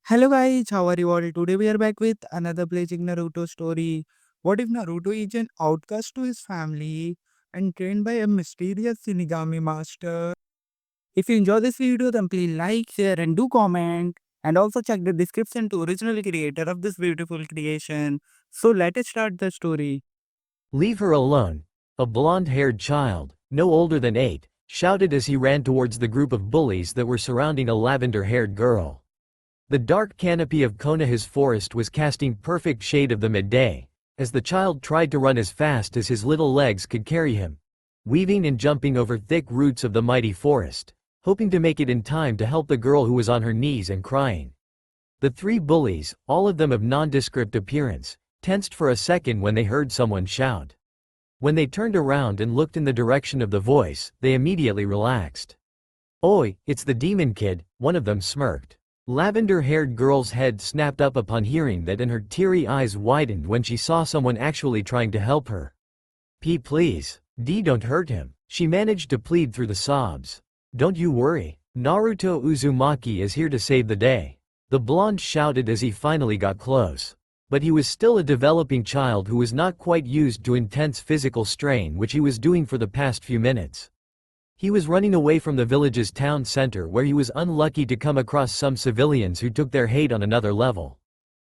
Hello guys, how are you all? Today we are back with another blazing Naruto story. What if Naruto is an outcast to his family and trained by a mysterious Shinigami master? If you enjoy this video, then please like, share and do comment. And also check the description to original creator of this beautiful creation. So let us start the story. Leave her alone. A blonde-haired child, no older than 8, shouted as he ran towards the group of bullies that were surrounding a lavender-haired girl. The dark canopy of Konoha's forest was casting perfect shade of the midday, as the child tried to run as fast as his little legs could carry him, weaving and jumping over thick roots of the mighty forest, hoping to make it in time to help the girl who was on her knees and crying. The 3 bullies, all of them of nondescript appearance, tensed for a second when they heard someone shout. When they turned around and looked in the direction of the voice, they immediately relaxed. "Oi, it's the demon kid," one of them smirked. Lavender-haired girl's head snapped up upon hearing that and her teary eyes widened when she saw someone actually trying to help her. "P, please. D, don't hurt him," she managed to plead through the sobs. "Don't you worry. Naruto Uzumaki is here to save the day," the blonde shouted as he finally got close. But he was still a developing child who was not quite used to intense physical strain which he was doing for the past few minutes. He was running away from the village's town center where he was unlucky to come across some civilians who took their hate on another level.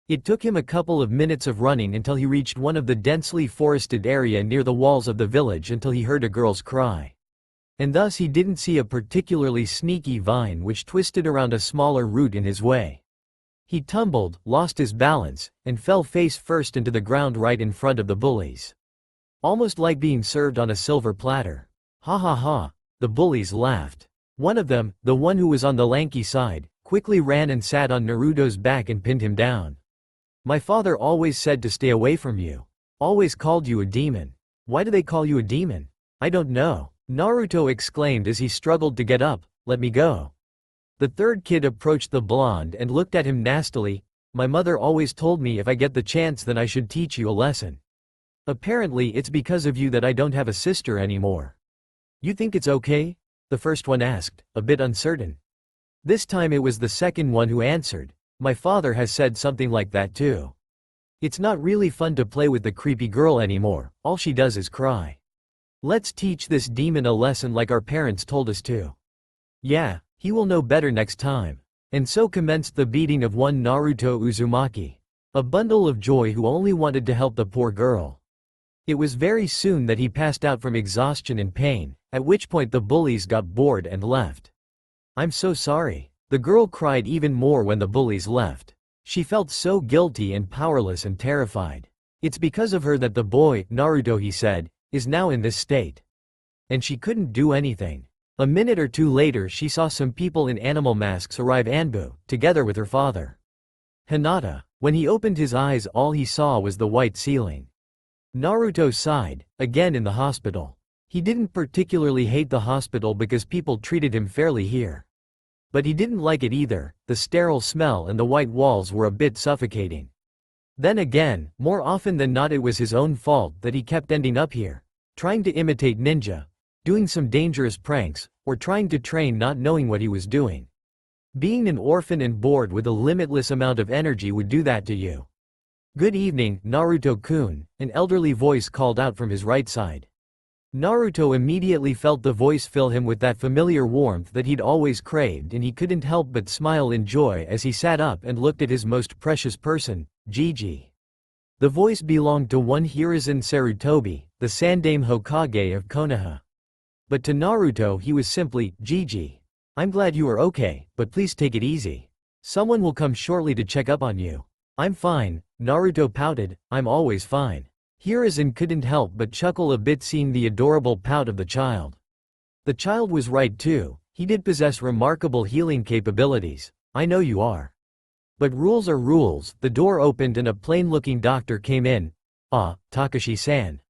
It took him a couple of minutes of running until he reached one of the densely forested area near the walls of the village until he heard a girl's cry. And thus he didn't see a particularly sneaky vine which twisted around a smaller root in his way. He tumbled, lost his balance, and fell face first into the ground right in front of the bullies. Almost like being served on a silver platter. "Ha ha ha," the bullies laughed. One of them, the one who was on the lanky side, quickly ran and sat on Naruto's back and pinned him down. "My father always said to stay away from you. Always called you a demon." "Why do they call you a demon?" "I don't know," Naruto exclaimed as he struggled to get up. "Let me go." The third kid approached the blonde and looked at him nastily. "My mother always told me if I get the chance then I should teach you a lesson. Apparently it's because of you that I don't have a sister anymore." "You think it's okay?" the first one asked, a bit uncertain. This time it was the second one who answered. "My father has said something like that too. It's not really fun to play with the creepy girl anymore, all she does is cry. Let's teach this demon a lesson like our parents told us to. Yeah, he will know better next time." And so commenced the beating of one Naruto Uzumaki, a bundle of joy who only wanted to help the poor girl. It was very soon that he passed out from exhaustion and pain, at which point the bullies got bored and left. "I'm so sorry." The girl cried even more when the bullies left. She felt so guilty and powerless and terrified. It's because of her that the boy, Naruto he said, is now in this state. And she couldn't do anything. A minute or two later she saw some people in animal masks arrive Anbu, together with her father. Hinata. When he opened his eyes all he saw was the white ceiling. Naruto sighed, again in the hospital. He didn't particularly hate the hospital because people treated him fairly here. But he didn't like it either, the sterile smell and the white walls were a bit suffocating. Then again, more often than not it was his own fault that he kept ending up here, trying to imitate ninja, doing some dangerous pranks, or trying to train not knowing what he was doing. Being an orphan and bored with a limitless amount of energy would do that to you. "Good evening, Naruto-kun," an elderly voice called out from his right side. Naruto immediately felt the voice fill him with that familiar warmth that he'd always craved and he couldn't help but smile in joy as he sat up and looked at his most precious person, Gigi. The voice belonged to one Hiruzen Sarutobi, the Sandaime Hokage of Konoha. But to Naruto he was simply, "Gigi. I'm glad you are okay, but please take it easy. Someone will come shortly to check up on you." "I'm fine," Naruto pouted, "I'm always fine." Hiruzen couldn't help but chuckle a bit seeing the adorable pout of the child. The child was right too, he did possess remarkable healing capabilities. "I know you are. But rules are rules." The door opened and a plain-looking doctor came in. "Ah, Takashi-san."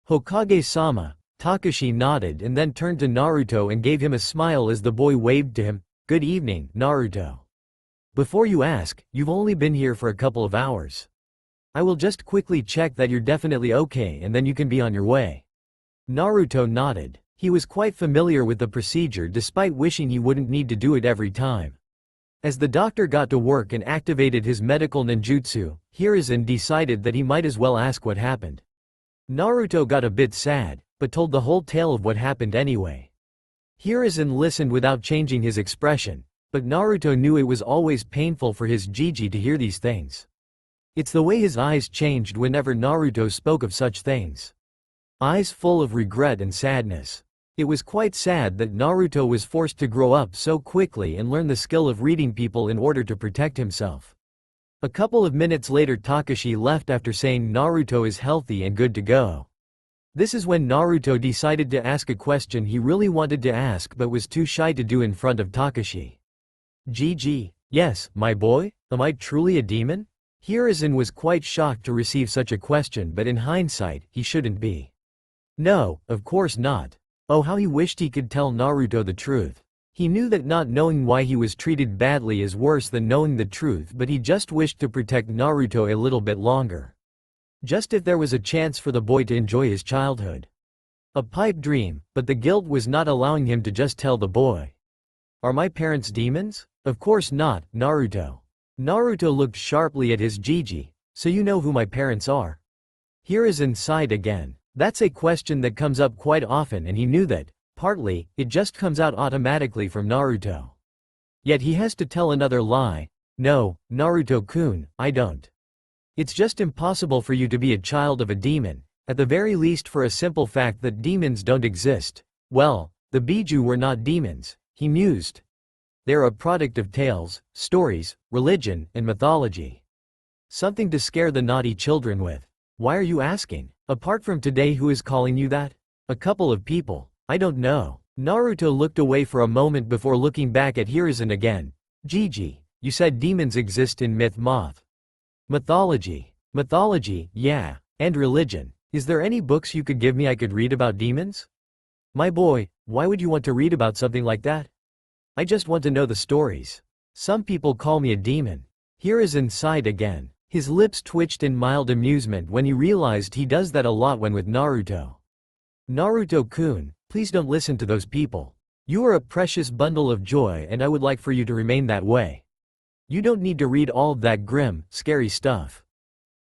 "Hokage-sama." Takashi nodded and then turned to Naruto and gave him a smile as the boy waved to him. "Good evening, Naruto. Before you ask, you've only been here for a couple of hours. I will just quickly check that you're definitely okay and then you can be on your way." Naruto nodded. He was quite familiar with the procedure despite wishing he wouldn't need to do it every time. As the doctor got to work and activated his medical ninjutsu, Hiruzen decided that he might as well ask what happened. Naruto got a bit sad, but told the whole tale of what happened anyway. Hiruzen listened without changing his expression, but Naruto knew it was always painful for his Jiji to hear these things. It's the way his eyes changed whenever Naruto spoke of such things. Eyes full of regret and sadness. It was quite sad that Naruto was forced to grow up so quickly and learn the skill of reading people in order to protect himself. A couple of minutes later Takashi left after saying Naruto is healthy and good to go. This is when Naruto decided to ask a question he really wanted to ask but was too shy to do in front of Takashi. GG, yes, my boy, am I truly a demon? Hiruzen was quite shocked to receive such a question, but in hindsight, he shouldn't be. No, of course not. Oh, how he wished he could tell Naruto the truth. He knew that not knowing why he was treated badly is worse than knowing the truth, but he just wished to protect Naruto a little bit longer. Just if there was a chance for the boy to enjoy his childhood. A pipe dream, but the guilt was not allowing him to just tell the boy. Are my parents demons? Of course not, Naruto. Naruto looked sharply at his Jiji, so you know who my parents are? Hiruzen sighed again. That's a question that comes up quite often, and he knew that, partly, it just comes out automatically from Naruto. Yet he has to tell another lie. No, Naruto-kun, I don't. It's just impossible for you to be a child of a demon, at the very least for a simple fact that demons don't exist. Well, the Biju were not demons, he mused. They're a product of tales, stories, religion, and mythology. Something to scare the naughty children with. Why are you asking? Apart from today, who is calling you that? A couple of people. I don't know. Naruto looked away for a moment before looking back at Hiruzen again. Jiji, you said demons exist in mythology. Mythology, yeah, and religion. Is there any books you could give me I could read about demons? My boy, why would you want to read about something like that? I just want to know the stories. Some people call me a demon. Hiruzen sighed again. His lips twitched in mild amusement when he realized he does that a lot when with Naruto. Naruto-kun, please don't listen to those people. You are a precious bundle of joy and I would like for you to remain that way. You don't need to read all of that grim, scary stuff.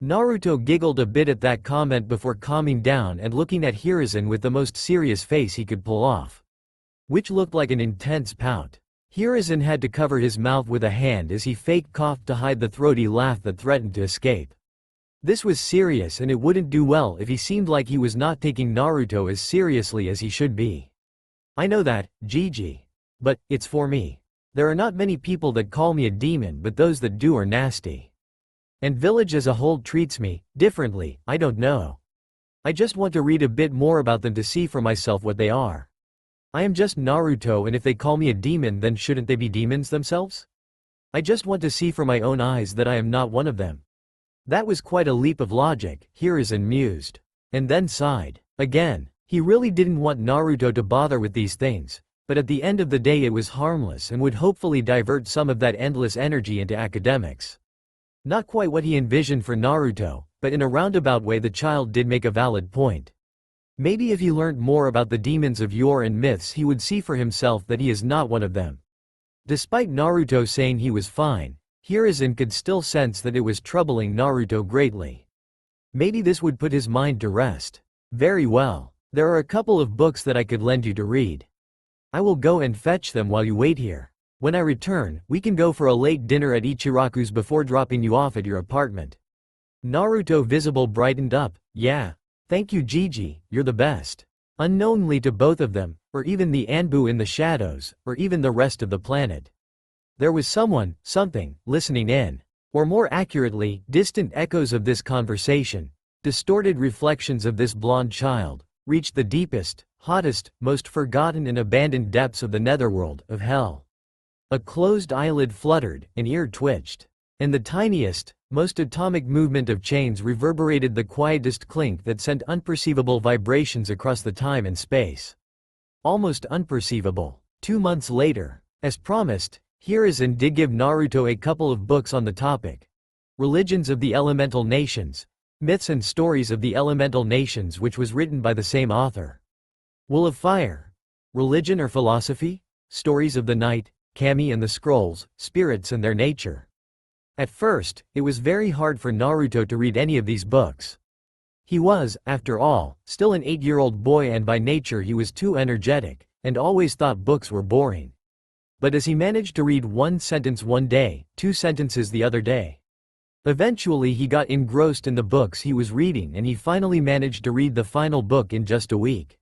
Naruto giggled a bit at that comment before calming down and looking at Hiruzen with the most serious face he could pull off. Which looked like an intense pout. Hiruzen had to cover his mouth with a hand as he fake coughed to hide the throaty laugh that threatened to escape. This was serious and it wouldn't do well if he seemed like he was not taking Naruto as seriously as he should be. I know that, Jiji. But, it's for me. There are not many people that call me a demon, but those that do are nasty. And village as a whole treats me differently, I don't know. I just want to read a bit more about them to see for myself what they are. I am just Naruto, and if they call me a demon, then shouldn't they be demons themselves? I just want to see for my own eyes that I am not one of them. That was quite a leap of logic, Hiruzen mused. And then sighed. Again, he really didn't want Naruto to bother with these things, but at the end of the day it was harmless and would hopefully divert some of that endless energy into academics. Not quite what he envisioned for Naruto, but in a roundabout way the child did make a valid point. Maybe if he learned more about the demons of yore and myths he would see for himself that he is not one of them. Despite Naruto saying he was fine, Hiruzen could still sense that it was troubling Naruto greatly. Maybe this would put his mind to rest. Very well. There are a couple of books that I could lend you to read. I will go and fetch them while you wait here. When I return, we can go for a late dinner at Ichiraku's before dropping you off at your apartment. Naruto visible brightened up. Yeah. Thank you Jiji, you're the best. Unknowingly to both of them, or even the Anbu in the shadows, or even the rest of the planet. There was someone, something, listening in. Or more accurately, distant echoes of this conversation, distorted reflections of this blonde child, reached the deepest, hottest, most forgotten and abandoned depths of the netherworld, of hell. A closed eyelid fluttered, an ear twitched. And the tiniest, most atomic movement of chains reverberated the quietest clink that sent unperceivable vibrations across the time and space. Almost unperceivable. 2 months later, as promised, Hiruzen did give Naruto a couple of books on the topic. Religions of the Elemental Nations, Myths and Stories of the Elemental Nations, which was written by the same author. Will of Fire. Religion or Philosophy? Stories of the Night, kami and the scrolls, spirits and their nature. At first, it was very hard for Naruto to read any of these books. He was, after all, still an 8-year-old boy and by nature he was too energetic, and always thought books were boring. But as he managed to read one sentence one day, 2 sentences the other day. Eventually he got engrossed in the books he was reading and he finally managed to read the final book in just a week.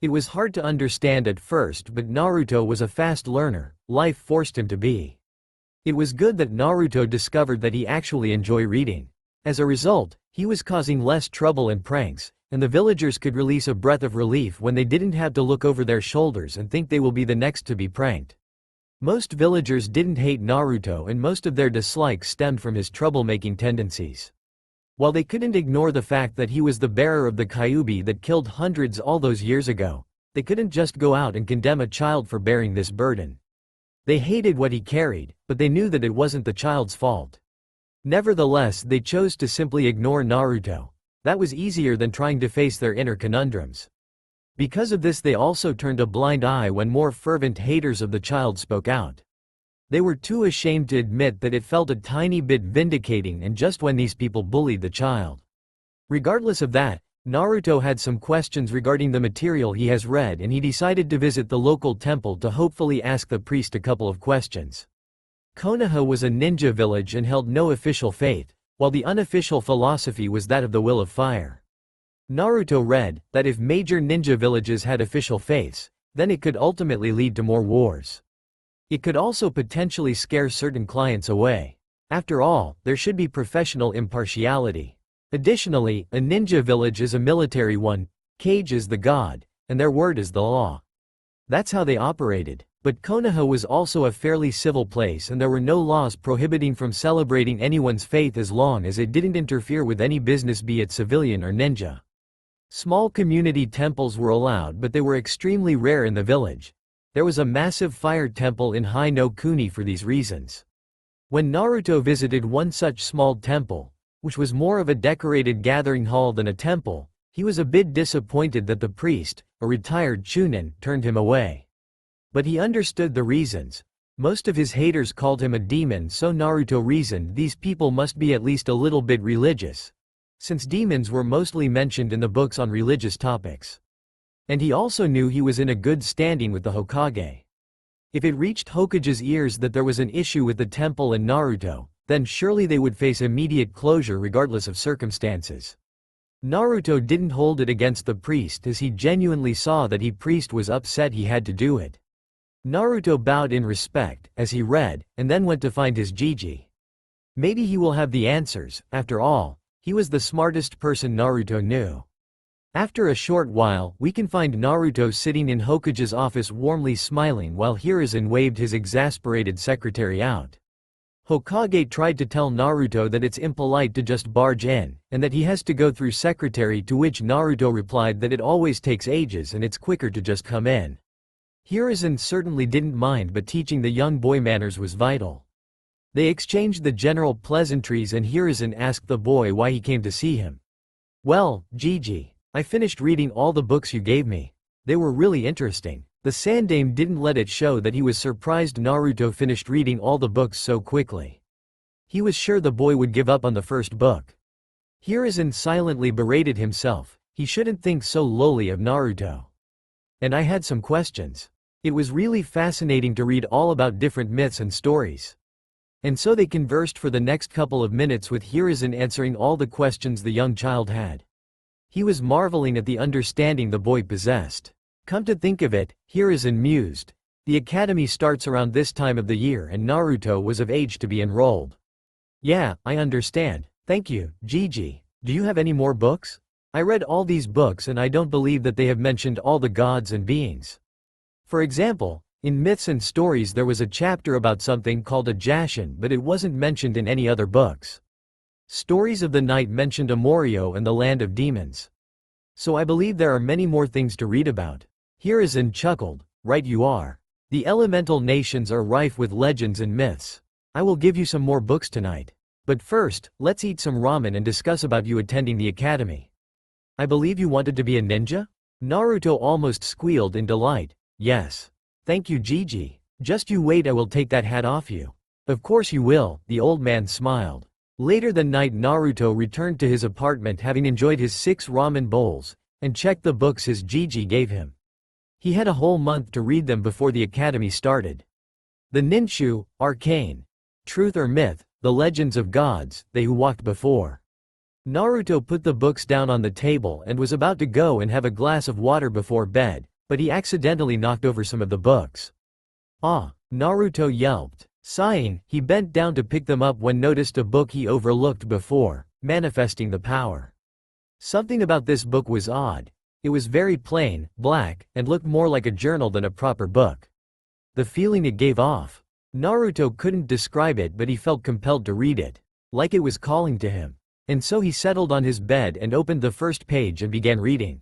It was hard to understand at first, but Naruto was a fast learner, life forced him to be. It was good that Naruto discovered that he actually enjoyed reading. As a result, he was causing less trouble and pranks, and the villagers could release a breath of relief when they didn't have to look over their shoulders and think they will be the next to be pranked. Most villagers didn't hate Naruto and most of their dislikes stemmed from his troublemaking tendencies. While they couldn't ignore the fact that he was the bearer of the Kyuubi that killed hundreds all those years ago, they couldn't just go out and condemn a child for bearing this burden. They hated what he carried, but they knew that it wasn't the child's fault. Nevertheless, they chose to simply ignore Naruto. That was easier than trying to face their inner conundrums. Because of this, they also turned a blind eye when more fervent haters of the child spoke out. They were too ashamed to admit that it felt a tiny bit vindicating and just when these people bullied the child. Regardless of that, Naruto had some questions regarding the material he has read and he decided to visit the local temple to hopefully ask the priest a couple of questions. Konoha was a ninja village and held no official faith, while the unofficial philosophy was that of the will of fire. Naruto read that if major ninja villages had official faiths, then it could ultimately lead to more wars. It could also potentially scare certain clients away. After all, there should be professional impartiality. Additionally, a ninja village is a military one, Kage is the god, and their word is the law. That's how they operated. But Konoha was also a fairly civil place and there were no laws prohibiting from celebrating anyone's faith as long as it didn't interfere with any business, be it civilian or ninja. Small community temples were allowed, but they were extremely rare in the village. There was a massive fire temple in Hai no Kuni for these reasons. When Naruto visited one such small temple, which was more of a decorated gathering hall than a temple, he was a bit disappointed that the priest, a retired chunin, turned him away. But he understood the reasons. Most of his haters called him a demon, so Naruto reasoned these people must be at least a little bit religious, since demons were mostly mentioned in the books on religious topics. And he also knew he was in a good standing with the Hokage. If it reached Hokage's ears that there was an issue with the temple and Naruto, then surely they would face immediate closure regardless of circumstances. Naruto didn't hold it against the priest as he genuinely saw that the priest was upset he had to do it. Naruto bowed in respect as he read, and then went to find his Jiji. Maybe he will have the answers. After all, he was the smartest person Naruto knew. After a short while, we can find Naruto sitting in Hokage's office warmly smiling while Hiruzen waved his exasperated secretary out. Hokage tried to tell Naruto that it's impolite to just barge in, and that he has to go through secretary, to which Naruto replied that it always takes ages and it's quicker to just come in. Hiruzen certainly didn't mind, but teaching the young boy manners was vital. They exchanged the general pleasantries and Hiruzen asked the boy why he came to see him. "Well, Gigi, I finished reading all the books you gave me. They were really interesting." The Sandaime didn't let it show that he was surprised Naruto finished reading all the books so quickly. He was sure the boy would give up on the first book. Hiruzen silently berated himself. He shouldn't think so lowly of Naruto. And I had some questions. It was really fascinating to read all about different myths and stories. And so they conversed for the next couple of minutes with Hiruzen answering all the questions the young child had. He was marveling at the understanding the boy possessed. Come to think of it, Hiruzen mused, the academy starts around this time of the year and Naruto was of age to be enrolled. Yeah, I understand. Thank you, Gigi. Do you have any more books? I read all these books and I don't believe that they have mentioned all the gods and beings. For example, in Myths and Stories there was a chapter about something called a Jashin, but it wasn't mentioned in any other books. Stories of the Night mentioned Amorio and the Land of Demons. So I believe there are many more things to read about. Hiruzen chuckled. Right you are. The elemental nations are rife with legends and myths. I will give you some more books tonight. But first, let's eat some ramen and discuss about you attending the academy. I believe you wanted to be a ninja? Naruto almost squealed in delight. Yes. Thank you, Gigi. Just you wait, I will take that hat off you. Of course you will, the old man smiled. Later that night Naruto returned to his apartment having enjoyed his 6 ramen bowls, and checked the books his Gigi gave him. He had a whole month to read them before the academy started. The Ninshu, Arcane. Truth or Myth, The Legends of Gods, They Who Walked Before. Naruto put the books down on the table and was about to go and have a glass of water before bed, but he accidentally knocked over some of the books. Ah! Naruto yelped. Sighing, he bent down to pick them up when noticed a book he overlooked before, Manifesting the Power. Something about this book was odd. It was very plain, black, and looked more like a journal than a proper book. The feeling it gave off. Naruto couldn't describe it, but he felt compelled to read it. Like it was calling to him. And so he settled on his bed and opened the first page and began reading.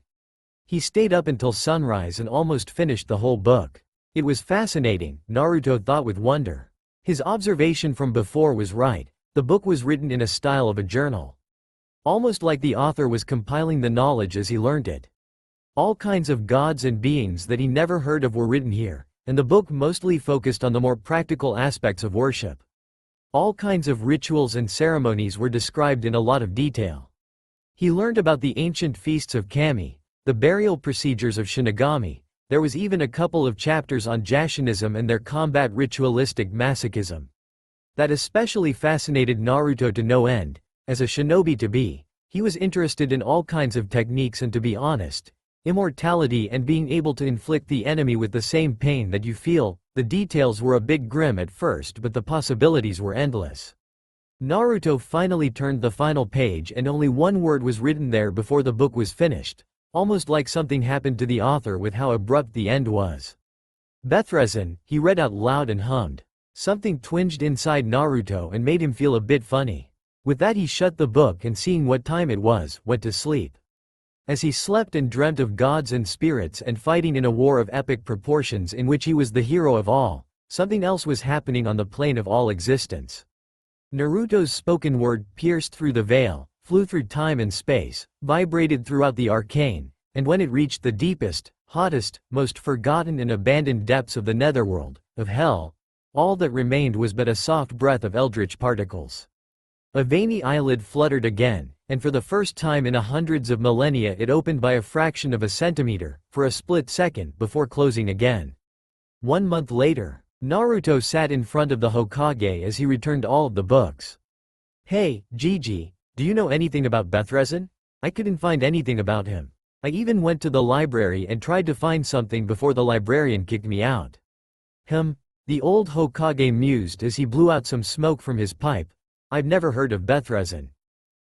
He stayed up until sunrise and almost finished the whole book. It was fascinating, Naruto thought with wonder. His observation from before was right. The book was written in a style of a journal. Almost like the author was compiling the knowledge as he learned it. All kinds of gods and beings that he never heard of were written here, and the book mostly focused on the more practical aspects of worship. All kinds of rituals and ceremonies were described in a lot of detail. He learned about the ancient feasts of Kami, the burial procedures of Shinigami. There was even a couple of chapters on Jashinism and their combat ritualistic masochism. That especially fascinated Naruto to no end. As a shinobi to be, he was interested in all kinds of techniques and, to be honest, immortality and being able to inflict the enemy with the same pain that you feel. The details were a bit grim at first, but the possibilities were endless. Naruto finally turned the final page and only one word was written there before the book was finished. Almost like something happened to the author with how abrupt the end was. Bethrezin, he read out loud and hummed. Something twinged inside Naruto and made him feel a bit funny. With that he shut the book and, seeing what time it was, went to sleep. As he slept and dreamt of gods and spirits and fighting in a war of epic proportions in which he was the hero of all, something else was happening on the plane of all existence. Naruto's spoken word pierced through the veil, flew through time and space, vibrated throughout the arcane, and when it reached the deepest, hottest, most forgotten and abandoned depths of the netherworld, of hell, all that remained was but a soft breath of eldritch particles. A veiny eyelid fluttered again, and for the first time in hundreds of millennia it opened by a fraction of a centimeter, for a split second, before closing again. 1 month later, Naruto sat in front of the Hokage as he returned all of the books. Hey, Gigi, do you know anything about Bethrezin? I couldn't find anything about him. I even went to the library and tried to find something before the librarian kicked me out. The old Hokage mused as he blew out some smoke from his pipe. I've never heard of Bethrezin.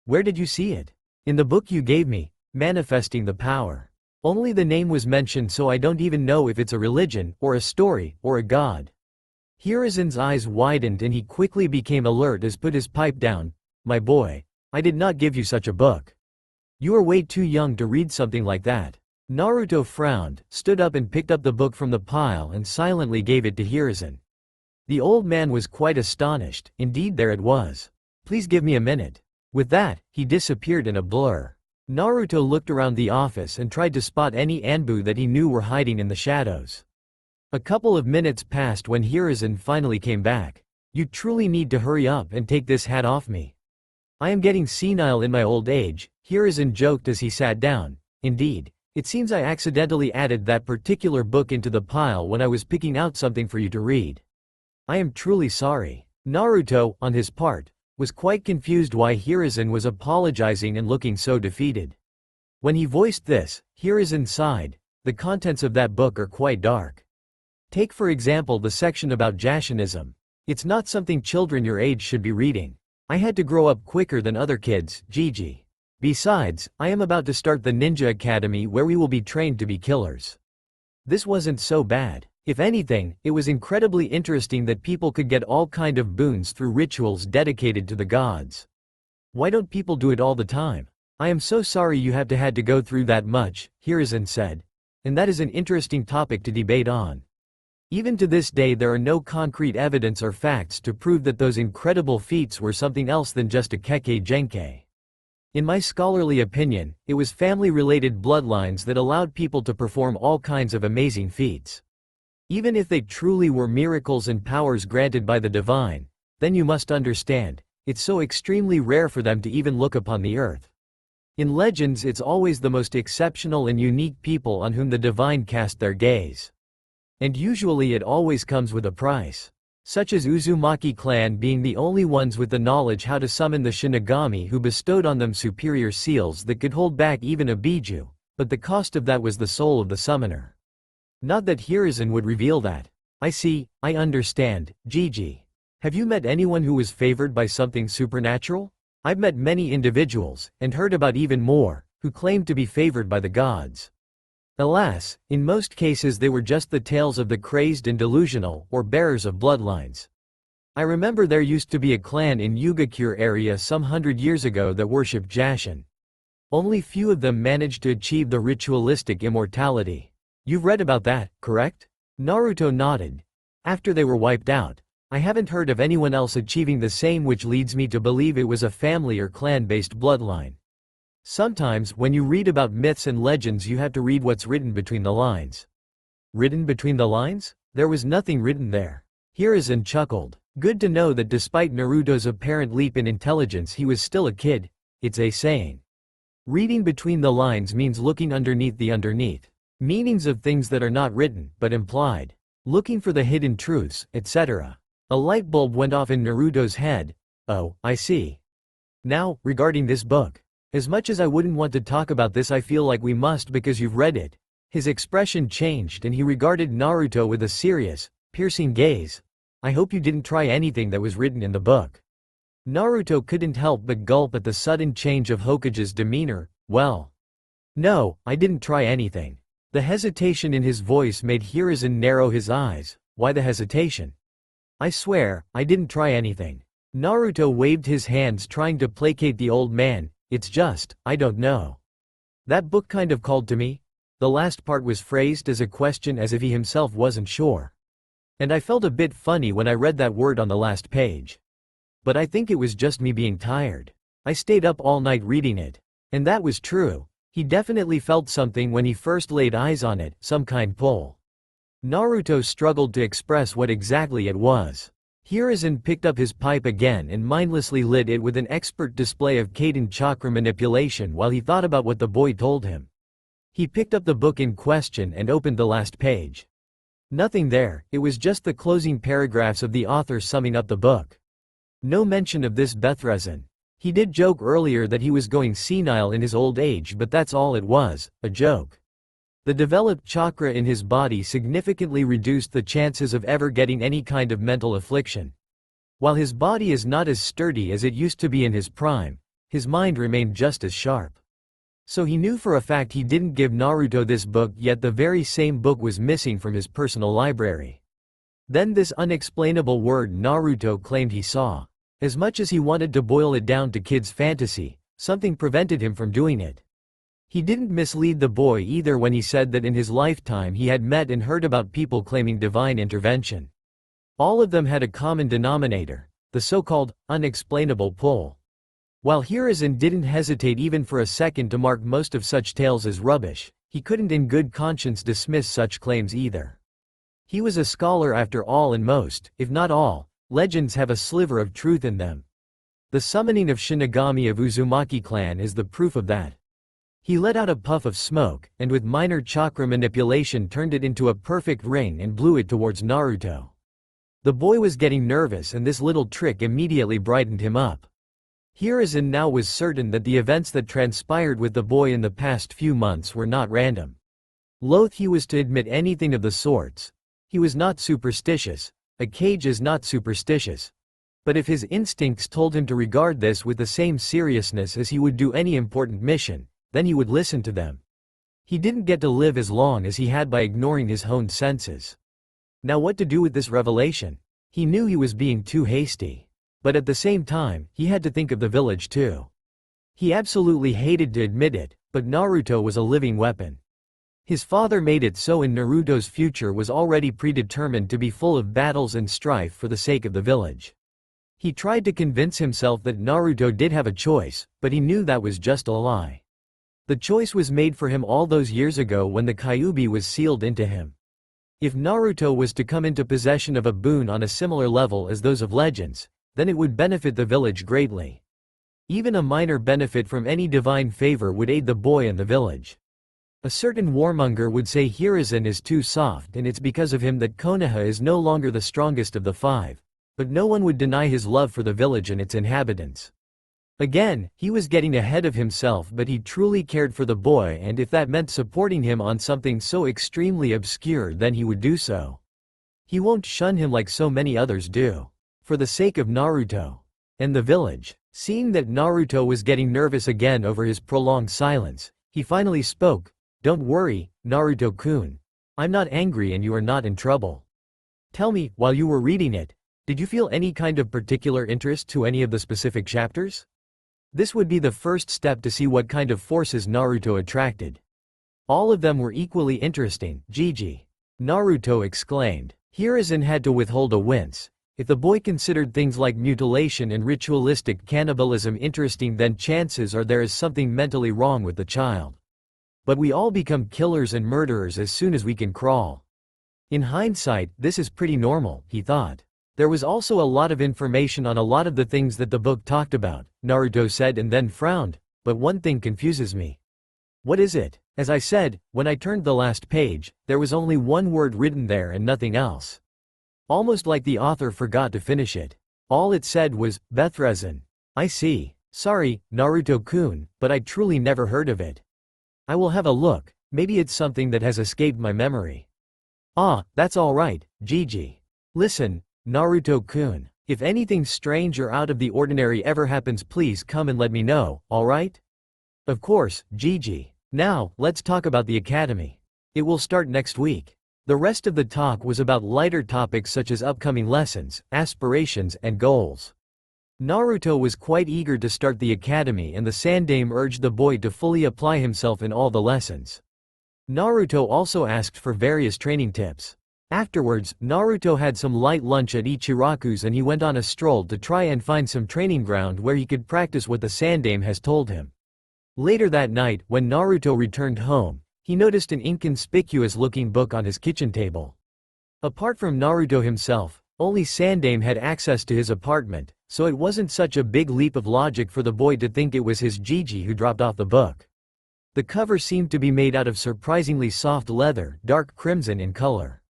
Where did you see it? In the book you gave me, Manifesting the Power. Only the name was mentioned, so I don't even know if it's a religion, or a story, or a god. Hirazen's eyes widened and he quickly became alert as put his pipe down. My boy, I did not give you such a book. You are way too young to read something like that. Naruto frowned, stood up and picked up the book from the pile and silently gave it to Hirazen. The old man was quite astonished. Indeed, there it was. Please give me a minute. With that, he disappeared in a blur. Naruto looked around the office and tried to spot any Anbu that he knew were hiding in the shadows. A couple of minutes passed when Hirazen finally came back. You truly need to hurry up and take this hat off me. I am getting senile in my old age, Hirazen joked as he sat down. Indeed, it seems I accidentally added that particular book into the pile when I was picking out something for you to read. I am truly sorry. Naruto, on his part, was quite confused why Hirazen was apologizing and looking so defeated. When he voiced this, Hirazen sighed. The contents of that book are quite dark. Take for example the section about Jashinism. It's not something children your age should be reading. I had to grow up quicker than other kids, Gigi. Besides, I am about to start the Ninja Academy where we will be trained to be killers. This wasn't so bad. If anything, it was incredibly interesting that people could get all kind of boons through rituals dedicated to the gods. Why don't people do it all the time? I am so sorry you had to go through that much, Hirazen said. And that is an interesting topic to debate on. Even to this day there are no concrete evidence or facts to prove that those incredible feats were something else than just a keke genkai. In my scholarly opinion, it was family-related bloodlines that allowed people to perform all kinds of amazing feats. Even if they truly were miracles and powers granted by the divine, then you must understand, it's so extremely rare for them to even look upon the earth. In legends it's always the most exceptional and unique people on whom the divine cast their gaze. And usually it always comes with a price. Such as Uzumaki clan being the only ones with the knowledge how to summon the Shinigami who bestowed on them superior seals that could hold back even a Biju, but the cost of that was the soul of the summoner. Not that Hiruzen would reveal that. I see, I understand, Gigi. Have you met anyone who was favored by something supernatural? I've met many individuals, and heard about even more, who claimed to be favored by the gods. Alas, in most cases they were just the tales of the crazed and delusional, or bearers of bloodlines. I remember there used to be a clan in Yugakure area some 100 years ago that worshipped Jashin. Only few of them managed to achieve the ritualistic immortality. You've read about that, correct? Naruto nodded. After they were wiped out, I haven't heard of anyone else achieving the same, which leads me to believe it was a family or clan-based bloodline. Sometimes, when you read about myths and legends you have to read what's written between the lines. Written between the lines? There was nothing written there. Hiruzen chuckled. Good to know that despite Naruto's apparent leap in intelligence he was still a kid, it's a saying. Reading between the lines means looking underneath the underneath. Meanings of things that are not written, but implied. Looking for the hidden truths, etc. A light bulb went off in Naruto's head. Oh, I see. Now, regarding this book. As much as I wouldn't want to talk about this I feel like we must because you've read it. His expression changed and he regarded Naruto with a serious, piercing gaze. I hope you didn't try anything that was written in the book. Naruto couldn't help but gulp at the sudden change of Hokage's demeanor. Well. No, I didn't try anything. The hesitation in his voice made Hiruzen narrow his eyes. Why the hesitation? I swear, I didn't try anything. Naruto waved his hands trying to placate the old man. It's just, I don't know. That book kind of called to me. The last part was phrased as a question as if he himself wasn't sure. And I felt a bit funny when I read that word on the last page. But I think it was just me being tired. I stayed up all night reading it. And that was true. He definitely felt something when he first laid eyes on it, some kind pull. Naruto struggled to express what exactly it was. Hiruzen picked up his pipe again and mindlessly lit it with an expert display of Kaden chakra manipulation while he thought about what the boy told him. He picked up the book in question and opened the last page. Nothing there, it was just the closing paragraphs of the author summing up the book. No mention of this Bethrezin. He did joke earlier that he was going senile in his old age, but that's all it was, a joke. The developed chakra in his body significantly reduced the chances of ever getting any kind of mental affliction. While his body is not as sturdy as it used to be in his prime, his mind remained just as sharp. So he knew for a fact he didn't give Naruto this book, yet the very same book was missing from his personal library. Then this unexplainable word Naruto claimed he saw. As much as he wanted to boil it down to kid's fantasy, something prevented him from doing it. He didn't mislead the boy either when he said that in his lifetime he had met and heard about people claiming divine intervention. All of them had a common denominator, the so-called unexplainable pull. While Hiruzen didn't hesitate even for a second to mark most of such tales as rubbish, he couldn't in good conscience dismiss such claims either. He was a scholar after all, and most, if not all, legends have a sliver of truth in them. The summoning of Shinigami of Uzumaki clan is the proof of that. He let out a puff of smoke, and with minor chakra manipulation turned it into a perfect ring and blew it towards Naruto. The boy was getting nervous and this little trick immediately brightened him up. Hiruzen now was certain that the events that transpired with the boy in the past few months were not random. Loath he was to admit anything of the sorts. He was not superstitious. A cage is not superstitious. But if his instincts told him to regard this with the same seriousness as he would do any important mission, then he would listen to them. He didn't get to live as long as he had by ignoring his honed senses. Now what to do with this revelation? He knew he was being too hasty. But at the same time, he had to think of the village too. He absolutely hated to admit it, but Naruto was a living weapon. His father made it so, and Naruto's future was already predetermined to be full of battles and strife for the sake of the village. He tried to convince himself that Naruto did have a choice, but he knew that was just a lie. The choice was made for him all those years ago when the Kyuubi was sealed into him. If Naruto was to come into possession of a boon on a similar level as those of legends, then it would benefit the village greatly. Even a minor benefit from any divine favor would aid the boy and the village. A certain warmonger would say Hiruzen is too soft and it's because of him that Konoha is no longer the strongest of the five, but no one would deny his love for the village and its inhabitants. Again, he was getting ahead of himself, but he truly cared for the boy, and if that meant supporting him on something so extremely obscure, then he would do so. He won't shun him like so many others do. For the sake of Naruto and the village. Seeing that Naruto was getting nervous again over his prolonged silence, he finally spoke. Don't worry, Naruto-kun. I'm not angry and you are not in trouble. Tell me, while you were reading it, did you feel any kind of particular interest to any of the specific chapters? This would be the first step to see what kind of forces Naruto attracted. All of them were equally interesting, Gigi. Naruto exclaimed. Hiruzen had to withhold a wince. If the boy considered things like mutilation and ritualistic cannibalism interesting, then chances are there is something mentally wrong with the child. But we all become killers and murderers as soon as we can crawl. In hindsight, this is pretty normal, he thought. There was also a lot of information on a lot of the things that the book talked about, Naruto said and then frowned, but one thing confuses me. What is it? As I said, when I turned the last page, there was only one word written there and nothing else. Almost like the author forgot to finish it. All it said was, Bethrezen. I see. Sorry, Naruto-kun, but I truly never heard of it. I will have a look, maybe it's something that has escaped my memory. Ah, that's alright, Gigi. Listen, Naruto-kun, if anything strange or out of the ordinary ever happens, please come and let me know, alright? Of course, Gigi. Now, let's talk about the academy. It will start next week. The rest of the talk was about lighter topics such as upcoming lessons, aspirations, and goals. Naruto was quite eager to start the academy, and the Sandaime urged the boy to fully apply himself in all the lessons. Naruto also asked for various training tips. Afterwards, Naruto had some light lunch at Ichiraku's and he went on a stroll to try and find some training ground where he could practice what the Sandaime has told him. Later that night, when Naruto returned home, he noticed an inconspicuous-looking book on his kitchen table. Apart from Naruto himself, only Sandaime had access to his apartment, so it wasn't such a big leap of logic for the boy to think it was his Gigi who dropped off the book. The cover seemed to be made out of surprisingly soft leather, dark crimson in color.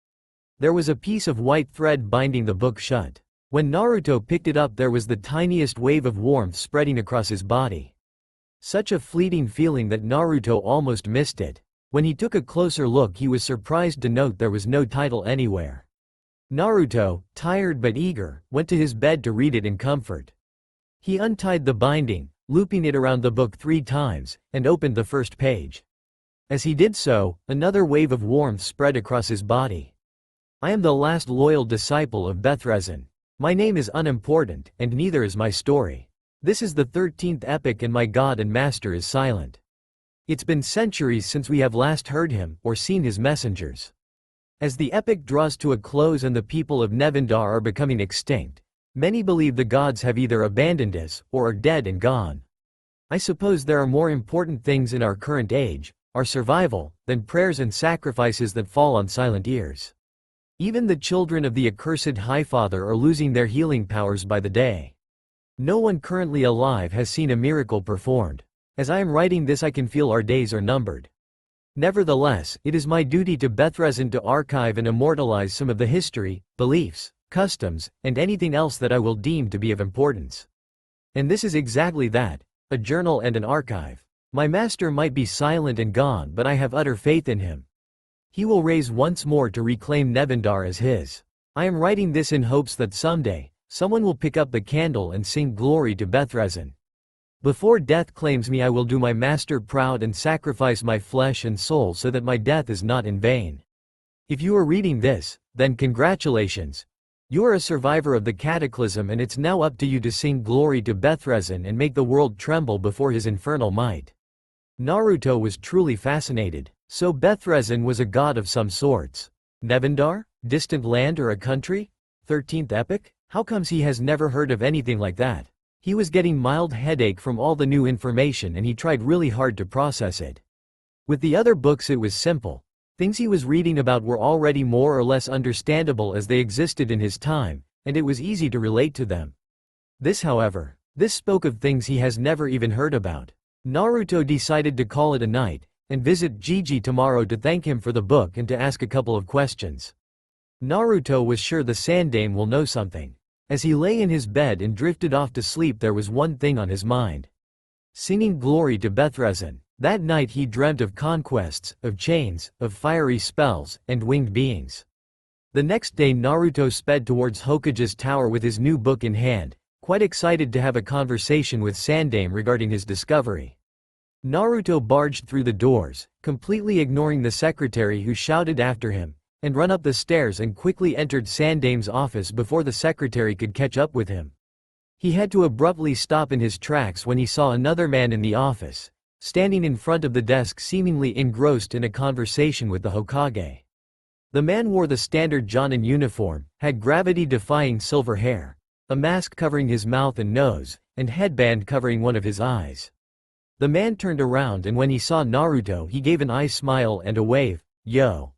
There was a piece of white thread binding the book shut. When Naruto picked it up, there was the tiniest wave of warmth spreading across his body. Such a fleeting feeling that Naruto almost missed it. When he took a closer look, he was surprised to note there was no title anywhere. Naruto, tired but eager, went to his bed to read it in comfort. He untied the binding, looping it around the book 3 times, and opened the first page. As he did so, another wave of warmth spread across his body. I am the last loyal disciple of Bethrezen. My name is unimportant, and neither is my story. This is the 13th epic and my god and master is silent. It's been centuries since we have last heard him, or seen his messengers. As the epic draws to a close and the people of Nevendar are becoming extinct, many believe the gods have either abandoned us, or are dead and gone. I suppose there are more important things in our current age, our survival, than prayers and sacrifices that fall on silent ears. Even the children of the accursed Highfather are losing their healing powers by the day. No one currently alive has seen a miracle performed. As I am writing this, I can feel our days are numbered. Nevertheless, it is my duty to Bethrezen to archive and immortalize some of the history, beliefs, customs, and anything else that I will deem to be of importance. And this is exactly that, a journal and an archive. My master might be silent and gone, but I have utter faith in him. He will rise once more to reclaim Nevendar as his. I am writing this in hopes that someday, someone will pick up the candle and sing glory to Bethrezen. Before death claims me, I will do my master proud and sacrifice my flesh and soul so that my death is not in vain. If you are reading this, then congratulations. You are a survivor of the cataclysm, and it's now up to you to sing glory to Bethrezen and make the world tremble before his infernal might. Naruto was truly fascinated. So Bethrezen was a god of some sorts. Nevendar? Distant land or a country? 13th epic? How comes he has never heard of anything like that? He was getting mild headache from all the new information and he tried really hard to process it. With the other books it was simple. Things he was reading about were already more or less understandable as they existed in his time, and it was easy to relate to them. This spoke of things he has never even heard about. Naruto decided to call it a night, and visit Gigi tomorrow to thank him for the book and to ask a couple of questions. Naruto was sure the Sandaime will know something. As he lay in his bed and drifted off to sleep, there was one thing on his mind. Singing glory to Bethrezin. That night he dreamt of conquests, of chains, of fiery spells, and winged beings. The next day Naruto sped towards Hokage's tower with his new book in hand, quite excited to have a conversation with Sandaime regarding his discovery. Naruto barged through the doors, completely ignoring the secretary who shouted after him, and ran up the stairs and quickly entered Sandaime's office before the secretary could catch up with him. He had to abruptly stop in his tracks when he saw another man in the office, standing in front of the desk seemingly engrossed in a conversation with the Hokage. The man wore the standard Jonin uniform, had gravity-defying silver hair, a mask covering his mouth and nose, and headband covering one of his eyes. The man turned around and when he saw Naruto he gave an eye smile and a wave. "Yo."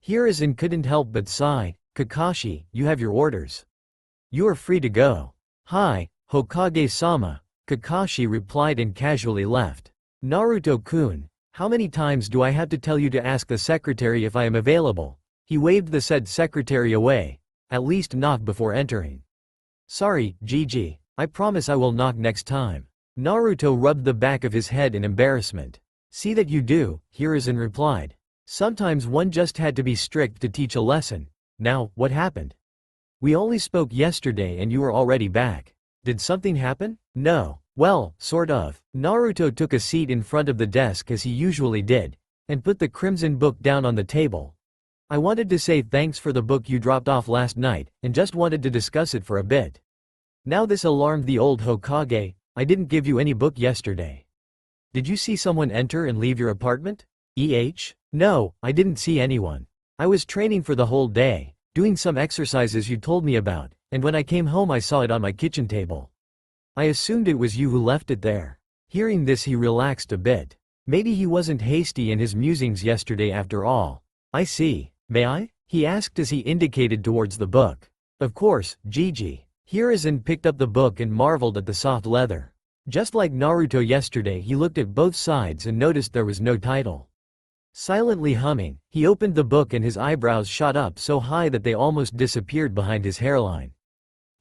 Hiruzen couldn't help but sigh. "Kakashi, you have your orders. You are free to go." "Hi, Hokage-sama," Kakashi replied and casually left. "Naruto-kun, how many times do I have to tell you to ask the secretary if I am available?" He waved the said secretary away. "At least knock before entering." "Sorry, Gigi, I promise I will knock next time." Naruto rubbed the back of his head in embarrassment. "See that you do," Hiruzen replied. "Sometimes one just had to be strict to teach a lesson. Now, what happened? We only spoke yesterday and you are already back. Did something happen?" "No. Well, sort of." Naruto took a seat in front of the desk as he usually did, and put the crimson book down on the table. "I wanted to say thanks for the book you dropped off last night, and just wanted to discuss it for a bit." Now this alarmed the old Hokage. "I didn't give you any book yesterday. Did you see someone enter and leave your apartment?" "No, I didn't see anyone. I was training for the whole day, doing some exercises you told me about, and when I came home I saw it on my kitchen table. I assumed it was you who left it there." Hearing this he relaxed a bit. Maybe he wasn't hasty in his musings yesterday after all. "I see. May I?" he asked as he indicated towards the book. "Of course, Gigi." Hiruzen picked up the book and marveled at the soft leather. Just like Naruto yesterday he looked at both sides and noticed there was no title. Silently humming, he opened the book and his eyebrows shot up so high that they almost disappeared behind his hairline.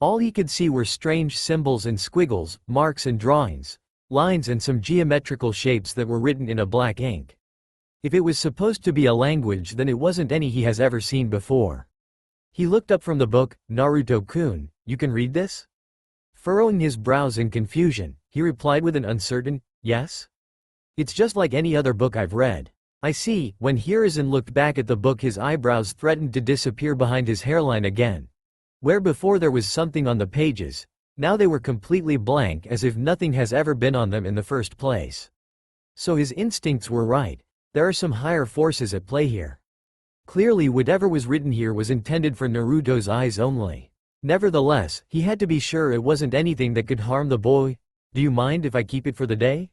All he could see were strange symbols and squiggles, marks and drawings, lines and some geometrical shapes that were written in a black ink. If it was supposed to be a language then it wasn't any he has ever seen before. He looked up from the book. "Naruto-kun, you can read this?" Furrowing his brows in confusion, he replied with an uncertain, "Yes? It's just like any other book I've read." "I see." When Hiruzen looked back at the book his eyebrows threatened to disappear behind his hairline again. Where before there was something on the pages, now they were completely blank as if nothing has ever been on them in the first place. So his instincts were right. There are some higher forces at play here. Clearly whatever was written here was intended for Naruto's eyes only. Nevertheless, he had to be sure it wasn't anything that could harm the boy. "Do you mind if I keep it for the day?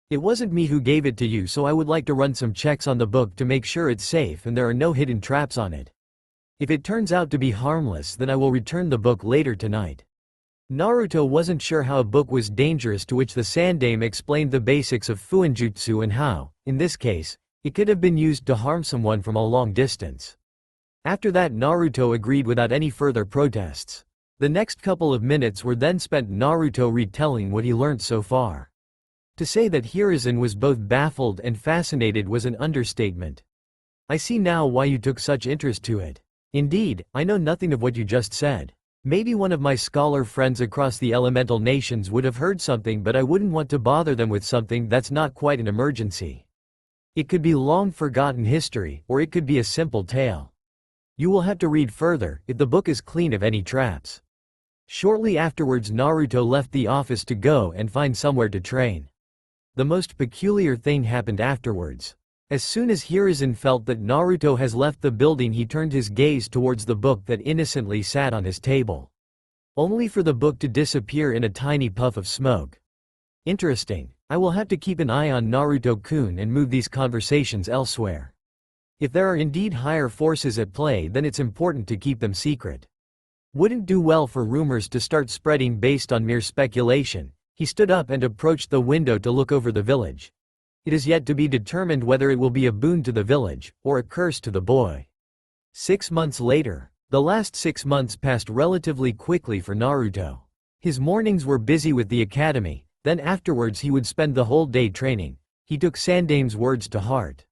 It wasn't me who gave it to you, so I would like to run some checks on the book to make sure it's safe and there are no hidden traps on it. If it turns out to be harmless then I will return the book later tonight." Naruto wasn't sure how a book was dangerous, to which the Sandaime explained the basics of Fuinjutsu and how, in this case, it could have been used to harm someone from a long distance. After that Naruto agreed without any further protests. The next couple of minutes were then spent Naruto retelling what he learnt so far. To say that Hiruzen was both baffled and fascinated was an understatement. "I see now why you took such interest to it. Indeed, I know nothing of what you just said. Maybe one of my scholar friends across the elemental nations would have heard something, but I wouldn't want to bother them with something that's not quite an emergency. It could be long forgotten history, or it could be a simple tale. You will have to read further, if the book is clean of any traps." Shortly afterwards Naruto left the office to go and find somewhere to train. The most peculiar thing happened afterwards. As soon as Hiruzen felt that Naruto has left the building he turned his gaze towards the book that innocently sat on his table. Only for the book to disappear in a tiny puff of smoke. Interesting. I will have to keep an eye on Naruto-kun and move these conversations elsewhere. If there are indeed higher forces at play, then it's important to keep them secret. Wouldn't do well for rumors to start spreading based on mere speculation. He stood up and approached the window to look over the village. It is yet to be determined whether it will be a boon to the village, or a curse to the boy. 6 months later. The last 6 months passed relatively quickly for Naruto. His mornings were busy with the academy, then afterwards he would spend the whole day training. He took Sandame's words to heart.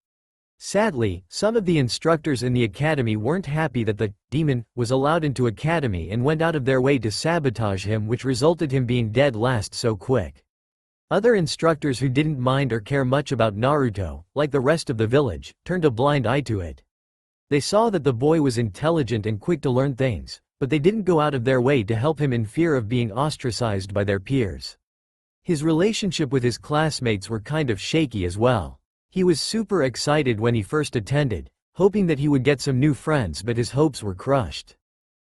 Sadly, some of the instructors in the academy weren't happy that the demon was allowed into academy and went out of their way to sabotage him, which resulted him being dead last so quick. Other instructors who didn't mind or care much about Naruto, like the rest of the village, turned a blind eye to it. They saw that the boy was intelligent and quick to learn things, but they didn't go out of their way to help him in fear of being ostracized by their peers. His relationship with his classmates were kind of shaky as well. He was super excited when he first attended, hoping that he would get some new friends, but his hopes were crushed.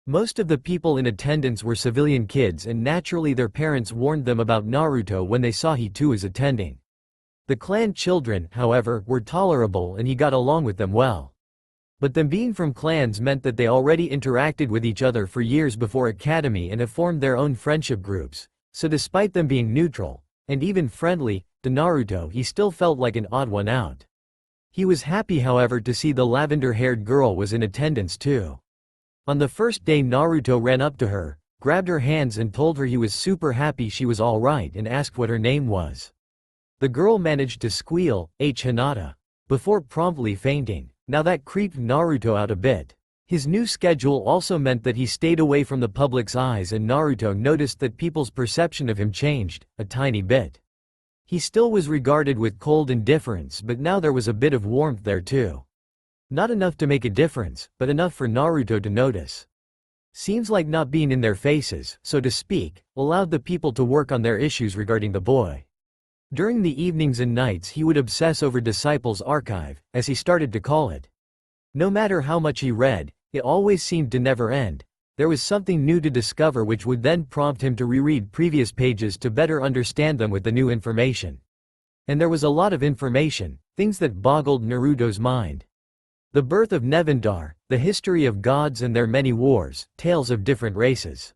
Most of the people in attendance were civilian kids, and naturally their parents warned them about Naruto when they saw he too is attending. The clan children, however, were tolerable and he got along with them well. But them being from clans meant that they already interacted with each other for years before academy and have formed their own friendship groups, so despite them being neutral, and even friendly, to Naruto he still felt like an odd one out. He was happy however to see the lavender-haired girl was in attendance too. On the first day Naruto ran up to her, grabbed her hands and told her he was super happy she was alright and asked what her name was. The girl managed to squeal, "H Hinata," before promptly fainting. Now that creeped Naruto out a bit. His new schedule also meant that he stayed away from the public's eyes, and Naruto noticed that people's perception of him changed a tiny bit. He still was regarded with cold indifference, but now there was a bit of warmth there too. Not enough to make a difference, but enough for Naruto to notice. Seems like not being in their faces, so to speak, allowed the people to work on their issues regarding the boy. During the evenings and nights he would obsess over Disciples' Archive, as he started to call it. No matter how much he read, it always seemed to never end. There was something new to discover, which would then prompt him to reread previous pages to better understand them with the new information. And there was a lot of information, things that boggled Naruto's mind. The birth of Nevendar, the history of gods and their many wars, tales of different races.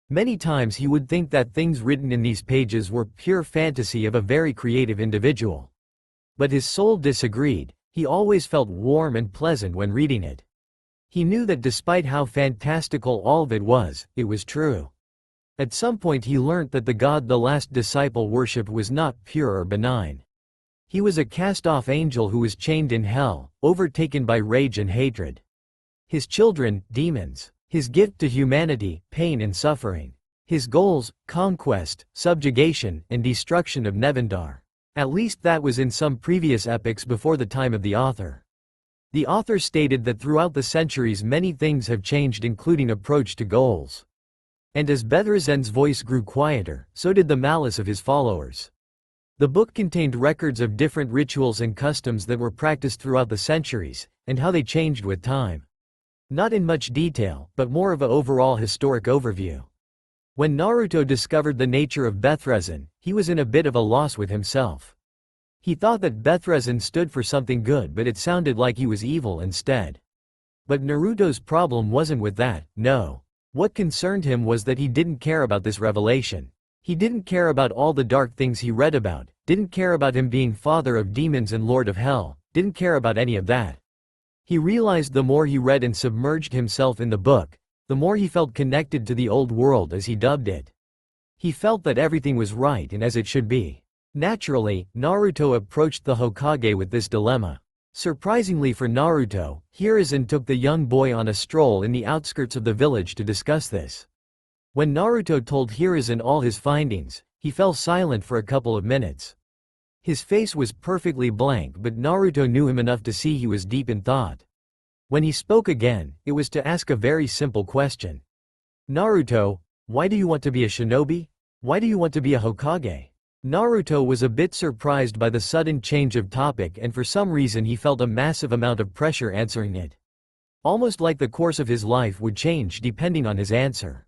Many times he would think that things written in these pages were pure fantasy of a very creative individual. But his soul disagreed. He always felt warm and pleasant when reading it. He knew that despite how fantastical all of it was true. At some point he learnt that the god the last disciple worshipped was not pure or benign. He was a cast-off angel who was chained in hell, overtaken by rage and hatred. His children, demons. His gift to humanity, pain and suffering. His goals, conquest, subjugation, and destruction of Nevendar. At least that was in some previous epics before the time of the author. The author stated that throughout the centuries many things have changed, including approach to goals. And as Bethrazen's voice grew quieter, so did the malice of his followers. The book contained records of different rituals and customs that were practiced throughout the centuries, and how they changed with time. Not in much detail, but more of an overall historic overview. When Naruto discovered the nature of Bethrazen, he was in a bit of a loss with himself. He thought that Bethrazen stood for something good, but it sounded like he was evil instead. But Naruto's problem wasn't with that, no. What concerned him was that he didn't care about this revelation. He didn't care about all the dark things he read about, didn't care about him being father of demons and lord of hell, didn't care about any of that. He realized the more he read and submerged himself in the book, the more he felt connected to the old world, as he dubbed it. He felt that everything was right and as it should be. Naturally, Naruto approached the Hokage with this dilemma. Surprisingly for Naruto, Hiruzen took the young boy on a stroll in the outskirts of the village to discuss this. When Naruto told Hiruzen all his findings, he fell silent for a couple of minutes. His face was perfectly blank, but Naruto knew him enough to see he was deep in thought. When he spoke again, it was to ask a very simple question. "Naruto, why do you want to be a shinobi? Why do you want to be a Hokage?" Naruto was a bit surprised by the sudden change of topic, and for some reason he felt a massive amount of pressure answering it. Almost like the course of his life would change depending on his answer.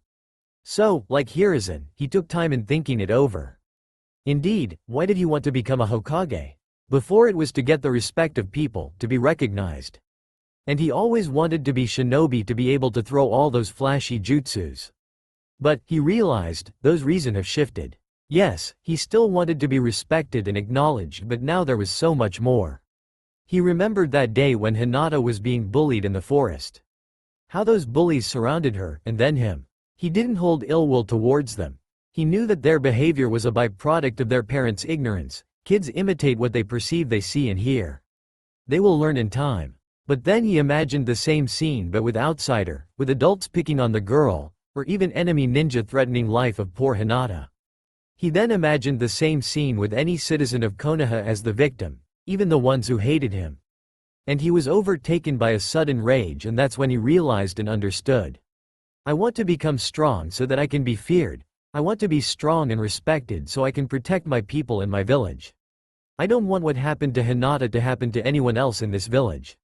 So, like Hiruzen, he took time in thinking it over. Indeed, why did he want to become a Hokage? Before it was to get the respect of people, to be recognized. And he always wanted to be shinobi, to be able to throw all those flashy jutsus. But, he realized, those reasons have shifted. Yes, he still wanted to be respected and acknowledged, but now there was so much more. He remembered that day when Hinata was being bullied in the forest. How those bullies surrounded her, and then him. He didn't hold ill will towards them. He knew that their behavior was a byproduct of their parents' ignorance. Kids imitate what they perceive, they see and hear. They will learn in time. But then he imagined the same scene but with outsider, with adults picking on the girl, or even enemy ninja threatening life of poor Hinata. He then imagined the same scene with any citizen of Konoha as the victim, even the ones who hated him. And he was overtaken by a sudden rage, and that's when he realized and understood. I want to become strong so that I can be feared. I want to be strong and respected so I can protect my people and my village. I don't want what happened to Hinata to happen to anyone else in this village.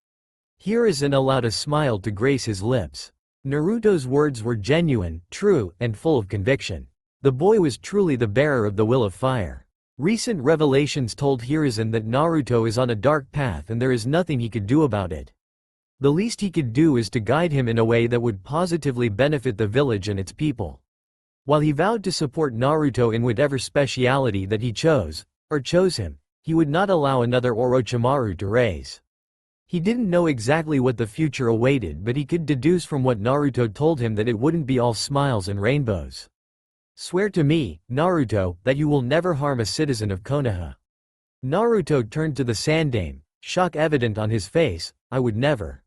Hiruzen allowed a smile to grace his lips. Naruto's words were genuine, true, and full of conviction. The boy was truly the bearer of the will of fire. Recent revelations told Hiruzen that Naruto is on a dark path and there is nothing he could do about it. The least he could do is to guide him in a way that would positively benefit the village and its people. While he vowed to support Naruto in whatever speciality that he chose, or chose him, he would not allow another Orochimaru to raise. He didn't know exactly what the future awaited, but he could deduce from what Naruto told him that it wouldn't be all smiles and rainbows. Swear to me, Naruto, that you will never harm a citizen of Konoha. Naruto turned to the Sandaime, shock evident on his face. I would never.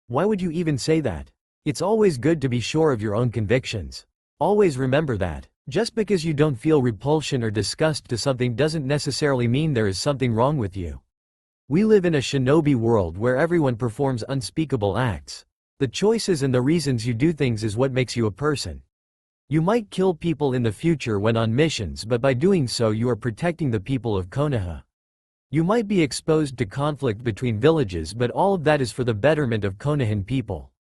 Why would you even say that? It's always good to be sure of your own convictions. Always remember that. Just because you don't feel repulsion or disgust to something doesn't necessarily mean there is something wrong with you. We live in a shinobi world where everyone performs unspeakable acts. The choices and the reasons you do things is what makes you a person. You might kill people in the future when on missions, but by doing so you are protecting the people of Konoha. You might be exposed to conflict between villages, but all of that is for the betterment of Konohan people.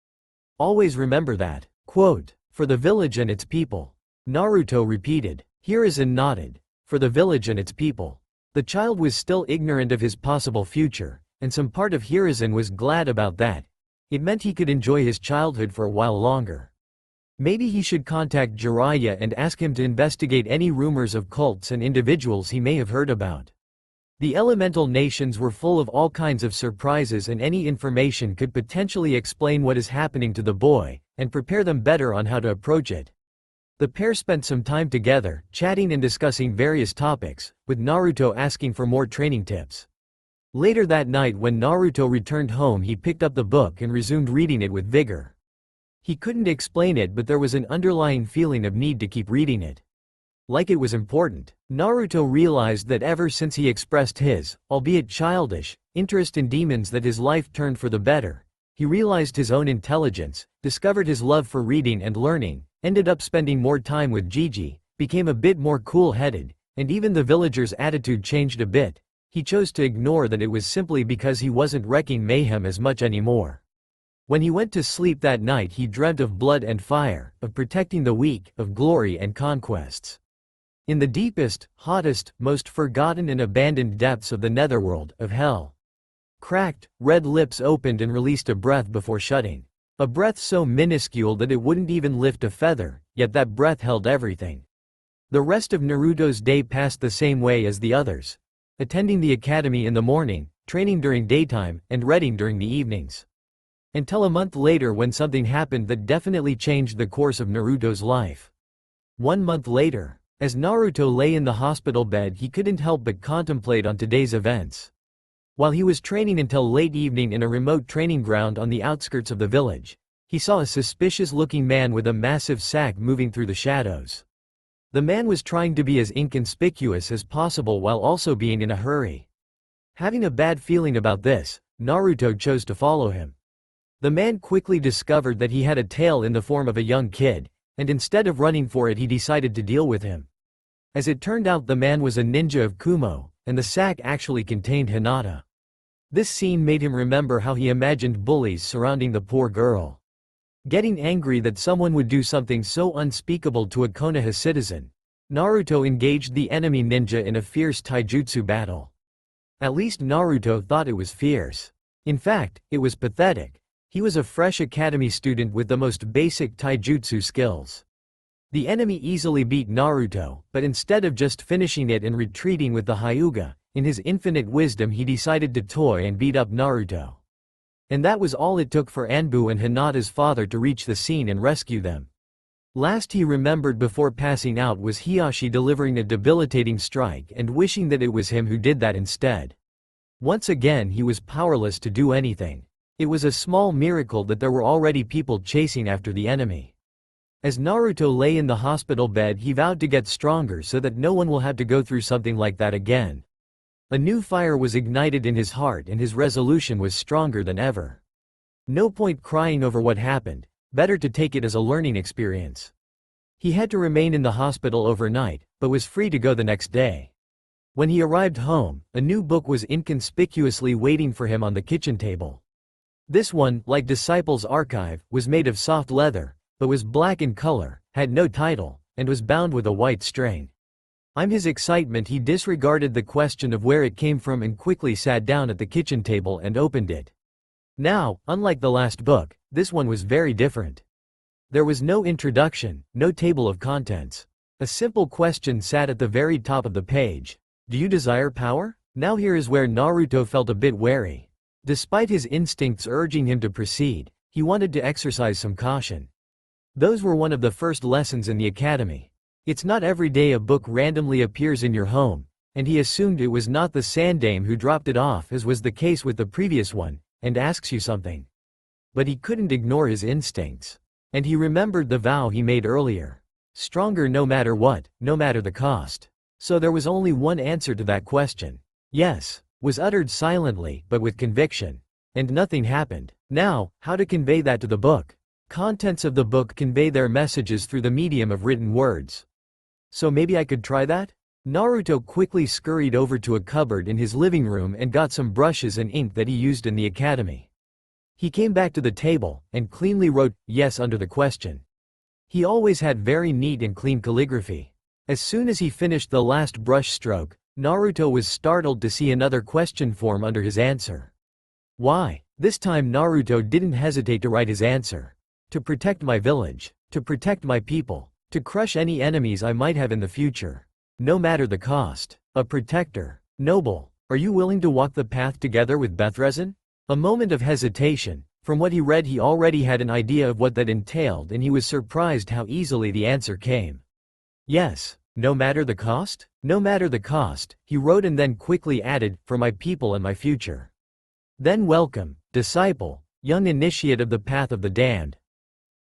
Always remember that. Quote, for the village and its people. Naruto repeated. Hiruzen nodded. For the village and its people. The child was still ignorant of his possible future, and some part of Hiruzen was glad about that. It meant he could enjoy his childhood for a while longer. Maybe he should contact Jiraiya and ask him to investigate any rumors of cults and individuals he may have heard about. The elemental nations were full of all kinds of surprises, and any information could potentially explain what is happening to the boy, and prepare them better on how to approach it. The pair spent some time together, chatting and discussing various topics, with Naruto asking for more training tips. Later that night when Naruto returned home, he picked up the book and resumed reading it with vigor. He couldn't explain it, but there was an underlying feeling of need to keep reading it. Like it was important. Naruto realized that ever since he expressed his, albeit childish, interest in demons, that his life turned for the better. He realized his own intelligence, discovered his love for reading and learning, ended up spending more time with Gigi, became a bit more cool-headed, and even the villagers' attitude changed a bit. He chose to ignore that it was simply because he wasn't wrecking mayhem as much anymore. When he went to sleep that night, he dreamt of blood and fire, of protecting the weak, of glory and conquests. In the deepest, hottest, most forgotten and abandoned depths of the netherworld, of hell. Cracked, red lips opened and released a breath before shutting. A breath so minuscule that it wouldn't even lift a feather, yet that breath held everything. The rest of Naruto's day passed the same way as the others. Attending the academy in the morning, training during daytime, and reading during the evenings. Until a month later, when something happened that definitely changed the course of Naruto's life. 1 month later. As Naruto lay in the hospital bed, he couldn't help but contemplate on today's events. While he was training until late evening in a remote training ground on the outskirts of the village, he saw a suspicious-looking man with a massive sack moving through the shadows. The man was trying to be as inconspicuous as possible while also being in a hurry. Having a bad feeling about this, Naruto chose to follow him. The man quickly discovered that he had a tail in the form of a young kid, and instead of running for it, he decided to deal with him. As it turned out, the man was a ninja of Kumo, and the sack actually contained Hinata. This scene made him remember how he imagined bullies surrounding the poor girl. Getting angry that someone would do something so unspeakable to a Konoha citizen, Naruto engaged the enemy ninja in a fierce taijutsu battle. At least Naruto thought it was fierce. In fact, it was pathetic. He was a fresh academy student with the most basic taijutsu skills. The enemy easily beat Naruto, but instead of just finishing it and retreating with the Hyuga, in his infinite wisdom he decided to toy and beat up Naruto. And that was all it took for Anbu and Hinata's father to reach the scene and rescue them. Last he remembered before passing out was Hiyashi delivering a debilitating strike and wishing that it was him who did that instead. Once again he was powerless to do anything. It was a small miracle that there were already people chasing after the enemy. As Naruto lay in the hospital bed he vowed to get stronger so that no one will have to go through something like that again. A new fire was ignited in his heart and his resolution was stronger than ever. No point crying over what happened, better to take it as a learning experience. He had to remain in the hospital overnight, but was free to go the next day. When he arrived home, a new book was inconspicuously waiting for him on the kitchen table. This one, like Disciples' Archive, was made of soft leather, but was black in color, had no title, and was bound with a white string. His excitement, he disregarded the question of where it came from and quickly sat down at the kitchen table and opened it. Now, unlike the last book, this one was very different. There was no introduction, no table of contents. A simple question sat at the very top of the page. Do you desire power? Now here is where Naruto felt a bit wary. Despite his instincts urging him to proceed, he wanted to exercise some caution. Those were one of the first lessons in the academy. It's not every day a book randomly appears in your home, and he assumed it was not the Sandame who dropped it off as was the case with the previous one, and asks you something. But he couldn't ignore his instincts. And he remembered the vow he made earlier. Stronger no matter what, no matter the cost. So there was only one answer to that question. Yes, was uttered silently but with conviction. And nothing happened. Now, how to convey that to the book? Contents of the book convey their messages through the medium of written words. So maybe I could try that? Naruto quickly scurried over to a cupboard in his living room and got some brushes and ink that he used in the academy. He came back to the table and cleanly wrote yes under the question. He always had very neat and clean calligraphy. As soon as he finished the last brush stroke, Naruto was startled to see another question form under his answer. Why? This time Naruto didn't hesitate to write his answer. To protect my village. To protect my people. To crush any enemies I might have in the future. No matter the cost. A protector. Noble. Are you willing to walk the path together with Bethrezin? A moment of hesitation. From what he read he already had an idea of what that entailed and he was surprised how easily the answer came. Yes. No matter the cost? No matter the cost, he wrote and then quickly added, for my people and my future. Then welcome, disciple, young initiate of the path of the damned.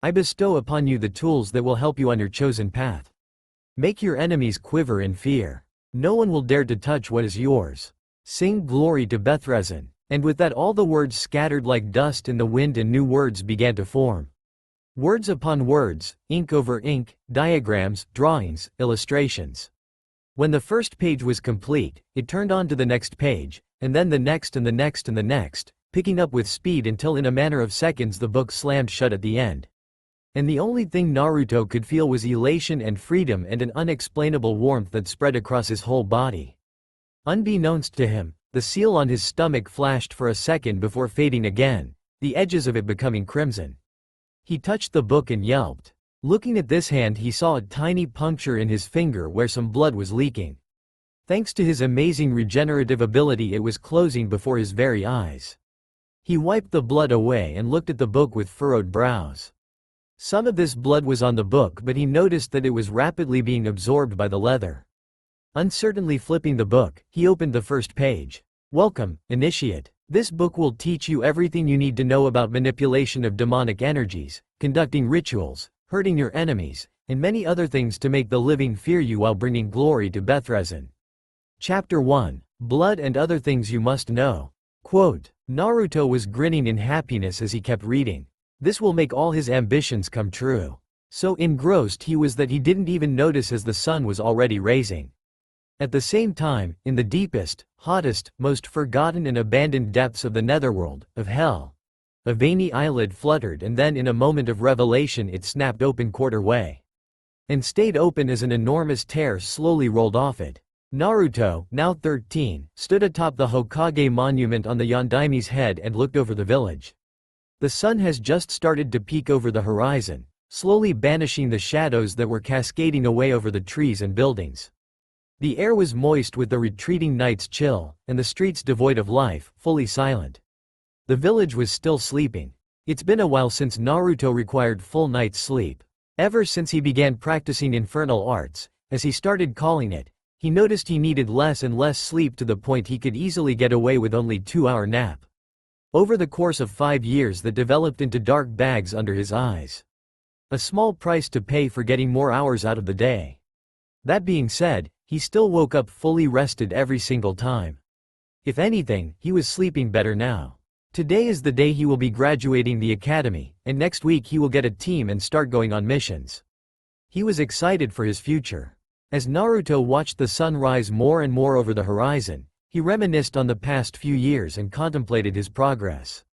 I bestow upon you the tools that will help you on your chosen path. Make your enemies quiver in fear. No one will dare to touch what is yours. Sing glory to Bethrezin. And with that all the words scattered like dust in the wind and new words began to form. Words upon words, ink over ink, diagrams, drawings, illustrations. When the first page was complete, it turned on to the next page, and then the next and the next and the next, picking up with speed until in a matter of seconds the book slammed shut at the end. And the only thing Naruto could feel was elation and freedom and an unexplainable warmth that spread across his whole body. Unbeknownst to him, the seal on his stomach flashed for a second before fading again, the edges of it becoming crimson. He touched the book and yelped. Looking at this hand he saw a tiny puncture in his finger where some blood was leaking. Thanks to his amazing regenerative ability it was closing before his very eyes. He wiped the blood away and looked at the book with furrowed brows. Some of this blood was on the book but he noticed that it was rapidly being absorbed by the leather. Uncertainly flipping the book, he opened the first page. Welcome, Initiate. This book will teach you everything you need to know about manipulation of demonic energies, conducting rituals, hurting your enemies, and many other things to make the living fear you while bringing glory to Bethrezin. Chapter 1. Blood and Other Things You Must Know. Quote, Naruto was grinning in happiness as he kept reading. This will make all his ambitions come true. So engrossed he was that he didn't even notice as the sun was already rising. At the same time, in the deepest, hottest, most forgotten and abandoned depths of the netherworld, of hell, a veiny eyelid fluttered and then in a moment of revelation it snapped open quarter way. And stayed open as an enormous tear slowly rolled off it. Naruto, now 13, stood atop the Hokage monument on the Yondaime's head and looked over the village. The sun has just started to peek over the horizon, slowly banishing the shadows that were cascading away over the trees and buildings. The air was moist with the retreating night's chill, and the streets devoid of life, fully silent. The village was still sleeping. It's been a while since Naruto required full night's sleep. Ever since he began practicing infernal arts, as he started calling it, he noticed he needed less and less sleep to the point he could easily get away with only 2-hour nap. Over the course of 5 years that developed into dark bags under his eyes. A small price to pay for getting more hours out of the day. That being said, he still woke up fully rested every single time. If anything, he was sleeping better now. Today is the day he will be graduating the academy, and next week he will get a team and start going on missions. He was excited for his future. As Naruto watched the sun rise more and more over the horizon, he reminisced on the past few years and contemplated his progress.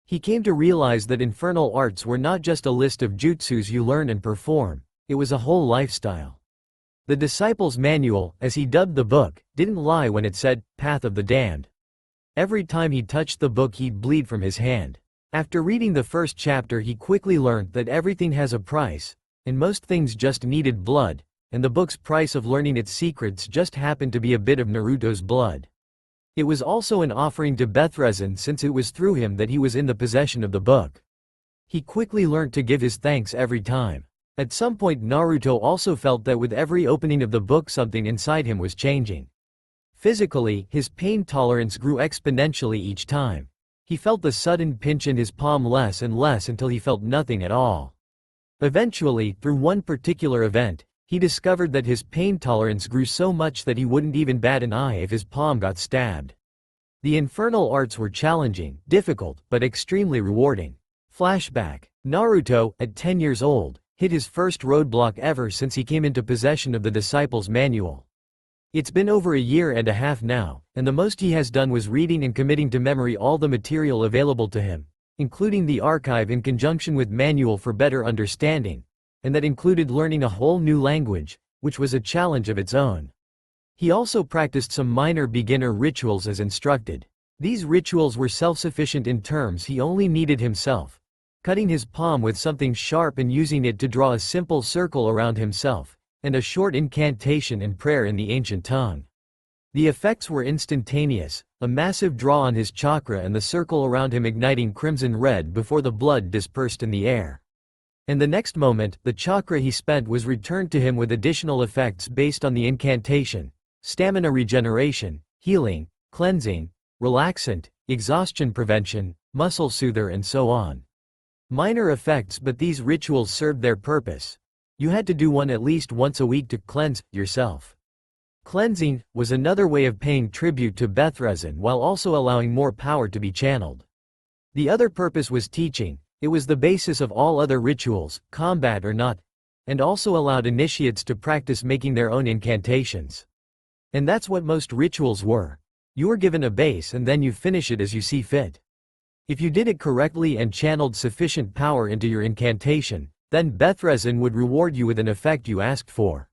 He came to realize that infernal arts were not just a list of jutsus you learn and perform, it was a whole lifestyle. The Disciple's Manual, as he dubbed the book, didn't lie when it said, Path of the Damned. Every time he touched the book he'd bleed from his hand. After reading the first chapter he quickly learned that everything has a price, and most things just needed blood, and the book's price of learning its secrets just happened to be a bit of Naruto's blood. It was also an offering to Valnaern since it was through him that he was in the possession of the book. He quickly learned to give his thanks every time. At some point Naruto also felt that with every opening of the book something inside him was changing. Physically, his pain tolerance grew exponentially each time. He felt the sudden pinch in his palm less and less until he felt nothing at all. Eventually, through one particular event, he discovered that his pain tolerance grew so much that he wouldn't even bat an eye if his palm got stabbed. The infernal arts were challenging, difficult, but extremely rewarding. Flashback. Naruto, at 10 years old, hit his first roadblock ever since he came into possession of the Disciple's Manual. It's been over a year and a half now, and the most he has done was reading and committing to memory all the material available to him, including the archive in conjunction with manual for better understanding, and that included learning a whole new language, which was a challenge of its own. He also practiced some minor beginner rituals as instructed. These rituals were self-sufficient in terms he only needed himself, cutting his palm with something sharp and using it to draw a simple circle around himself, and a short incantation and prayer in the ancient tongue. The effects were instantaneous, a massive draw on his chakra and the circle around him igniting crimson red before the blood dispersed in the air. And the next moment, the chakra he spent was returned to him with additional effects based on the incantation: stamina regeneration, healing, cleansing, relaxant, exhaustion prevention, muscle soother and so on. Minor effects, but these rituals served their purpose. You had to do one at least once a week to cleanse yourself. Cleansing was another way of paying tribute to Valnaern while also allowing more power to be channeled. The other purpose was teaching. It was the basis of all other rituals, combat or not, and also allowed initiates to practice making their own incantations. And that's what most rituals were. You were given a base and then you finish it as you see fit. If you did it correctly and channeled sufficient power into your incantation, then Valnaern would reward you with an effect you asked for.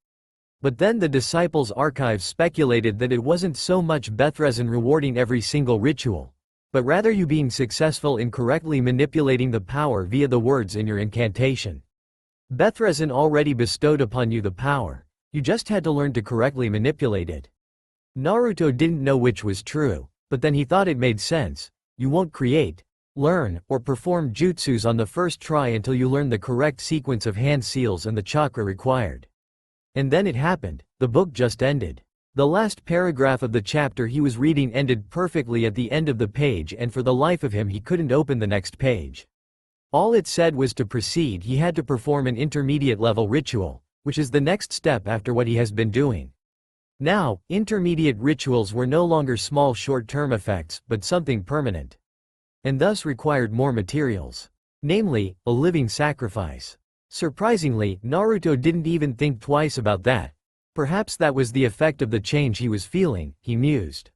But then the Disciples' Archive speculated that it wasn't so much Valnaern rewarding every single ritual, but rather you being successful in correctly manipulating the power via the words in your incantation. Valnaern already bestowed upon you the power, you just had to learn to correctly manipulate it. Naruto didn't know which was true, but then he thought it made sense. You won't create, learn, or perform jutsus on the first try until you learn the correct sequence of hand seals and the chakra required. And then it happened, the book just ended. The last paragraph of the chapter he was reading ended perfectly at the end of the page, and for the life of him he couldn't open the next page. All it said was to proceed he had to perform an intermediate level ritual, which is the next step after what he has been doing. Now, intermediate rituals were no longer small short-term effects, but something permanent. And thus required more materials. Namely, a living sacrifice. Surprisingly, Naruto didn't even think twice about that. Perhaps that was the effect of the change he was feeling, he mused.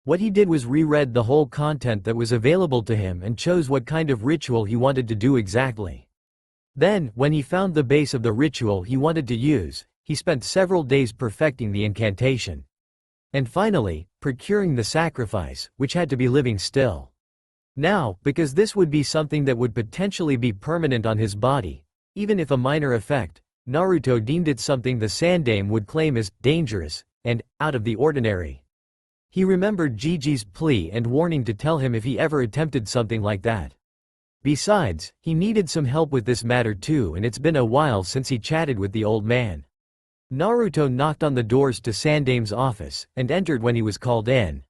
What he did was reread the whole content that was available to him and chose what kind of ritual he wanted to do exactly. Then, when he found the base of the ritual he wanted to use, he spent several days perfecting the incantation. And finally, procuring the sacrifice, which had to be living still. Now, because this would be something that would potentially be permanent on his body, even if a minor effect, Naruto deemed it something the Sandame would claim as dangerous and out of the ordinary. He remembered Gigi's plea and warning to tell him if he ever attempted something like that. Besides, he needed some help with this matter too, and it's been a while since he chatted with the old man. Naruto knocked on the doors to Sandame's office and entered when he was called in.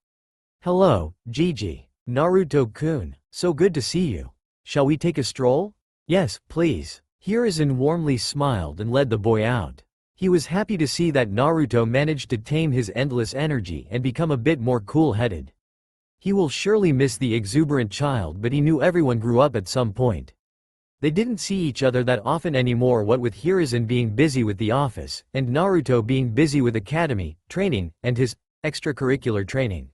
"Hello, Gigi. Naruto-kun, so good to see you. Shall we take a stroll?" "Yes, please." Hiruzen warmly smiled and led the boy out. He was happy to see that Naruto managed to tame his endless energy and become a bit more cool-headed. He will surely miss the exuberant child, but he knew everyone grew up at some point. They didn't see each other that often anymore, what with Hiruzen being busy with the office, and Naruto being busy with academy, training, and his extracurricular training.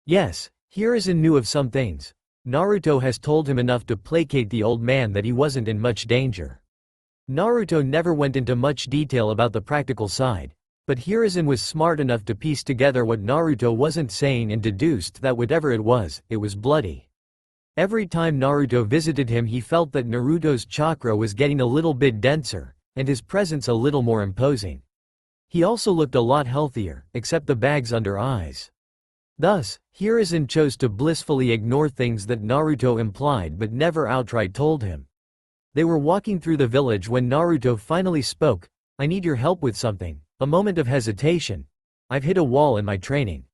Yes, Hiruzen knew of some things. Naruto has told him enough to placate the old man that he wasn't in much danger. Naruto never went into much detail about the practical side, but Hiruzen was smart enough to piece together what Naruto wasn't saying and deduced that whatever it was bloody. Every time Naruto visited him, he felt that Naruto's chakra was getting a little bit denser, and his presence a little more imposing. He also looked a lot healthier, except the bags under eyes. Thus, Hiruzen chose to blissfully ignore things that Naruto implied but never outright told him. They were walking through the village when Naruto finally spoke. "I need your help with something." A moment of hesitation. "I've hit a wall in my training."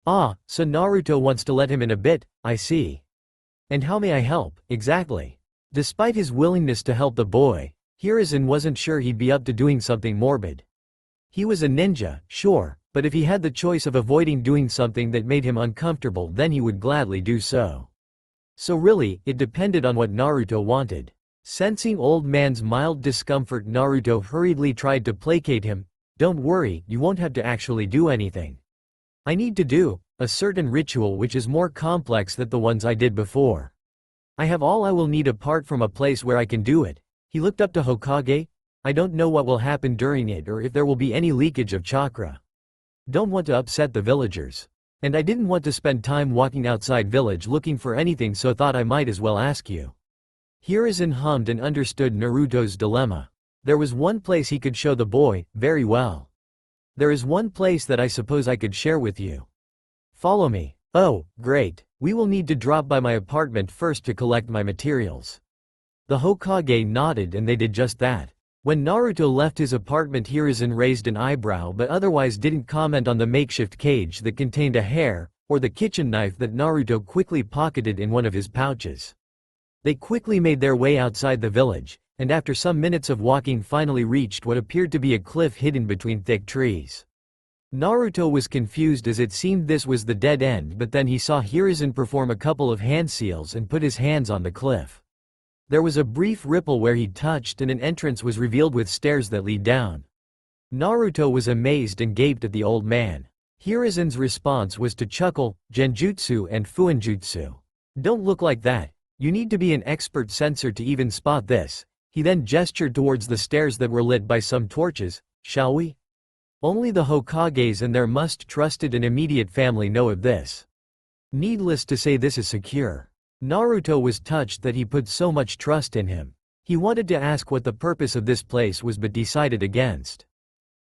"Ah, so Naruto wants to let him in a bit, I see. And how may I help, exactly?" Despite his willingness to help the boy, Hiruzen wasn't sure he'd be up to doing something morbid. He was a ninja, sure, but if he had the choice of avoiding doing something that made him uncomfortable, then he would gladly do so. So really, it depended on what Naruto wanted. Sensing old man's mild discomfort, Naruto hurriedly tried to placate him. "Don't worry, you won't have to actually do anything. I need to do a certain ritual which is more complex than the ones I did before. I have all I will need apart from a place where I can do it." He looked up to Hokage. "I don't know what will happen during it or if there will be any leakage of chakra. Don't want to upset the villagers. And I didn't want to spend time walking outside village looking for anything, so thought I might as well ask you." Hiruzen hummed and understood Naruto's dilemma. There was one place he could show the boy, very well. "There is one place that I suppose I could share with you. Follow me." "Oh, great. We will need to drop by my apartment first to collect my materials." The Hokage nodded and they did just that. When Naruto left his apartment, Hiruzen raised an eyebrow but otherwise didn't comment on the makeshift cage that contained a hair, or the kitchen knife that Naruto quickly pocketed in one of his pouches. They quickly made their way outside the village, and after some minutes of walking finally reached what appeared to be a cliff hidden between thick trees. Naruto was confused as it seemed this was the dead end, but then he saw Hiruzen perform a couple of hand seals and put his hands on the cliff. There was a brief ripple where he touched and an entrance was revealed with stairs that lead down. Naruto was amazed and gaped at the old man. Hiruzen's response was to chuckle, "Genjutsu and Fuinjutsu. Don't look like that. You need to be an expert sensor to even spot this." He then gestured towards the stairs that were lit by some torches. "Shall we? Only the Hokages and their most trusted and immediate family know of this. Needless to say, this is secure." Naruto was touched that he put so much trust in him. He wanted to ask what the purpose of this place was but decided against.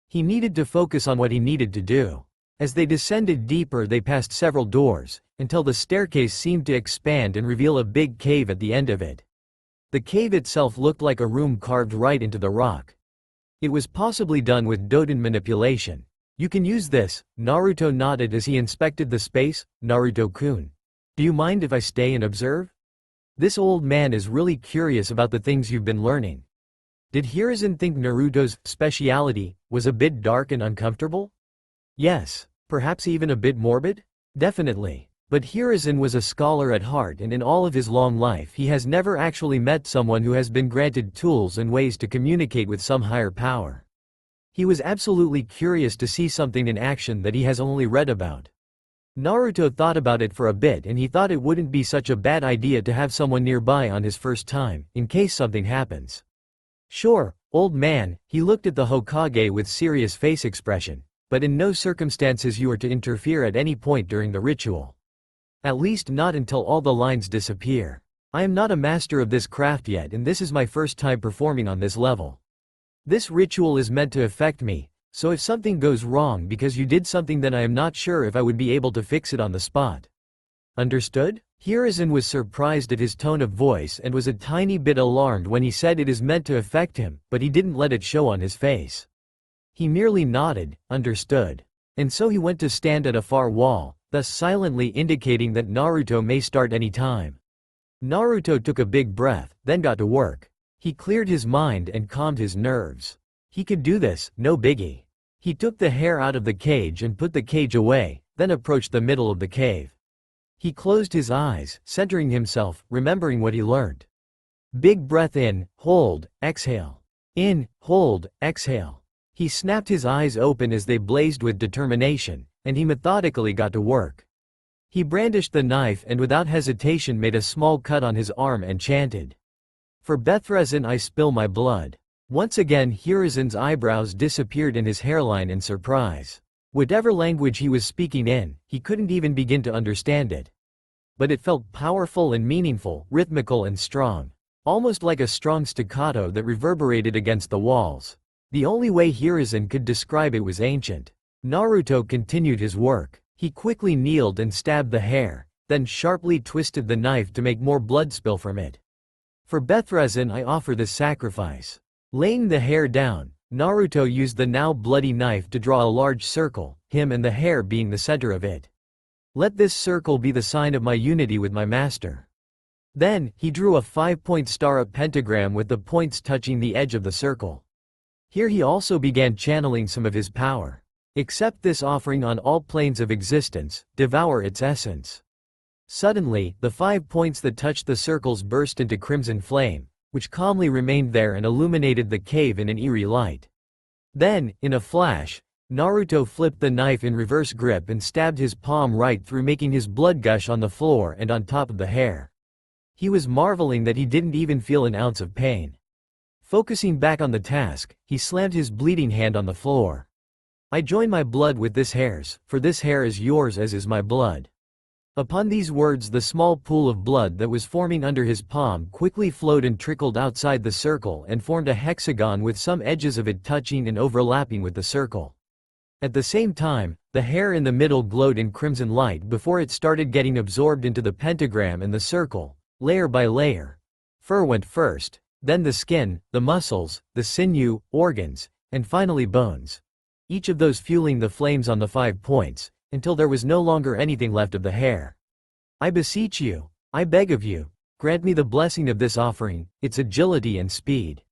He needed to focus on what he needed to do. As they descended deeper, they passed several doors, until the staircase seemed to expand and reveal a big cave at the end of it. The cave itself looked like a room carved right into the rock. It was possibly done with Doden manipulation. "You can use this." Naruto nodded as he inspected the space. "Naruto-kun, do you mind if I stay and observe? This old man is really curious about the things you've been learning." Did Hiruzen think Naruto's speciality was a bit dark and uncomfortable? Yes. Perhaps even a bit morbid? Definitely. But Hiruzen was a scholar at heart, and in all of his long life he has never actually met someone who has been granted tools and ways to communicate with some higher power. He was absolutely curious to see something in action that he has only read about. Naruto thought about it for a bit and he thought it wouldn't be such a bad idea to have someone nearby on his first time, in case something happens. "Sure, old man." He looked at the Hokage with serious face expression. but in no circumstances you are to interfere at any point during the ritual. At least not until all the lines disappear. I am not a master of this craft yet, and this is my first time performing on this level. This ritual is meant to affect me, so if something goes wrong because you did something, then I am not sure if I would be able to fix it on the spot. Understood? Hiruzen was surprised at his tone of voice and was a tiny bit alarmed when he said it is meant to affect him, but he didn't let it show on his face. He merely nodded, understood. And so he went to stand at a far wall, thus silently indicating that Naruto may start any time. Naruto took a big breath, then got to work. He cleared his mind and calmed his nerves. He could do this, no biggie. He took the hair out of the cage and put the cage away, then approached the middle of the cave. He closed his eyes, centering himself, remembering what he learned. Big breath in, hold, exhale. In, hold, exhale. He snapped his eyes open as they blazed with determination, and he methodically got to work. He brandished the knife and without hesitation made a small cut on his arm and chanted, "For Bethrezin I spill my blood." Once again Hiruzen's eyebrows disappeared in his hairline in surprise. Whatever language he was speaking in, he couldn't even begin to understand it. But it felt powerful and meaningful, rhythmical and strong. Almost like a strong staccato that reverberated against the walls. The only way Hiruzen could describe it was ancient. Naruto continued his work. He quickly kneeled and stabbed the hair, then sharply twisted the knife to make more blood spill from it. "For Bethrezin I offer this sacrifice." Laying the hair down, Naruto used the now bloody knife to draw a large circle, him and the hair being the center of it. "Let this circle be the sign of my unity with my master." Then, he drew a 5-point star pentagram with the points touching the edge of the circle. Here he also began channeling some of his power. Accept this offering on all planes of existence, devour its essence. Suddenly, the 5 points that touched the circles burst into crimson flame, which calmly remained there and illuminated the cave in an eerie light. Then, in a flash, Naruto flipped the knife in reverse grip and stabbed his palm right through, making his blood gush on the floor and on top of the hair. He was marveling that he didn't even feel an ounce of pain. Focusing back on the task, he slammed his bleeding hand on the floor. "I join my blood with this hair's, for this hair is yours as is my blood." Upon these words, the small pool of blood that was forming under his palm quickly flowed and trickled outside the circle and formed a hexagon with some edges of it touching and overlapping with the circle. At the same time, the hair in the middle glowed in crimson light before it started getting absorbed into the pentagram and the circle, layer by layer. Fur went first, then the skin, the muscles, the sinew, organs, and finally bones. Each of those fueling the flames on the 5 points, until there was no longer anything left of the hair. "I beseech you, I beg of you, grant me the blessing of this offering, its agility and speed."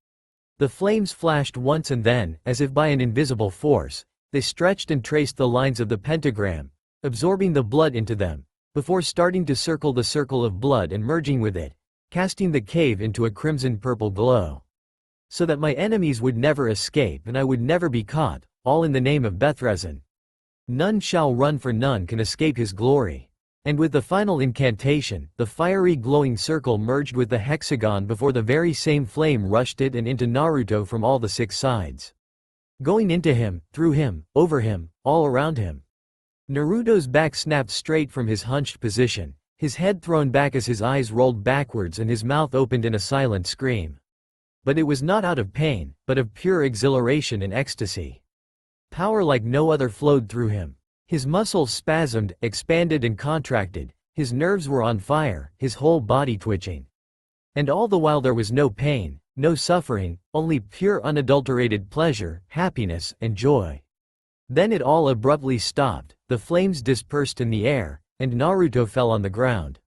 The flames flashed once and then, as if by an invisible force, they stretched and traced the lines of the pentagram, absorbing the blood into them, before starting to circle the circle of blood and merging with it, casting the cave into a crimson-purple glow. "So that my enemies would never escape and I would never be caught, all in the name of Bethrezin. None shall run, for none can escape his glory." And with the final incantation, the fiery glowing circle merged with the hexagon before the very same flame rushed it and into Naruto from all the 6 sides. Going into him, through him, over him, all around him. Naruto's back snapped straight from his hunched position, his head thrown back as his eyes rolled backwards and his mouth opened in a silent scream. But it was not out of pain, but of pure exhilaration and ecstasy. Power like no other flowed through him. His muscles spasmed, expanded and contracted, his nerves were on fire, his whole body twitching. And all the while there was no pain, no suffering, only pure unadulterated pleasure, happiness, and joy. Then it all abruptly stopped, the flames dispersed in the air, and Naruto fell on the ground.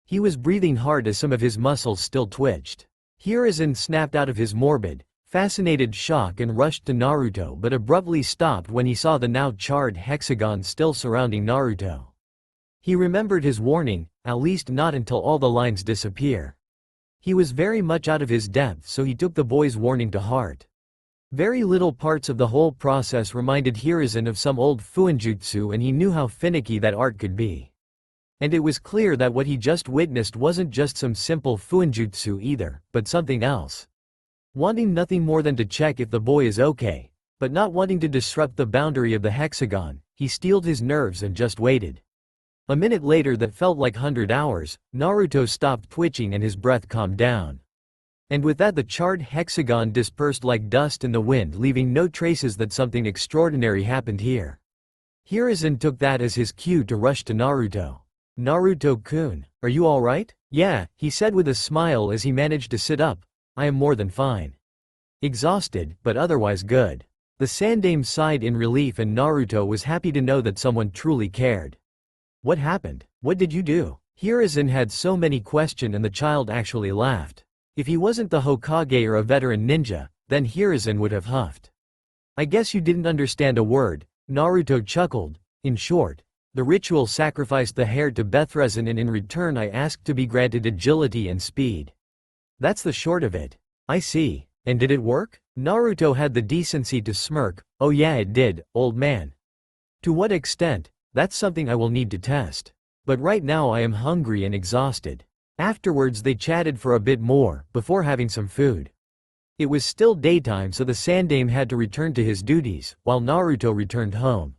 He was breathing hard as some of his muscles still twitched. Hiruzen snapped out of his morbid, fascinated shock and rushed to Naruto, but abruptly stopped when he saw the now charred hexagon still surrounding Naruto. He remembered his warning, at least not until all the lines disappear. He was very much out of his depth, so he took the boy's warning to heart. Very little parts of the whole process reminded Hiruzen of some old fuinjutsu, and he knew how finicky that art could be. And it was clear that what he just witnessed wasn't just some simple fuinjutsu either, but something else. Wanting nothing more than to check if the boy is okay, But not wanting to disrupt the boundary of the hexagon, he steeled his nerves and just waited. A minute later that felt like 100 hours, Naruto stopped twitching and his breath calmed down. And with that the charred hexagon dispersed like dust in the wind, leaving no traces that something extraordinary happened here. Hiruzen took that as his cue to rush to Naruto. "Naruto-kun, are you alright?" "Yeah," he said with a smile as he managed to sit up. "I am more than fine. Exhausted, but otherwise good." The Sandaime sighed in relief and Naruto was happy to know that someone truly cared. "What happened? What did you do?" Hiruzen had so many questions and the child actually laughed. If he wasn't the Hokage or a veteran ninja, then Hiruzen would have huffed. "I guess you didn't understand a word," Naruto chuckled. "In short, the ritual sacrificed the hair to Bethrezin and in return I asked to be granted agility and speed. That's the short of it." "I see. And did it work?" Naruto had the decency to smirk. "Oh yeah, it did, old man. To what extent? That's something I will need to test. But right now I am hungry and exhausted." Afterwards they chatted for a bit more, before having some food. It was still daytime so the Sandaime had to return to his duties, while Naruto returned home.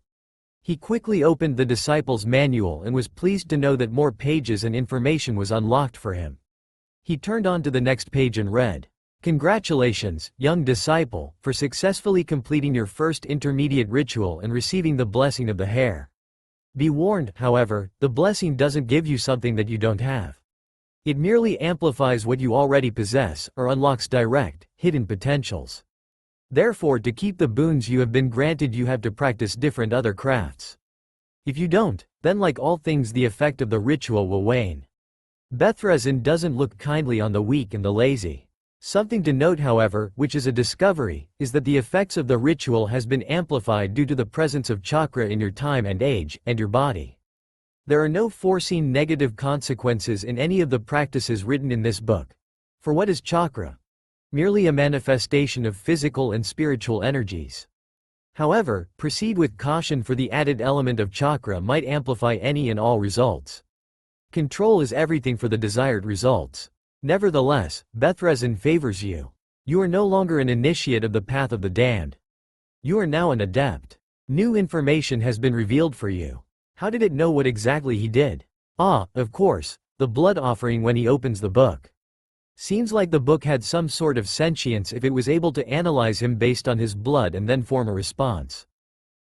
He quickly opened the disciple's manual and was pleased to know that more pages and information was unlocked for him. He turned on to the next page and read, "Congratulations, young disciple, for successfully completing your first intermediate ritual and receiving the blessing of the hair. Be warned, however, the blessing doesn't give you something that you don't have. It merely amplifies what you already possess or unlocks direct, hidden potentials. Therefore, to keep the boons you have been granted you have to practice different other crafts. If you don't, then like all things the effect of the ritual will wane. Bethrezin doesn't look kindly on the weak and the lazy. Something to note however, which is a discovery, is that the effects of the ritual has been amplified due to the presence of chakra in your time and age, and your body. There are no foreseen negative consequences in any of the practices written in this book. For what is chakra? Merely a manifestation of physical and spiritual energies. However, proceed with caution for the added element of chakra might amplify any and all results. Control is everything for the desired results. Nevertheless, Bethrezin favors you. You are no longer an initiate of the path of the damned. You are now an adept. New information has been revealed for you. How did it know what exactly he did? Ah, of course, the blood offering when he opens the book. Seems like the book had some sort of sentience if it was able to analyze him based on his blood and then form a response.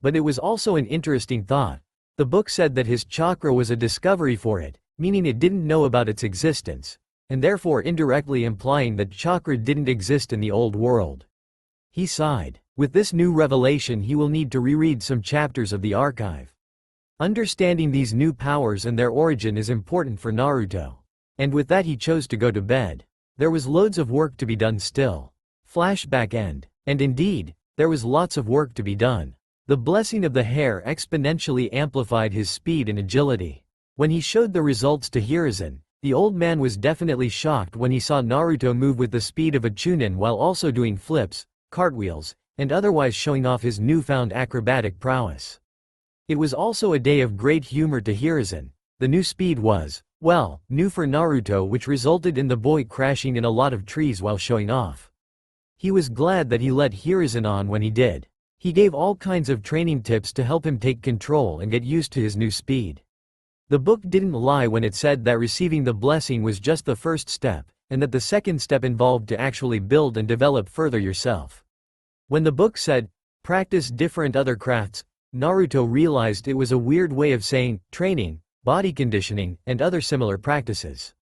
But it was also an interesting thought. The book said that his chakra was a discovery for it, meaning it didn't know about its existence, and therefore indirectly implying that chakra didn't exist in the old world. He sighed. With this new revelation he will need to reread some chapters of the archive. Understanding these new powers and their origin is important for Naruto. And with that he chose to go to bed. There was loads of work to be done still. Flashback end. And indeed, there was lots of work to be done. The blessing of the hair exponentially amplified his speed and agility. When he showed the results to Hiruzen, the old man was definitely shocked when he saw Naruto move with the speed of a chunin while also doing flips, cartwheels, and otherwise showing off his newfound acrobatic prowess. It was also a day of great humor to Hiruzen. The new speed was, well, new for Naruto, which resulted in the boy crashing in a lot of trees while showing off. He was glad that he let Hiruzen on when he did. He gave all kinds of training tips to help him take control and get used to his new speed. The book didn't lie when it said that receiving the blessing was just the first step, and that the second step involved to actually build and develop further yourself. When the book said, practice different other crafts, Naruto realized it was a weird way of saying, training, body conditioning, and other similar practices.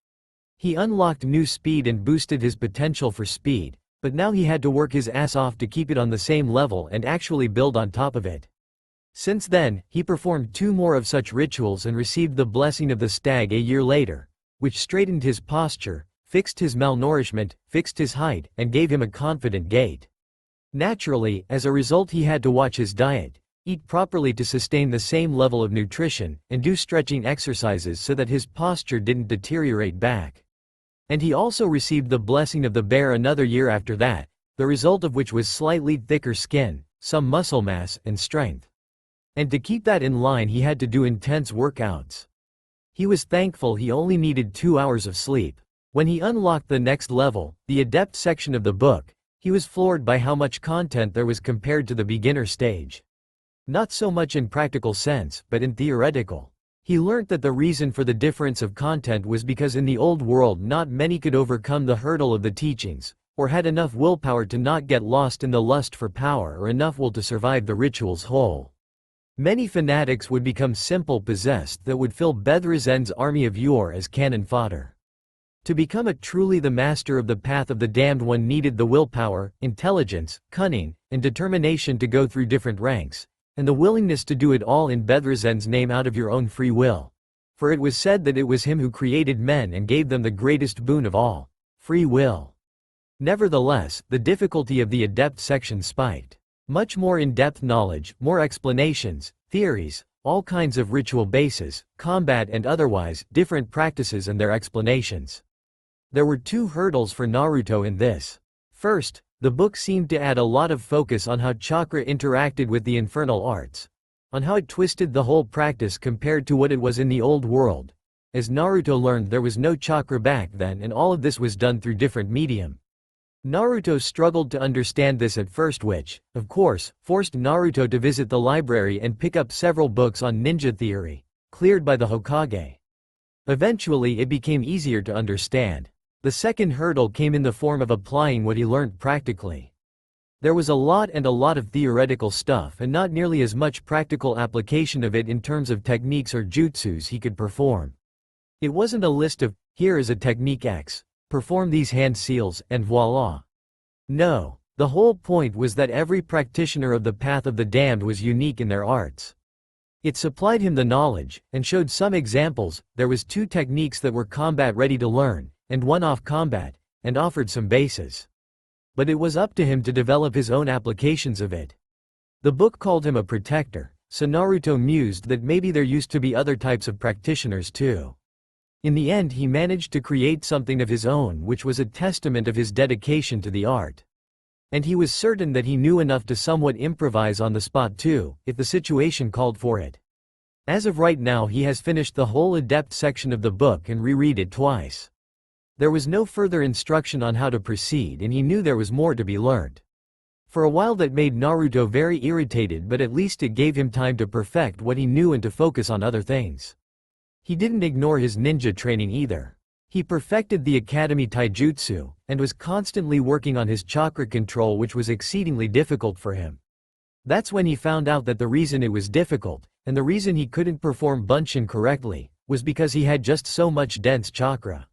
He unlocked new speed and boosted his potential for speed, but now he had to work his ass off to keep it on the same level and actually build on top of it. Since then, he performed 2 more of such rituals and received the blessing of the stag a year later, which straightened his posture, fixed his malnourishment, fixed his height, and gave him a confident gait. Naturally, as a result he had to watch his diet, eat properly to sustain the same level of nutrition, and do stretching exercises so that his posture didn't deteriorate back. And he also received the blessing of the bear another year after that, the result of which was slightly thicker skin, some muscle mass, and strength. And to keep that in line he had to do intense workouts. He was thankful he only needed 2 hours of sleep. When he unlocked the next level, the adept section of the book, He was floored by how much content there was compared to the beginner stage. Not so much in practical sense, but in theoretical. He learnt that the reason for the difference of content was because in the old world not many could overcome the hurdle of the teachings, or had enough willpower to not get lost in the lust for power or enough will to survive the ritual's whole. Many fanatics would become simple possessed that would fill Bethrazen's army of yore as cannon fodder. To become truly the master of the path of the damned one needed the willpower, intelligence, cunning, and determination to go through different ranks, and the willingness to do it all in Bethrazen's name out of your own free will. For it was said that it was him who created men and gave them the greatest boon of all, free will. Nevertheless, the difficulty of the adept section spiked. Much more in-depth knowledge, more explanations, theories, all kinds of ritual bases, combat and otherwise, different practices and their explanations. There were two hurdles for Naruto in this. First, the book seemed to add a lot of focus on how chakra interacted with the infernal arts, on how it twisted the whole practice compared to what it was in the old world. As Naruto learned, there was no chakra back then and all of this was done through different medium. Naruto struggled to understand this at first, which, of course, forced Naruto to visit the library and pick up several books on ninja theory, cleared by the Hokage. Eventually it became easier to understand. The second hurdle came in the form of applying what he learned practically. There was a lot of theoretical stuff and not nearly as much practical application of it in terms of techniques or jutsus he could perform. It wasn't a list of, here is a technique X, perform these hand seals, and voila. No, the whole point was that every practitioner of the path of the damned was unique in their arts. It supplied him the knowledge, and showed some examples. There was 2 techniques that were combat ready to learn, and one off combat, and offered some bases. But it was up to him to develop his own applications of it. The book called him a protector, so Naruto mused that maybe there used to be other types of practitioners too. In the end he managed to create something of his own which was a testament of his dedication to the art. And he was certain that he knew enough to somewhat improvise on the spot too, if the situation called for it. As of right now he has finished the whole adept section of the book and reread it twice. There was no further instruction on how to proceed and he knew there was more to be learned. For a while that made Naruto very irritated, but at least it gave him time to perfect what he knew and to focus on other things. He didn't ignore his ninja training either. He perfected the academy taijutsu, and was constantly working on his chakra control, which was exceedingly difficult for him. That's when he found out that the reason it was difficult, and the reason he couldn't perform bunshin correctly, was because he had just so much dense chakra,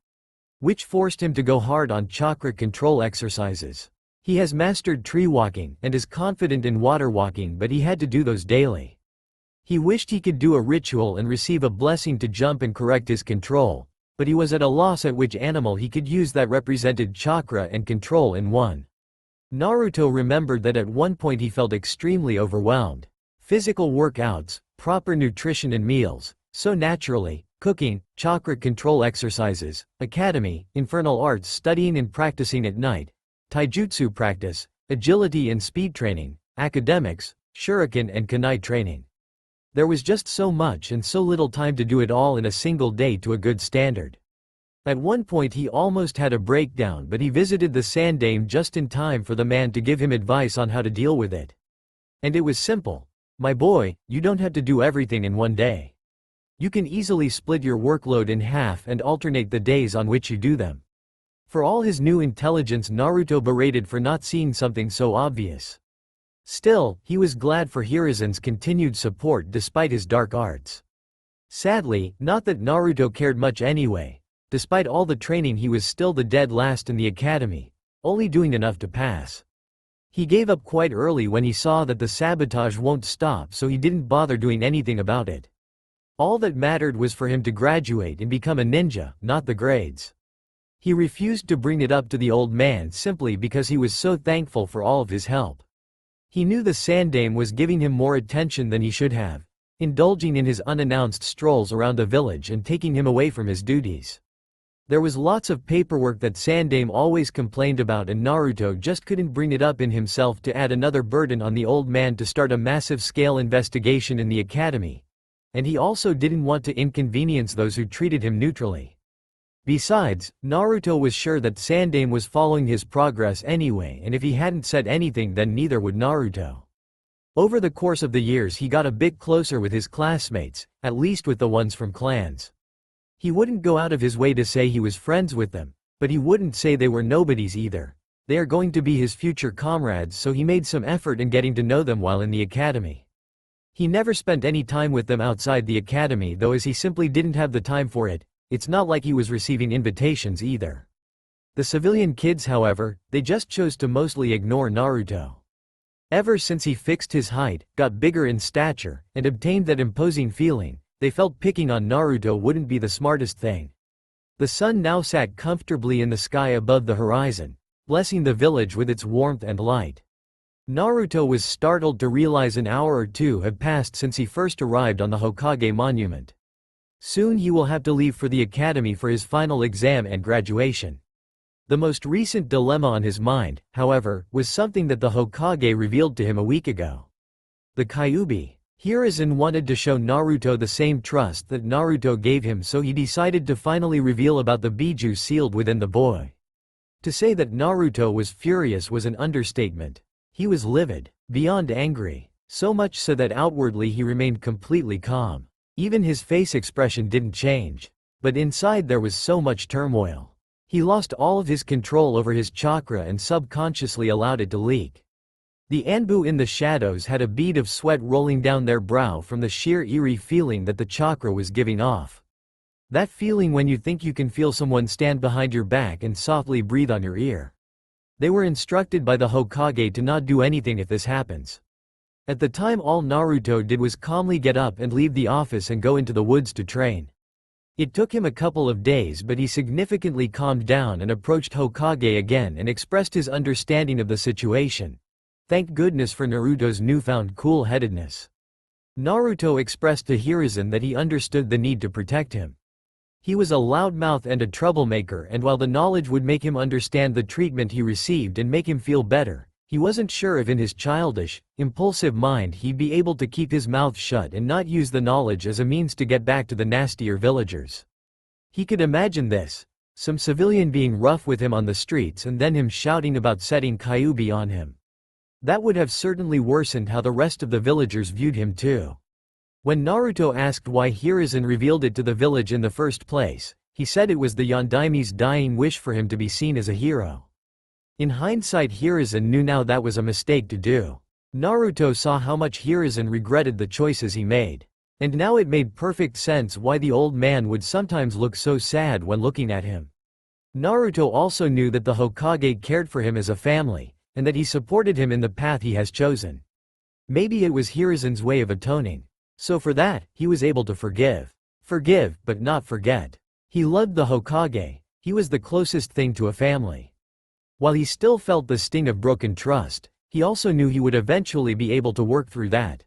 which forced him to go hard on chakra control exercises. He has mastered tree walking and is confident in water walking, but he had to do those daily. He wished he could do a ritual and receive a blessing to jump and correct his control, but he was at a loss at which animal he could use that represented chakra and control in one. Naruto remembered that at one point he felt extremely overwhelmed. Physical workouts, proper nutrition and meals, so naturally, cooking, chakra control exercises, academy, infernal arts studying and practicing at night, taijutsu practice, agility and speed training, academics, shuriken and kunai training. There was just so much and so little time to do it all in a single day to a good standard. At one point he almost had a breakdown, but he visited the Sandaime just in time for the man to give him advice on how to deal with it. And it was simple. My boy, you don't have to do everything in one day. You can easily split your workload in half and alternate the days on which you do them. For all his new intelligence, Naruto berated for not seeing something so obvious. Still, he was glad for Hiruzen's continued support despite his dark arts. Sadly, not that Naruto cared much anyway. Despite all the training he was still the dead last in the academy, only doing enough to pass. He gave up quite early when he saw that the sabotage won't stop, so he didn't bother doing anything about it. All that mattered was for him to graduate and become a ninja, not the grades. He refused to bring it up to the old man simply because he was so thankful for all of his help. He knew the Sandaime was giving him more attention than he should have, indulging in his unannounced strolls around the village and taking him away from his duties. There was lots of paperwork that Sandaime always complained about, and Naruto just couldn't bring it up in himself to add another burden on the old man to start a massive-scale investigation in the academy. And he also didn't want to inconvenience those who treated him neutrally. Besides, Naruto was sure that Sandaime was following his progress anyway, and if he hadn't said anything then neither would Naruto. Over the course of the years he got a bit closer with his classmates, at least with the ones from clans. He wouldn't go out of his way to say he was friends with them, but he wouldn't say they were nobodies either. They are going to be his future comrades, so he made some effort in getting to know them while in the academy. He never spent any time with them outside the academy though, as he simply didn't have the time for it. It's not like he was receiving invitations either. The civilian kids, however, they just chose to mostly ignore Naruto. Ever since he fixed his height, got bigger in stature, and obtained that imposing feeling, they felt picking on Naruto wouldn't be the smartest thing. The sun now sat comfortably in the sky above the horizon, blessing the village with its warmth and light. Naruto was startled to realize an hour or two had passed since he first arrived on the Hokage monument. Soon he will have to leave for the academy for his final exam and graduation. The most recent dilemma on his mind, however, was something that the Hokage revealed to him a week ago. The Kyuubi. Hiruzen wanted to show Naruto the same trust that Naruto gave him, so he decided to finally reveal about the Biju sealed within the boy. To say that Naruto was furious was an understatement. He was livid, beyond angry, so much so that outwardly he remained completely calm. Even his face expression didn't change. But inside there was so much turmoil. He lost all of his control over his chakra and subconsciously allowed it to leak. The Anbu in the shadows had a bead of sweat rolling down their brow from the sheer eerie feeling that the chakra was giving off. That feeling when you think you can feel someone stand behind your back and softly breathe on your ear. They were instructed by the Hokage to not do anything if this happens. At the time all Naruto did was calmly get up and leave the office and go into the woods to train. It took him a couple of days, but he significantly calmed down and approached Hokage again and expressed his understanding of the situation. Thank goodness for Naruto's newfound cool-headedness. Naruto expressed to Hiruzen that he understood the need to protect him. He was a loudmouth and a troublemaker, and while the knowledge would make him understand the treatment he received and make him feel better, he wasn't sure if in his childish, impulsive mind he'd be able to keep his mouth shut and not use the knowledge as a means to get back to the nastier villagers. He could imagine this: some civilian being rough with him on the streets and then him shouting about setting Kyuubi on him. That would have certainly worsened how the rest of the villagers viewed him too. When Naruto asked why Hiruzen revealed it to the village in the first place, he said it was the Yondaime's dying wish for him to be seen as a hero. In hindsight, Hiruzen knew now that was a mistake to do. Naruto saw how much Hiruzen regretted the choices he made. And now it made perfect sense why the old man would sometimes look so sad when looking at him. Naruto also knew that the Hokage cared for him as a family, and that he supported him in the path he has chosen. Maybe it was Hiruzen's way of atoning. So for that, he was able to forgive. Forgive, but not forget. He loved the Hokage. He was the closest thing to a family. While he still felt the sting of broken trust, he also knew he would eventually be able to work through that.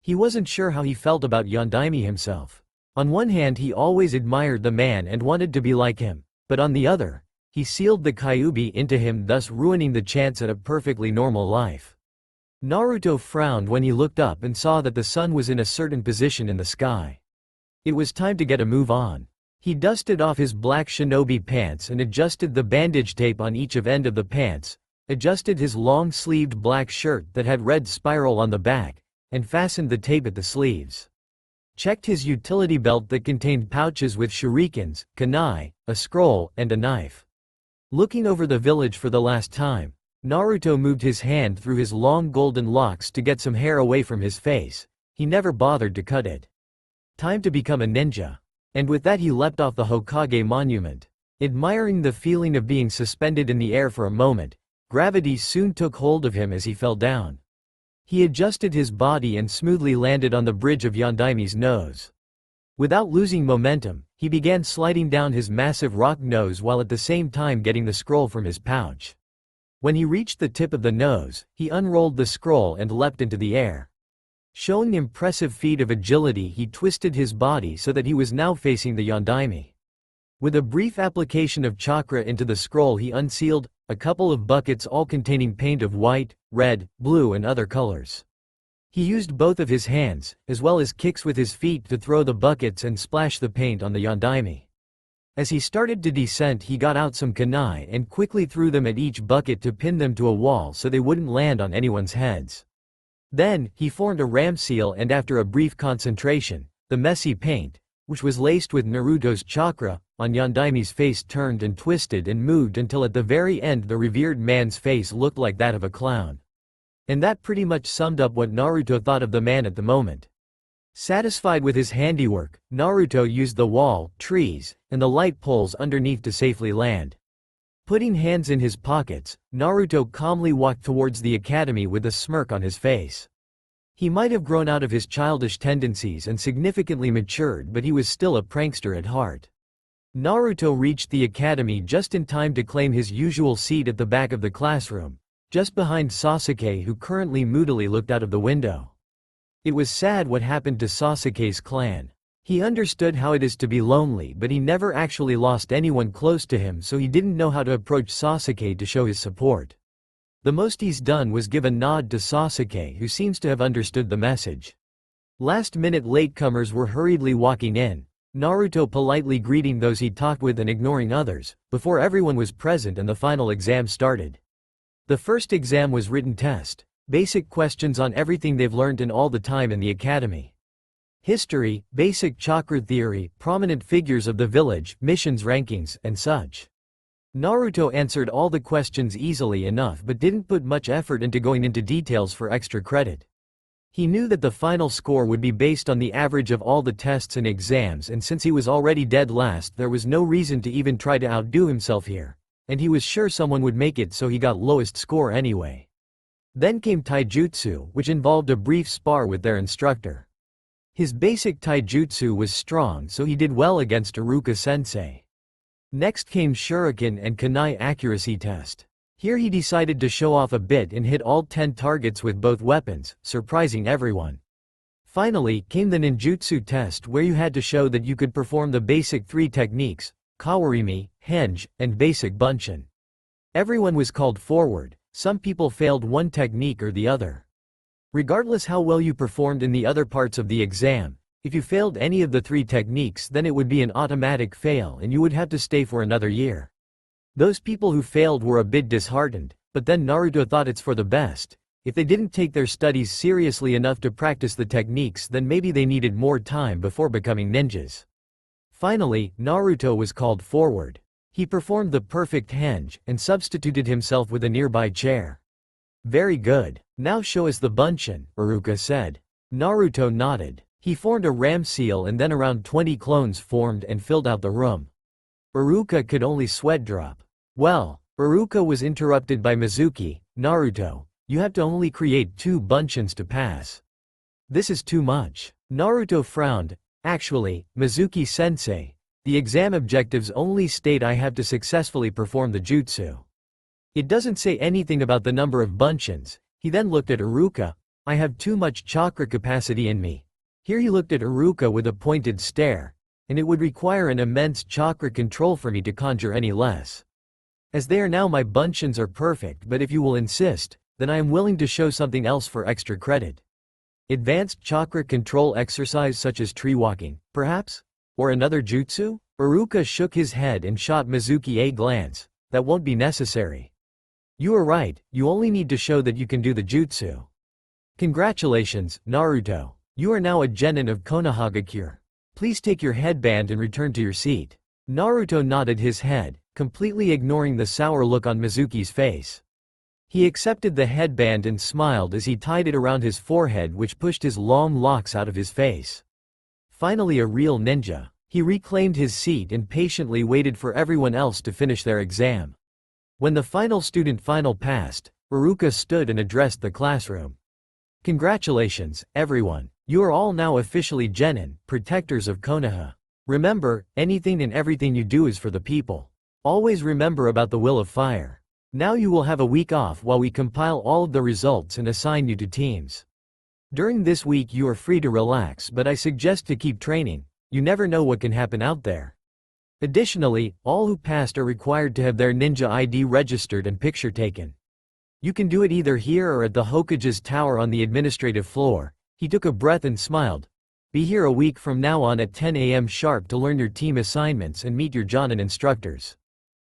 He wasn't sure how he felt about Yondaime himself. On one hand, he always admired the man and wanted to be like him, but on the other, he sealed the Kyuubi into him, thus ruining the chance at a perfectly normal life. Naruto frowned when he looked up and saw that the sun was in a certain position in the sky. It was time to get a move on. He dusted off his black shinobi pants and adjusted the bandage tape on each end of the pants, adjusted his long-sleeved black shirt that had red spiral on the back, and fastened the tape at the sleeves. Checked his utility belt that contained pouches with shurikens, kunai, a scroll, and a knife. Looking over the village for the last time, Naruto moved his hand through his long golden locks to get some hair away from his face. He never bothered to cut it. Time to become a ninja. And with that he leapt off the Hokage monument. Admiring the feeling of being suspended in the air for a moment, gravity soon took hold of him as he fell down. He adjusted his body and smoothly landed on the bridge of Yondaime's nose. Without losing momentum, he began sliding down his massive rock nose while at the same time getting the scroll from his pouch. When he reached the tip of the nose, he unrolled the scroll and leapt into the air. Showing impressive feat of agility, he twisted his body so that he was now facing the Yondaime. With a brief application of chakra into the scroll, he unsealed a couple of buckets all containing paint of white, red, blue and other colors. He used both of his hands, as well as kicks with his feet, to throw the buckets and splash the paint on the Yondaime. As he started to descend, he got out some kunai and quickly threw them at each bucket to pin them to a wall so they wouldn't land on anyone's heads. Then, he formed a ram seal, and after a brief concentration, the messy paint, which was laced with Naruto's chakra, on Yondaimi's face turned and twisted and moved until at the very end the revered man's face looked like that of a clown. And that pretty much summed up what Naruto thought of the man at the moment. Satisfied with his handiwork, Naruto used the wall, trees, and the light poles underneath to safely land. Putting hands in his pockets, Naruto calmly walked towards the academy with a smirk on his face. He might have grown out of his childish tendencies and significantly matured, but he was still a prankster at heart. Naruto reached the academy just in time to claim his usual seat at the back of the classroom, just behind Sasuke, who currently moodily looked out of the window. It was sad what happened to Sasuke's clan. He understood how it is to be lonely, but he never actually lost anyone close to him, so he didn't know how to approach Sasuke to show his support. The most he's done was give a nod to Sasuke, who seems to have understood the message. Last-minute latecomers were hurriedly walking in, Naruto politely greeting those he talked with and ignoring others, before everyone was present and the final exam started. The first exam was written test. Basic questions on everything they've learned in all the time in the academy. History, basic chakra theory, prominent figures of the village, missions rankings, and such. Naruto answered all the questions easily enough but didn't put much effort into going into details for extra credit. He knew that the final score would be based on the average of all the tests and exams, and since he was already dead last, there was no reason to even try to outdo himself here. And he was sure someone would make it, so he got lowest score anyway. Then came taijutsu, which involved a brief spar with their instructor. His basic taijutsu was strong, so he did well against Iruka-sensei. Next came shuriken and kunai accuracy test. Here he decided to show off a bit and hit all 10 targets with both weapons, surprising everyone. Finally came the ninjutsu test, where you had to show that you could perform the basic 3 techniques, kawarimi, henge, and basic bunshin. Everyone was called forward. Some people failed one technique or the other. Regardless how well you performed in the other parts of the exam, if you failed any of the 3 techniques, then it would be an automatic fail and you would have to stay for another year. Those people who failed were a bit disheartened, but then Naruto thought it's for the best. If they didn't take their studies seriously enough to practice the techniques, then maybe they needed more time before becoming ninjas. Finally, Naruto was called forward. He performed the perfect henge, and substituted himself with a nearby chair. Very good. Now show us the bunshin, Iruka said. Naruto nodded. He formed a ram seal and then around 20 clones formed and filled out the room. Iruka could only sweat drop. Well, Iruka was interrupted by Mizuki. Naruto, you have to only create 2 bunshins to pass. This is too much. Naruto frowned. Actually, Mizuki-sensei, the exam objectives only state I have to successfully perform the jutsu. It doesn't say anything about the number of bunshins. He then looked at Iruka. I have too much chakra capacity in me. Here he looked at Iruka with a pointed stare, and it would require an immense chakra control for me to conjure any less. As they are now, my bunshins are perfect, but if you will insist, then I am willing to show something else for extra credit. Advanced chakra control exercise such as tree walking, perhaps? Or another jutsu? Iruka shook his head and shot Mizuki a glance. That won't be necessary. You are right, you only need to show that you can do the jutsu. Congratulations, Naruto. You are now a genin of Konohagakure. Please take your headband and return to your seat. Naruto nodded his head, completely ignoring the sour look on Mizuki's face. He accepted the headband and smiled as he tied it around his forehead, which pushed his long locks out of his face. Finally a real ninja. He reclaimed his seat and patiently waited for everyone else to finish their exam. When the final student passed, Iruka stood and addressed the classroom. Congratulations, everyone. You are all now officially genin, protectors of Konoha. Remember, anything and everything you do is for the people. Always remember about the will of fire. Now you will have a week off while we compile all of the results and assign you to teams. During this week you are free to relax, but I suggest to keep training. You never know what can happen out there. Additionally, all who passed are required to have their ninja ID registered and picture taken. You can do it either here or at the Hokage's tower on the administrative floor. He took a breath and smiled. Be here a week from now on at 10 a.m. sharp to learn your team assignments and meet your Jonin instructors.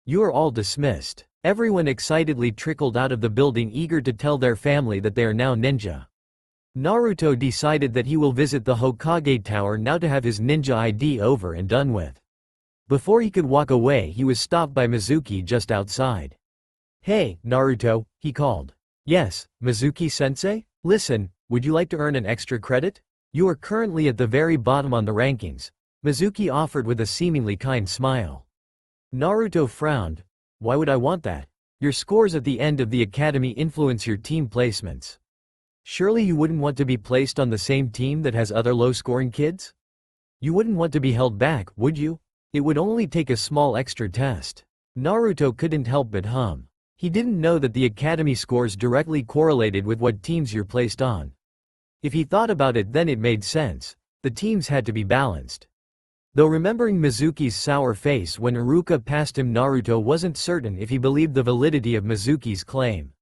You are all dismissed. Everyone excitedly trickled out of the building, eager to tell their family that they are now ninja. Naruto decided that he will visit the Hokage Tower now to have his ninja ID over and done with. Before he could walk away, he was stopped by Mizuki just outside. "Hey, Naruto," he called. "Yes, Mizuki-sensei? Listen, would you like to earn an extra credit? You are currently at the very bottom on the rankings," Mizuki offered with a seemingly kind smile. Naruto frowned. "Why would I want that? Your scores at the end of the academy influence your team placements. Surely you wouldn't want to be placed on the same team that has other low-scoring kids? You wouldn't want to be held back, would you? It would only take a small extra test." Naruto couldn't help but hum. He didn't know that the academy scores directly correlated with what teams you're placed on. If he thought about it, then it made sense. The teams had to be balanced. Though remembering Mizuki's sour face when Iruka passed him, Naruto wasn't certain if he believed the validity of Mizuki's claim.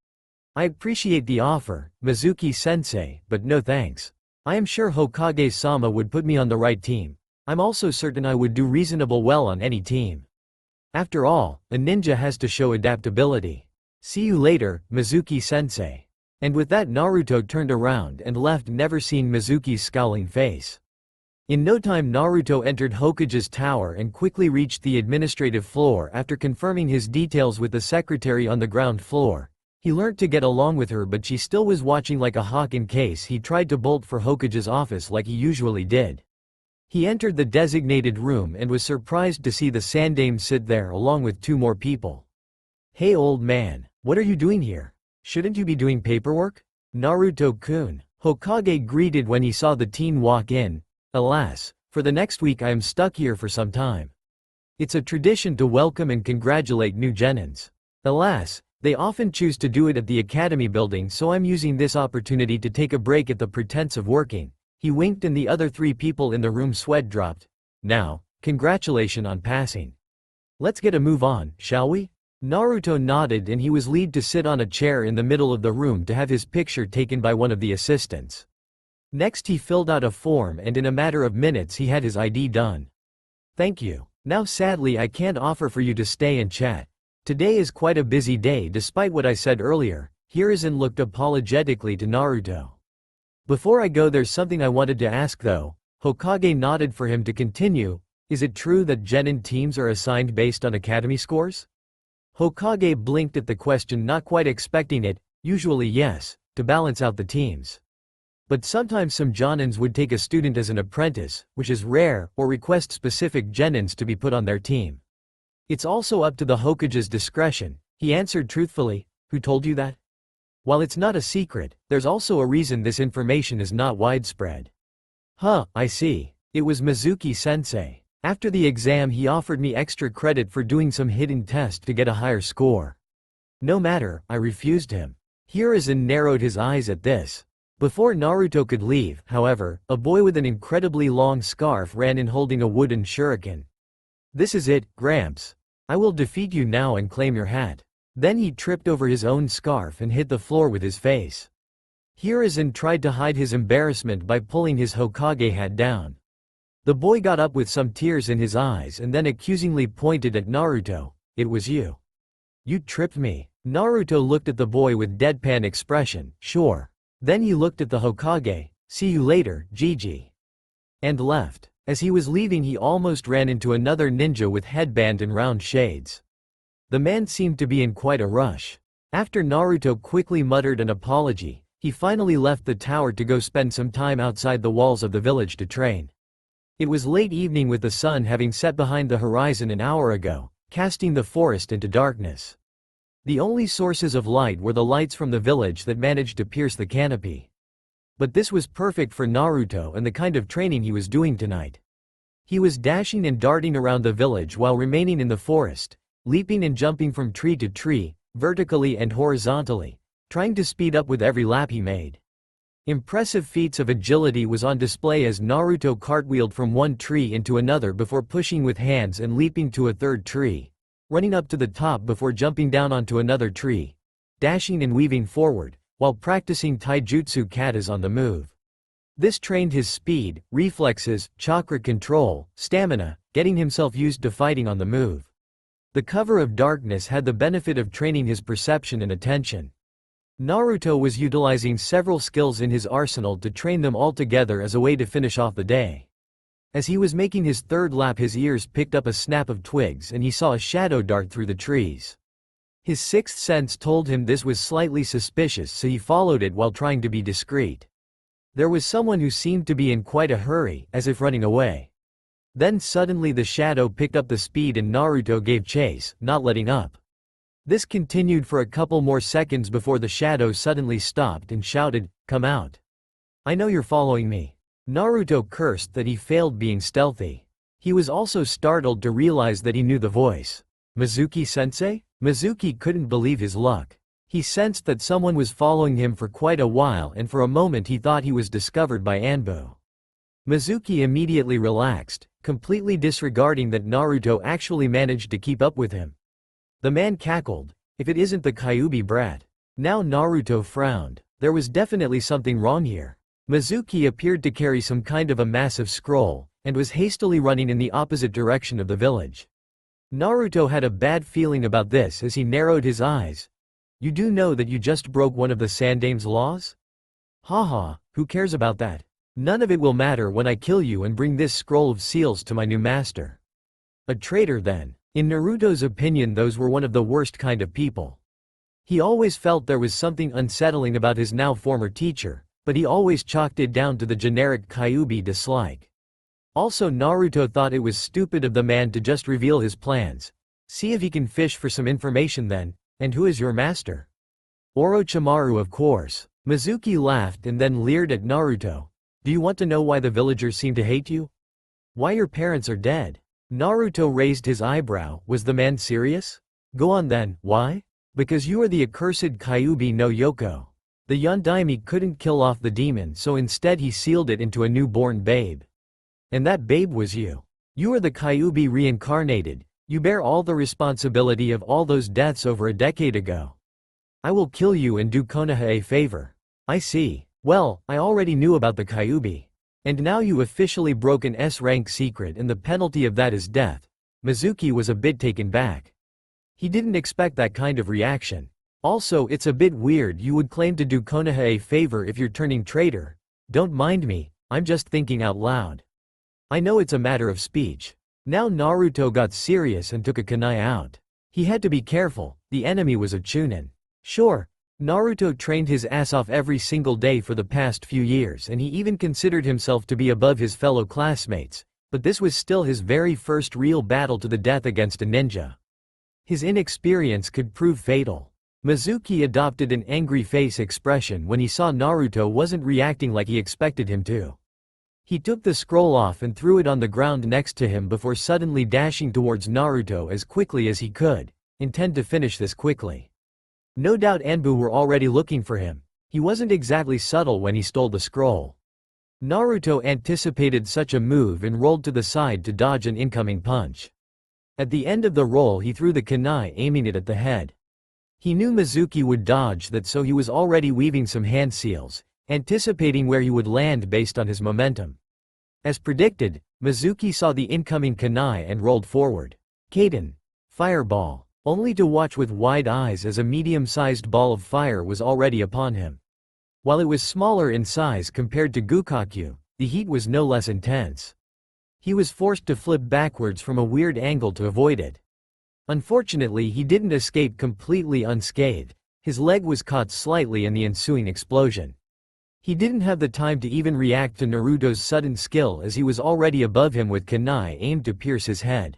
"I appreciate the offer, Mizuki-sensei, but no thanks. I am sure Hokage-sama would put me on the right team. I'm also certain I would do reasonable well on any team. After all, a ninja has to show adaptability. See you later, Mizuki-sensei." And with that, Naruto turned around and left, never seeing Mizuki's scowling face. In no time, Naruto entered Hokage's tower and quickly reached the administrative floor. After confirming his details with the secretary on the ground floor, he learned to get along with her, but she still was watching like a hawk in case he tried to bolt for Hokage's office like he usually did. He entered the designated room and was surprised to see the Sandame sit there along with two more people. "Hey old man, what are you doing here? Shouldn't you be doing paperwork?" Naruto-kun, Hokage greeted when he saw the teen walk in. "Alas, for the next week I am stuck here for some time. It's a tradition to welcome and congratulate new genins. Alas, they often choose to do it at the academy building, so I'm using this opportunity to take a break at the pretense of working." He winked and the other three people in the room sweat dropped. "Now, congratulations on passing. Let's get a move on, shall we?" Naruto nodded and he was led to sit on a chair in the middle of the room to have his picture taken by one of the assistants. Next he filled out a form and in a matter of minutes he had his ID done. "Thank you. Now sadly I can't offer for you to stay and chat. Today is quite a busy day despite what I said earlier." Hiruzen looked apologetically to Naruto. "Before I go, there's something I wanted to ask though." Hokage nodded for him to continue. "Is it true that genin teams are assigned based on academy scores?" Hokage blinked at the question, not quite expecting it. "Usually yes, to balance out the teams. But sometimes some jonins would take a student as an apprentice, which is rare, or request specific genins to be put on their team. It's also up to the Hokage's discretion," he answered truthfully. "Who told you that?" "While it's not a secret, there's also a reason this information is not widespread." "Huh, I see. It was Mizuki-sensei. After the exam he offered me extra credit for doing some hidden test to get a higher score. No matter, I refused him." Hiruzen narrowed his eyes at this. Before Naruto could leave, however, a boy with an incredibly long scarf ran in holding a wooden shuriken. "This is it, Gramps. I will defeat you now and claim your hat." Then he tripped over his own scarf and hit the floor with his face. Hiruzen tried to hide his embarrassment by pulling his Hokage hat down. The boy got up with some tears in his eyes and then accusingly pointed at Naruto. "It was you. You tripped me." Naruto looked at the boy with deadpan expression. "Sure." Then he looked at the Hokage. "See you later, Gigi." And left. As he was leaving he almost ran into another ninja with headband and round shades. The man seemed to be in quite a rush. After Naruto quickly muttered an apology, he finally left the tower to go spend some time outside the walls of the village to train. It was late evening with the sun having set behind the horizon an hour ago, casting the forest into darkness. The only sources of light were the lights from the village that managed to pierce the canopy. But this was perfect for Naruto and the kind of training he was doing tonight. He was dashing and darting around the village while remaining in the forest, leaping and jumping from tree to tree, vertically and horizontally, trying to speed up with every lap he made. Impressive feats of agility was on display as Naruto cartwheeled from one tree into another before pushing with hands and leaping to a third tree, running up to the top before jumping down onto another tree, dashing and weaving forward, while practicing taijutsu katas on the move. This trained his speed, reflexes, chakra control, stamina, getting himself used to fighting on the move. The cover of darkness had the benefit of training his perception and attention. Naruto was utilizing several skills in his arsenal to train them all together as a way to finish off the day. As he was making his third lap, his ears picked up a snap of twigs and he saw a shadow dart through the trees. His sixth sense told him this was slightly suspicious, so he followed it while trying to be discreet. There was someone who seemed to be in quite a hurry, as if running away. Then suddenly the shadow picked up the speed and Naruto gave chase, not letting up. This continued for a couple more seconds before the shadow suddenly stopped and shouted, "Come out. I know you're following me." Naruto cursed that he failed being stealthy. He was also startled to realize that he knew the voice. Mizuki-sensei? Mizuki couldn't believe his luck. He sensed that someone was following him for quite a while and for a moment he thought he was discovered by Anbu. Mizuki immediately relaxed, completely disregarding that Naruto actually managed to keep up with him. The man cackled, "If it isn't the Kyuubi brat." Now Naruto frowned. There was definitely something wrong here. Mizuki appeared to carry some kind of a massive scroll, and was hastily running in the opposite direction of the village. Naruto had a bad feeling about this as he narrowed his eyes. "You do know that you just broke one of the Sandame's laws?" "Haha, who cares about that? None of it will matter when I kill you and bring this scroll of seals to my new master." A traitor then. In Naruto's opinion, those were one of the worst kind of people. He always felt there was something unsettling about his now former teacher, but he always chalked it down to the generic Kyuubi dislike. Also, Naruto thought it was stupid of the man to just reveal his plans. "See if he can fish for some information then. And who is your master?" "Orochimaru, of course." Mizuki laughed and then leered at Naruto. "Do you want to know why the villagers seem to hate you? Why your parents are dead?" Naruto raised his eyebrow. Was the man serious? "Go on then, why?" "Because you are the accursed Kyuubi no Yoko. The Yondaime couldn't kill off the demon, so instead he sealed it into a newborn babe. And that babe was you. You are the Kyuubi reincarnated. You bear all the responsibility of all those deaths over a decade ago. I will kill you and do Konoha a favor." "I see. Well, I already knew about the Kyuubi. And now you officially broke an S-rank secret and the penalty of that is death." Mizuki was a bit taken back. He didn't expect that kind of reaction. "Also, it's a bit weird you would claim to do Konoha a favor if you're turning traitor. Don't mind me, I'm just thinking out loud. I know it's a matter of speech." Now Naruto got serious and took a kunai out. He had to be careful, the enemy was a chunin. Sure, Naruto trained his ass off every single day for the past few years and he even considered himself to be above his fellow classmates, but this was still his very first real battle to the death against a ninja. His inexperience could prove fatal. Mizuki adopted an angry face expression when he saw Naruto wasn't reacting like he expected him to. He took the scroll off and threw it on the ground next to him before suddenly dashing towards Naruto as quickly as he could, intent to finish this quickly. No doubt Anbu were already looking for him. He wasn't exactly subtle when he stole the scroll. Naruto anticipated such a move and rolled to the side to dodge an incoming punch. At the end of the roll he threw the kunai, aiming it at the head. He knew Mizuki would dodge that, so he was already weaving some hand seals, anticipating where he would land based on his momentum. As predicted, Mizuki saw the incoming kunai and rolled forward. Kaden. Fireball. Only to watch with wide eyes as a medium-sized ball of fire was already upon him. While it was smaller in size compared to Gukakyu, the heat was no less intense. He was forced to flip backwards from a weird angle to avoid it. Unfortunately, he didn't escape completely unscathed. His leg was caught slightly in the ensuing explosion. He didn't have the time to even react to Naruto's sudden skill as he was already above him with kunai aimed to pierce his head.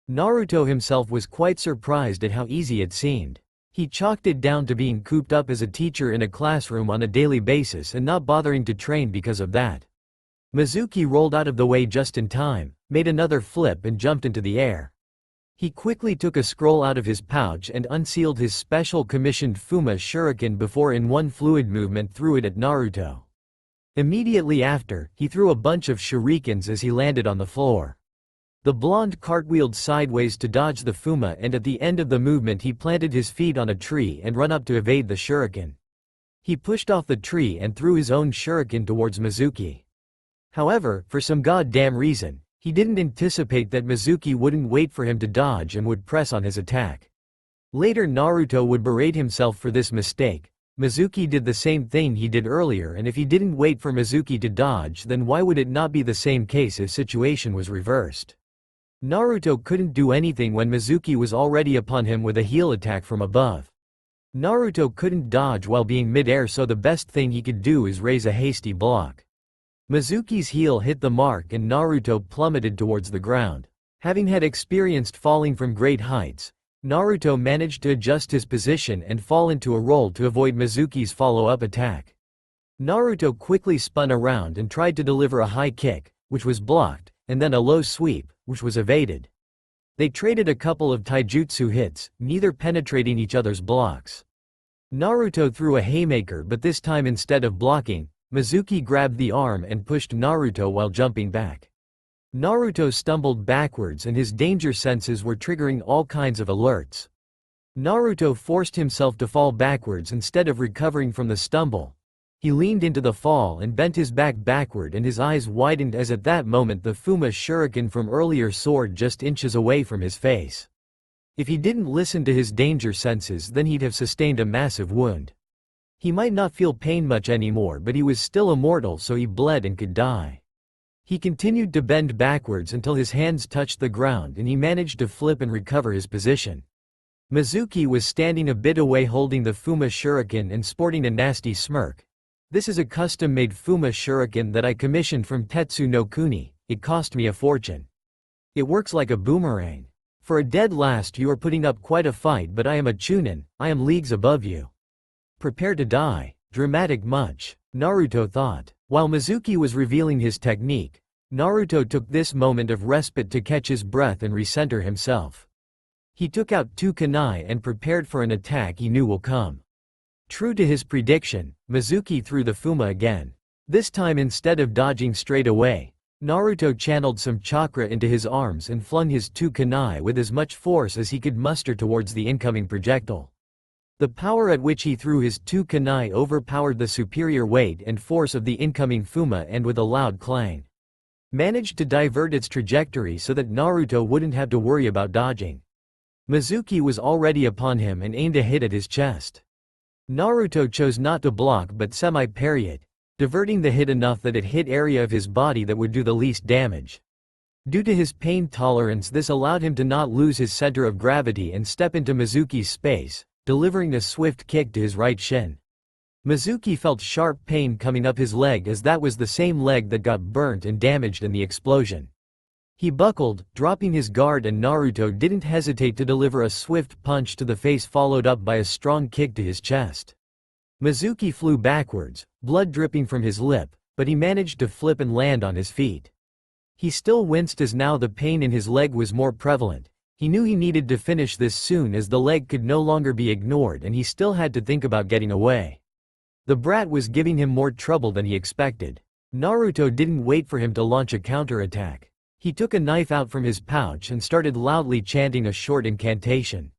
Naruto himself was quite surprised at how easy it seemed. He chalked it down to being cooped up as a teacher in a classroom on a daily basis and not bothering to train because of that. Mizuki rolled out of the way just in time, made another flip and jumped into the air. He quickly took a scroll out of his pouch and unsealed his special commissioned Fuma shuriken before in one fluid movement threw it at Naruto. Immediately after, he threw a bunch of shurikens as he landed on the floor. The blonde cartwheeled sideways to dodge the Fuma and at the end of the movement he planted his feet on a tree and run up to evade the shuriken. He pushed off the tree and threw his own shuriken towards Mizuki. However, for some goddamn reason, he didn't anticipate that Mizuki wouldn't wait for him to dodge and would press on his attack. Later Naruto would berate himself for this mistake. Mizuki did the same thing he did earlier, and if he didn't wait for Mizuki to dodge, then why would it not be the same case if situation was reversed? Naruto couldn't do anything when Mizuki was already upon him with a heel attack from above. Naruto couldn't dodge while being mid-air, so the best thing he could do is raise a hasty block. Mizuki's heel hit the mark and Naruto plummeted towards the ground. Having had experienced falling from great heights, Naruto managed to adjust his position and fall into a roll to avoid Mizuki's follow-up attack. Naruto quickly spun around and tried to deliver a high kick, which was blocked, and then a low sweep, which was evaded. They traded a couple of taijutsu hits, neither penetrating each other's blocks. Naruto threw a haymaker, but this time instead of blocking, Mizuki grabbed the arm and pushed Naruto while jumping back. Naruto stumbled backwards and his danger senses were triggering all kinds of alerts. Naruto forced himself to fall backwards instead of recovering from the stumble. He leaned into the fall and bent his back backward and his eyes widened as at that moment the Fuma shuriken from earlier soared just inches away from his face. If he didn't listen to his danger senses, then he'd have sustained a massive wound. He might not feel pain much anymore, but he was still immortal, so he bled and could die. He continued to bend backwards until his hands touched the ground and he managed to flip and recover his position. Mizuki was standing a bit away holding the Fuma shuriken and sporting a nasty smirk. This is a custom-made Fuma shuriken that I commissioned from Tetsu no Kuni. It cost me a fortune. It works like a boomerang. For a dead last you are putting up quite a fight, but I am a chunin, I am leagues above you. Prepare to die. Dramatic much, Naruto thought. While Mizuki was revealing his technique, Naruto took this moment of respite to catch his breath and recenter himself. He took out two kunai and prepared for an attack he knew will come. True to his prediction, Mizuki threw the Fuma again. This time instead of dodging straight away, Naruto channeled some chakra into his arms and flung his two kunai with as much force as he could muster towards the incoming projectile. The power at which he threw his two kunai overpowered the superior weight and force of the incoming Fuma and with a loud clang, managed to divert its trajectory so that Naruto wouldn't have to worry about dodging. Mizuki was already upon him and aimed a hit at his chest. Naruto chose not to block but semi-parry it, diverting the hit enough that it hit area of his body that would do the least damage. Due to his pain tolerance, this allowed him to not lose his center of gravity and step into Mizuki's space, delivering a swift kick to his right shin. Mizuki felt sharp pain coming up his leg as that was the same leg that got burnt and damaged in the explosion. He buckled, dropping his guard, and Naruto didn't hesitate to deliver a swift punch to the face followed up by a strong kick to his chest. Mizuki flew backwards, blood dripping from his lip, but he managed to flip and land on his feet. He still winced as now the pain in his leg was more prevalent. He knew he needed to finish this soon as the leg could no longer be ignored and he still had to think about getting away. The brat was giving him more trouble than he expected. Naruto didn't wait for him to launch a counterattack. He took a knife out from his pouch and started loudly chanting a short incantation.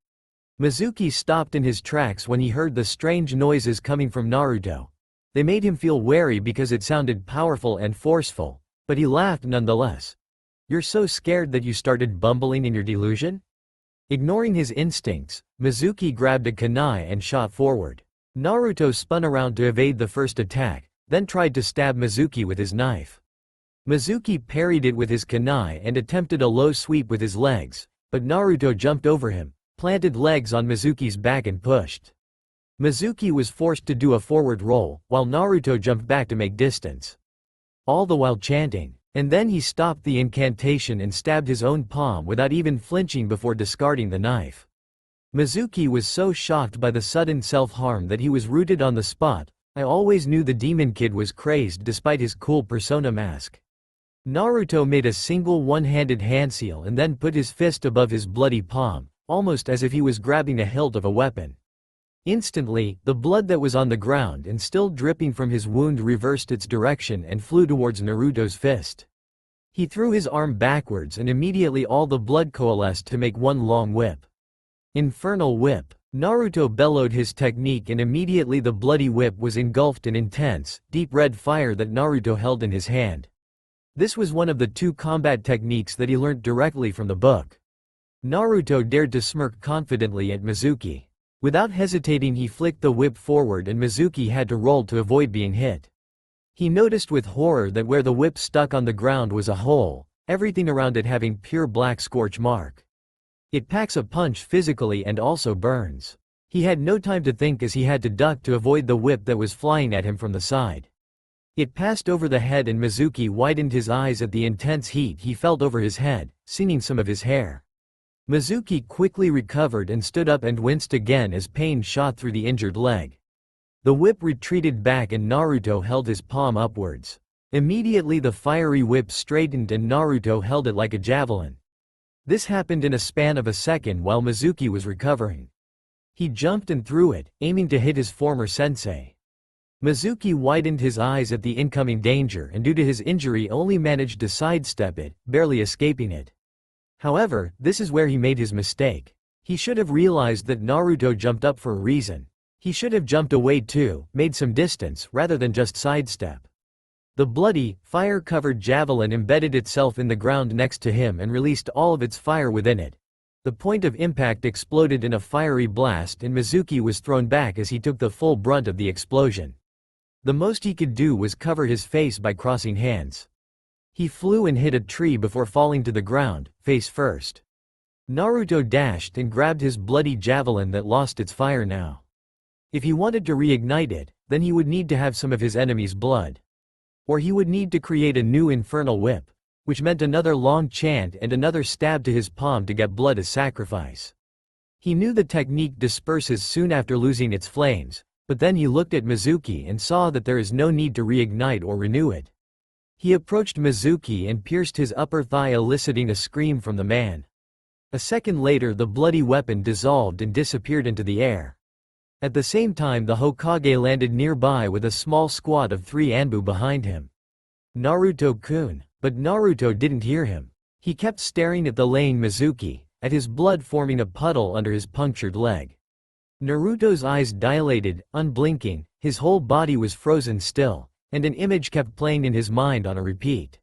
Mizuki stopped in his tracks when he heard the strange noises coming from Naruto. They made him feel wary because it sounded powerful and forceful, but he laughed nonetheless. "You're so scared that you started bumbling in your delusion?" Ignoring his instincts, Mizuki grabbed a kunai and shot forward. Naruto spun around to evade the first attack, then tried to stab Mizuki with his knife. Mizuki parried it with his kunai and attempted a low sweep with his legs, but Naruto jumped over him, planted legs on Mizuki's back and pushed. Mizuki was forced to do a forward roll, while Naruto jumped back to make distance. All the while chanting, and then he stopped the incantation and stabbed his own palm without even flinching before discarding the knife. Mizuki was so shocked by the sudden self-harm that he was rooted on the spot. I always knew the demon kid was crazed despite his cool persona mask. Naruto made a single one-handed handseal and then put his fist above his bloody palm, almost as if he was grabbing a hilt of a weapon. Instantly, the blood that was on the ground and still dripping from his wound reversed its direction and flew towards Naruto's fist. He threw his arm backwards and immediately all the blood coalesced to make one long whip. Infernal whip. Naruto bellowed his technique and immediately the bloody whip was engulfed in intense, deep red fire that Naruto held in his hand. This was one of the 2 combat techniques that he learnt directly from the book. Naruto dared to smirk confidently at Mizuki. Without hesitating he flicked the whip forward and Mizuki had to roll to avoid being hit. He noticed with horror that where the whip stuck on the ground was a hole, everything around it having pure black scorch mark. It packs a punch physically and also burns. He had no time to think as he had to duck to avoid the whip that was flying at him from the side. It passed over the head and Mizuki widened his eyes at the intense heat he felt over his head, singing some of his hair. Mizuki quickly recovered and stood up and winced again as pain shot through the injured leg. The whip retreated back and Naruto held his palm upwards. Immediately the fiery whip straightened and Naruto held it like a javelin. This happened in a span of a second while Mizuki was recovering. He jumped and threw it, aiming to hit his former sensei. Mizuki widened his eyes at the incoming danger and due to his injury only managed to sidestep it, barely escaping it. However, this is where he made his mistake. He should have realized that Naruto jumped up for a reason. He should have jumped away too, made some distance, rather than just sidestep. The bloody, fire-covered javelin embedded itself in the ground next to him and released all of its fire within it. The point of impact exploded in a fiery blast and Mizuki was thrown back as he took the full brunt of the explosion. The most he could do was cover his face by crossing hands. He flew and hit a tree before falling to the ground, face first. Naruto dashed and grabbed his bloody javelin that lost its fire now. If he wanted to reignite it, then he would need to have some of his enemy's blood. Or he would need to create a new infernal whip, which meant another long chant and another stab to his palm to get blood as sacrifice. He knew the technique disperses soon after losing its flames, but then he looked at Mizuki and saw that there is no need to reignite or renew it. He approached Mizuki and pierced his upper thigh eliciting a scream from the man. A second later the bloody weapon dissolved and disappeared into the air. At the same time the Hokage landed nearby with a small squad of 3 Anbu behind him. Naruto-kun, but Naruto didn't hear him. He kept staring at the laying Mizuki, at his blood forming a puddle under his punctured leg. Naruto's eyes dilated, unblinking, his whole body was frozen still, and an image kept playing in his mind on a repeat.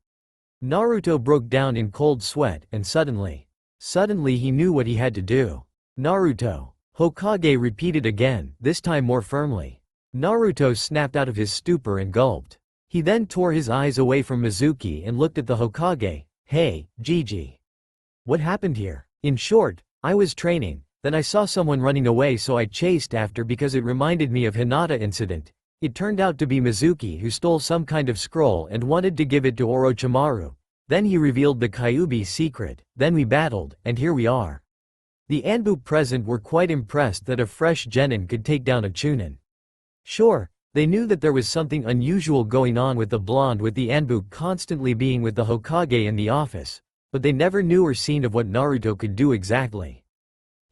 Naruto broke down in cold sweat and suddenly he knew what he had to do. Naruto. Hokage repeated again, this time more firmly. Naruto snapped out of his stupor and gulped. He then tore his eyes away from Mizuki and looked at the Hokage. Hey, Gigi. What happened here? In short, I was training, then I saw someone running away so I chased after because it reminded me of Hinata incident. It turned out to be Mizuki who stole some kind of scroll and wanted to give it to Orochimaru. Then he revealed the Kyuubi secret, then we battled, and here we are. The Anbu present were quite impressed that a fresh genin could take down a Chunin. Sure, they knew that there was something unusual going on with the blonde with the Anbu constantly being with the Hokage in the office, but they never knew or seen of what Naruto could do exactly.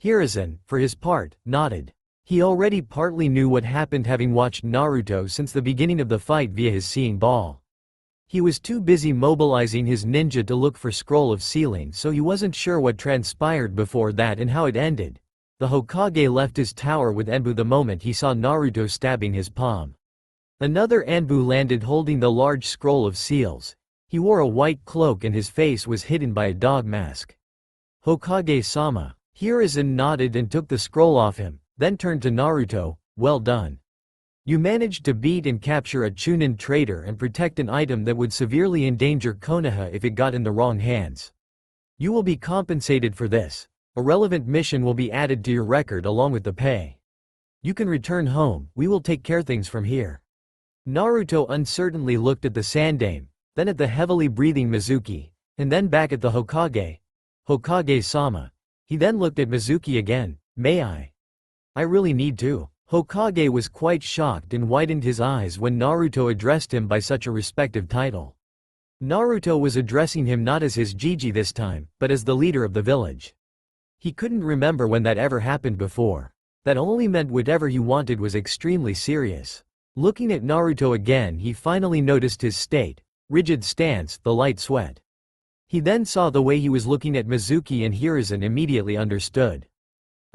Hiruzen, for his part, nodded. He already partly knew what happened having watched Naruto since the beginning of the fight via his seeing ball. He was too busy mobilizing his ninja to look for Scroll of Sealing so he wasn't sure what transpired before that and how it ended. The Hokage left his tower with Anbu the moment he saw Naruto stabbing his palm. Another Anbu landed holding the large Scroll of Seals. He wore a white cloak and his face was hidden by a dog mask. Hokage-sama. Hiruzen nodded and took the scroll off him, then turned to Naruto, well done. You managed to beat and capture a Chunin traitor and protect an item that would severely endanger Konoha if it got in the wrong hands. You will be compensated for this. A relevant mission will be added to your record along with the pay. You can return home, we will take care things from here. Naruto uncertainly looked at the Sandaime, then at the heavily breathing Mizuki, and then back at the Hokage. Hokage-sama. He then looked at Mizuki again, may I? I really need to. Hokage was quite shocked and widened his eyes when Naruto addressed him by such a respective title. Naruto was addressing him not as his Gigi this time, but as the leader of the village. He couldn't remember when that ever happened before. That only meant whatever he wanted was extremely serious. Looking at Naruto again he finally noticed his state, rigid stance, the light sweat. He then saw the way he was looking at Mizuki and Hiruzen immediately understood.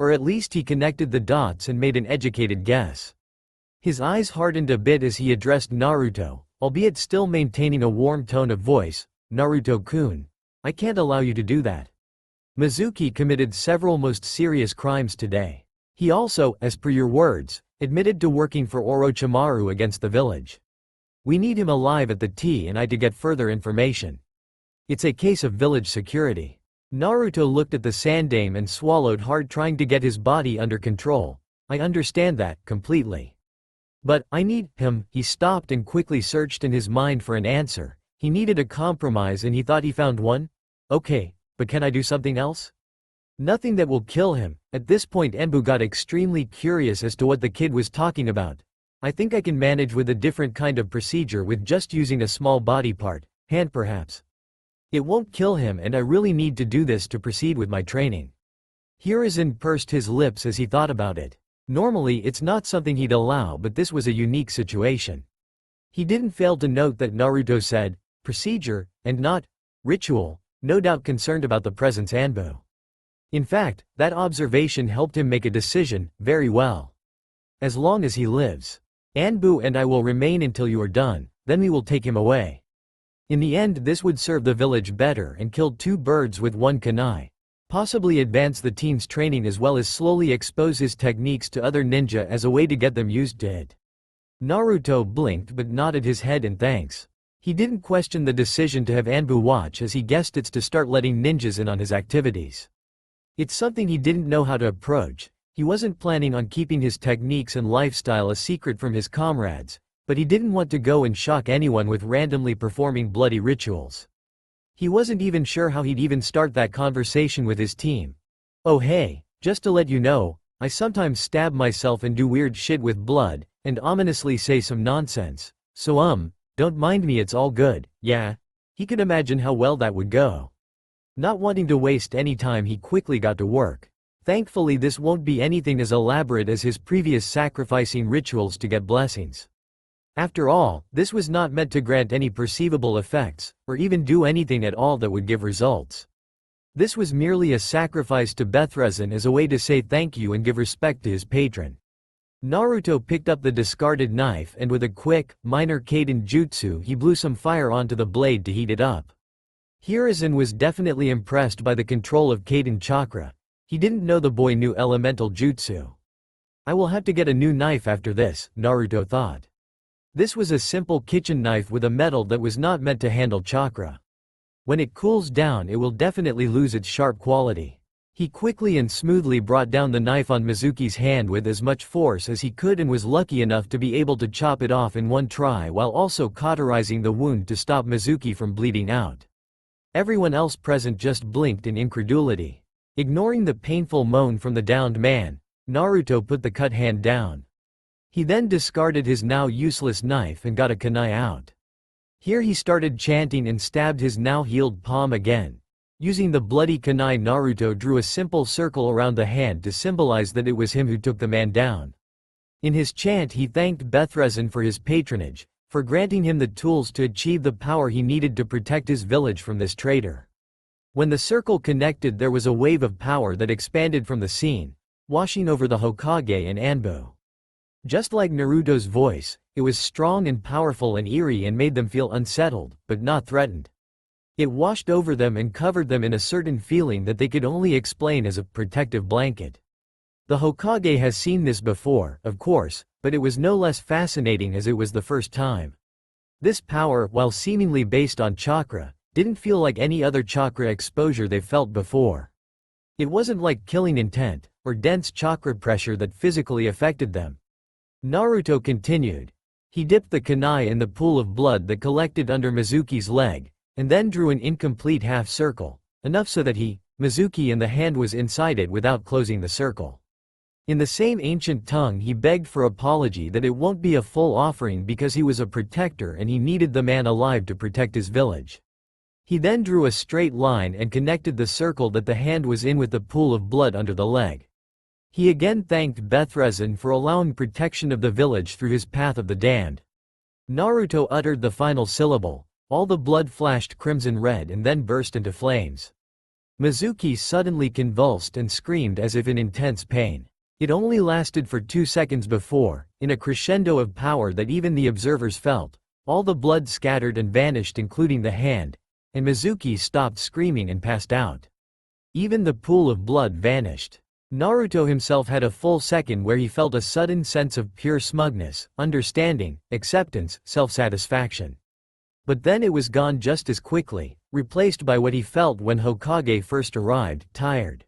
Or at least he connected the dots and made an educated guess. His eyes hardened a bit as he addressed Naruto, albeit still maintaining a warm tone of voice. Naruto-kun, I can't allow you to do that. Mizuki committed several most serious crimes today. He also, as per your words, admitted to working for Orochimaru against the village. We need him alive at the T and I to get further information. It's a case of village security. Naruto looked at the Sandame and swallowed hard, trying to get his body under control. I understand that, completely. But, I need him. He stopped and quickly searched in his mind for an answer. He needed a compromise and he thought he found one? Okay, but can I do something else? Nothing that will kill him. At this point Enbu got extremely curious as to what the kid was talking about. I think I can manage with a different kind of procedure, with just using a small body part, hand perhaps. It won't kill him and I really need to do this to proceed with my training. Hiruzen pursed his lips as he thought about it. Normally it's not something he'd allow, but this was a unique situation. He didn't fail to note that Naruto said, procedure, and not ritual, no doubt concerned about the presence Anbu. In fact, that observation helped him make a decision. Very well. As long as he lives. Anbu and I will remain until you are done, then we will take him away. In the end this would serve the village better and killed two birds with one kunai. Possibly advance the team's training as well as slowly expose his techniques to other ninja as a way to get them used to it. Naruto blinked but nodded his head in thanks. He didn't question the decision to have Anbu watch, as he guessed it's to start letting ninjas in on his activities. It's something he didn't know how to approach. He wasn't planning on keeping his techniques and lifestyle a secret from his comrades, but he didn't want to go and shock anyone with randomly performing bloody rituals. He wasn't even sure how he'd even start that conversation with his team. Oh hey, just to let you know, I sometimes stab myself and do weird shit with blood, and ominously say some nonsense. So don't mind me, it's all good, yeah? He could imagine how well that would go. Not wanting to waste any time, he quickly got to work. Thankfully this won't be anything as elaborate as his previous sacrificing rituals to get blessings. After all, this was not meant to grant any perceivable effects, or even do anything at all that would give results. This was merely a sacrifice to Bethrezin as a way to say thank you and give respect to his patron. Naruto picked up the discarded knife and with a quick, minor Kaiden jutsu he blew some fire onto the blade to heat it up. Hiruzen was definitely impressed by the control of Kaiden chakra. He didn't know the boy knew elemental jutsu. I will have to get a new knife after this, Naruto thought. This was a simple kitchen knife with a metal that was not meant to handle chakra. When it cools down it will definitely lose its sharp quality. He quickly and smoothly brought down the knife on Mizuki's hand with as much force as he could and was lucky enough to be able to chop it off in one try while also cauterizing the wound to stop Mizuki from bleeding out. Everyone else present just blinked in incredulity. Ignoring the painful moan from the downed man, Naruto put the cut hand down. He then discarded his now useless knife and got a kunai out. Here he started chanting and stabbed his now healed palm again. Using the bloody kunai, Naruto drew a simple circle around the hand to symbolize that it was him who took the man down. In his chant he thanked Bethrezin for his patronage, for granting him the tools to achieve the power he needed to protect his village from this traitor. When the circle connected there was a wave of power that expanded from the scene, washing over the Hokage and Anbu. Just like Naruto's voice, it was strong and powerful and eerie and made them feel unsettled, but not threatened. It washed over them and covered them in a certain feeling that they could only explain as a protective blanket. The Hokage has seen this before, of course, but it was no less fascinating as it was the first time. This power, while seemingly based on chakra, didn't feel like any other chakra exposure they've felt before. It wasn't like killing intent, or dense chakra pressure that physically affected them. Naruto continued. He dipped the kunai in the pool of blood that collected under Mizuki's leg, and then drew an incomplete half circle, enough so that Mizuki and the hand was inside it without closing the circle. In the same ancient tongue he begged for apology that it won't be a full offering because he was a protector and he needed the man alive to protect his village. He then drew a straight line and connected the circle that the hand was in with the pool of blood under the leg. He again thanked Bethrezin for allowing protection of the village through his path of the damned. Naruto uttered the final syllable. All the blood flashed crimson red and then burst into flames. Mizuki suddenly convulsed and screamed as if in intense pain. It only lasted for 2 seconds before, in a crescendo of power that even the observers felt, all the blood scattered and vanished including the hand, and Mizuki stopped screaming and passed out. Even the pool of blood vanished. Naruto himself had a full second where he felt a sudden sense of pure smugness, understanding, acceptance, self-satisfaction. But then it was gone just as quickly, replaced by what he felt when Hokage first arrived, tired.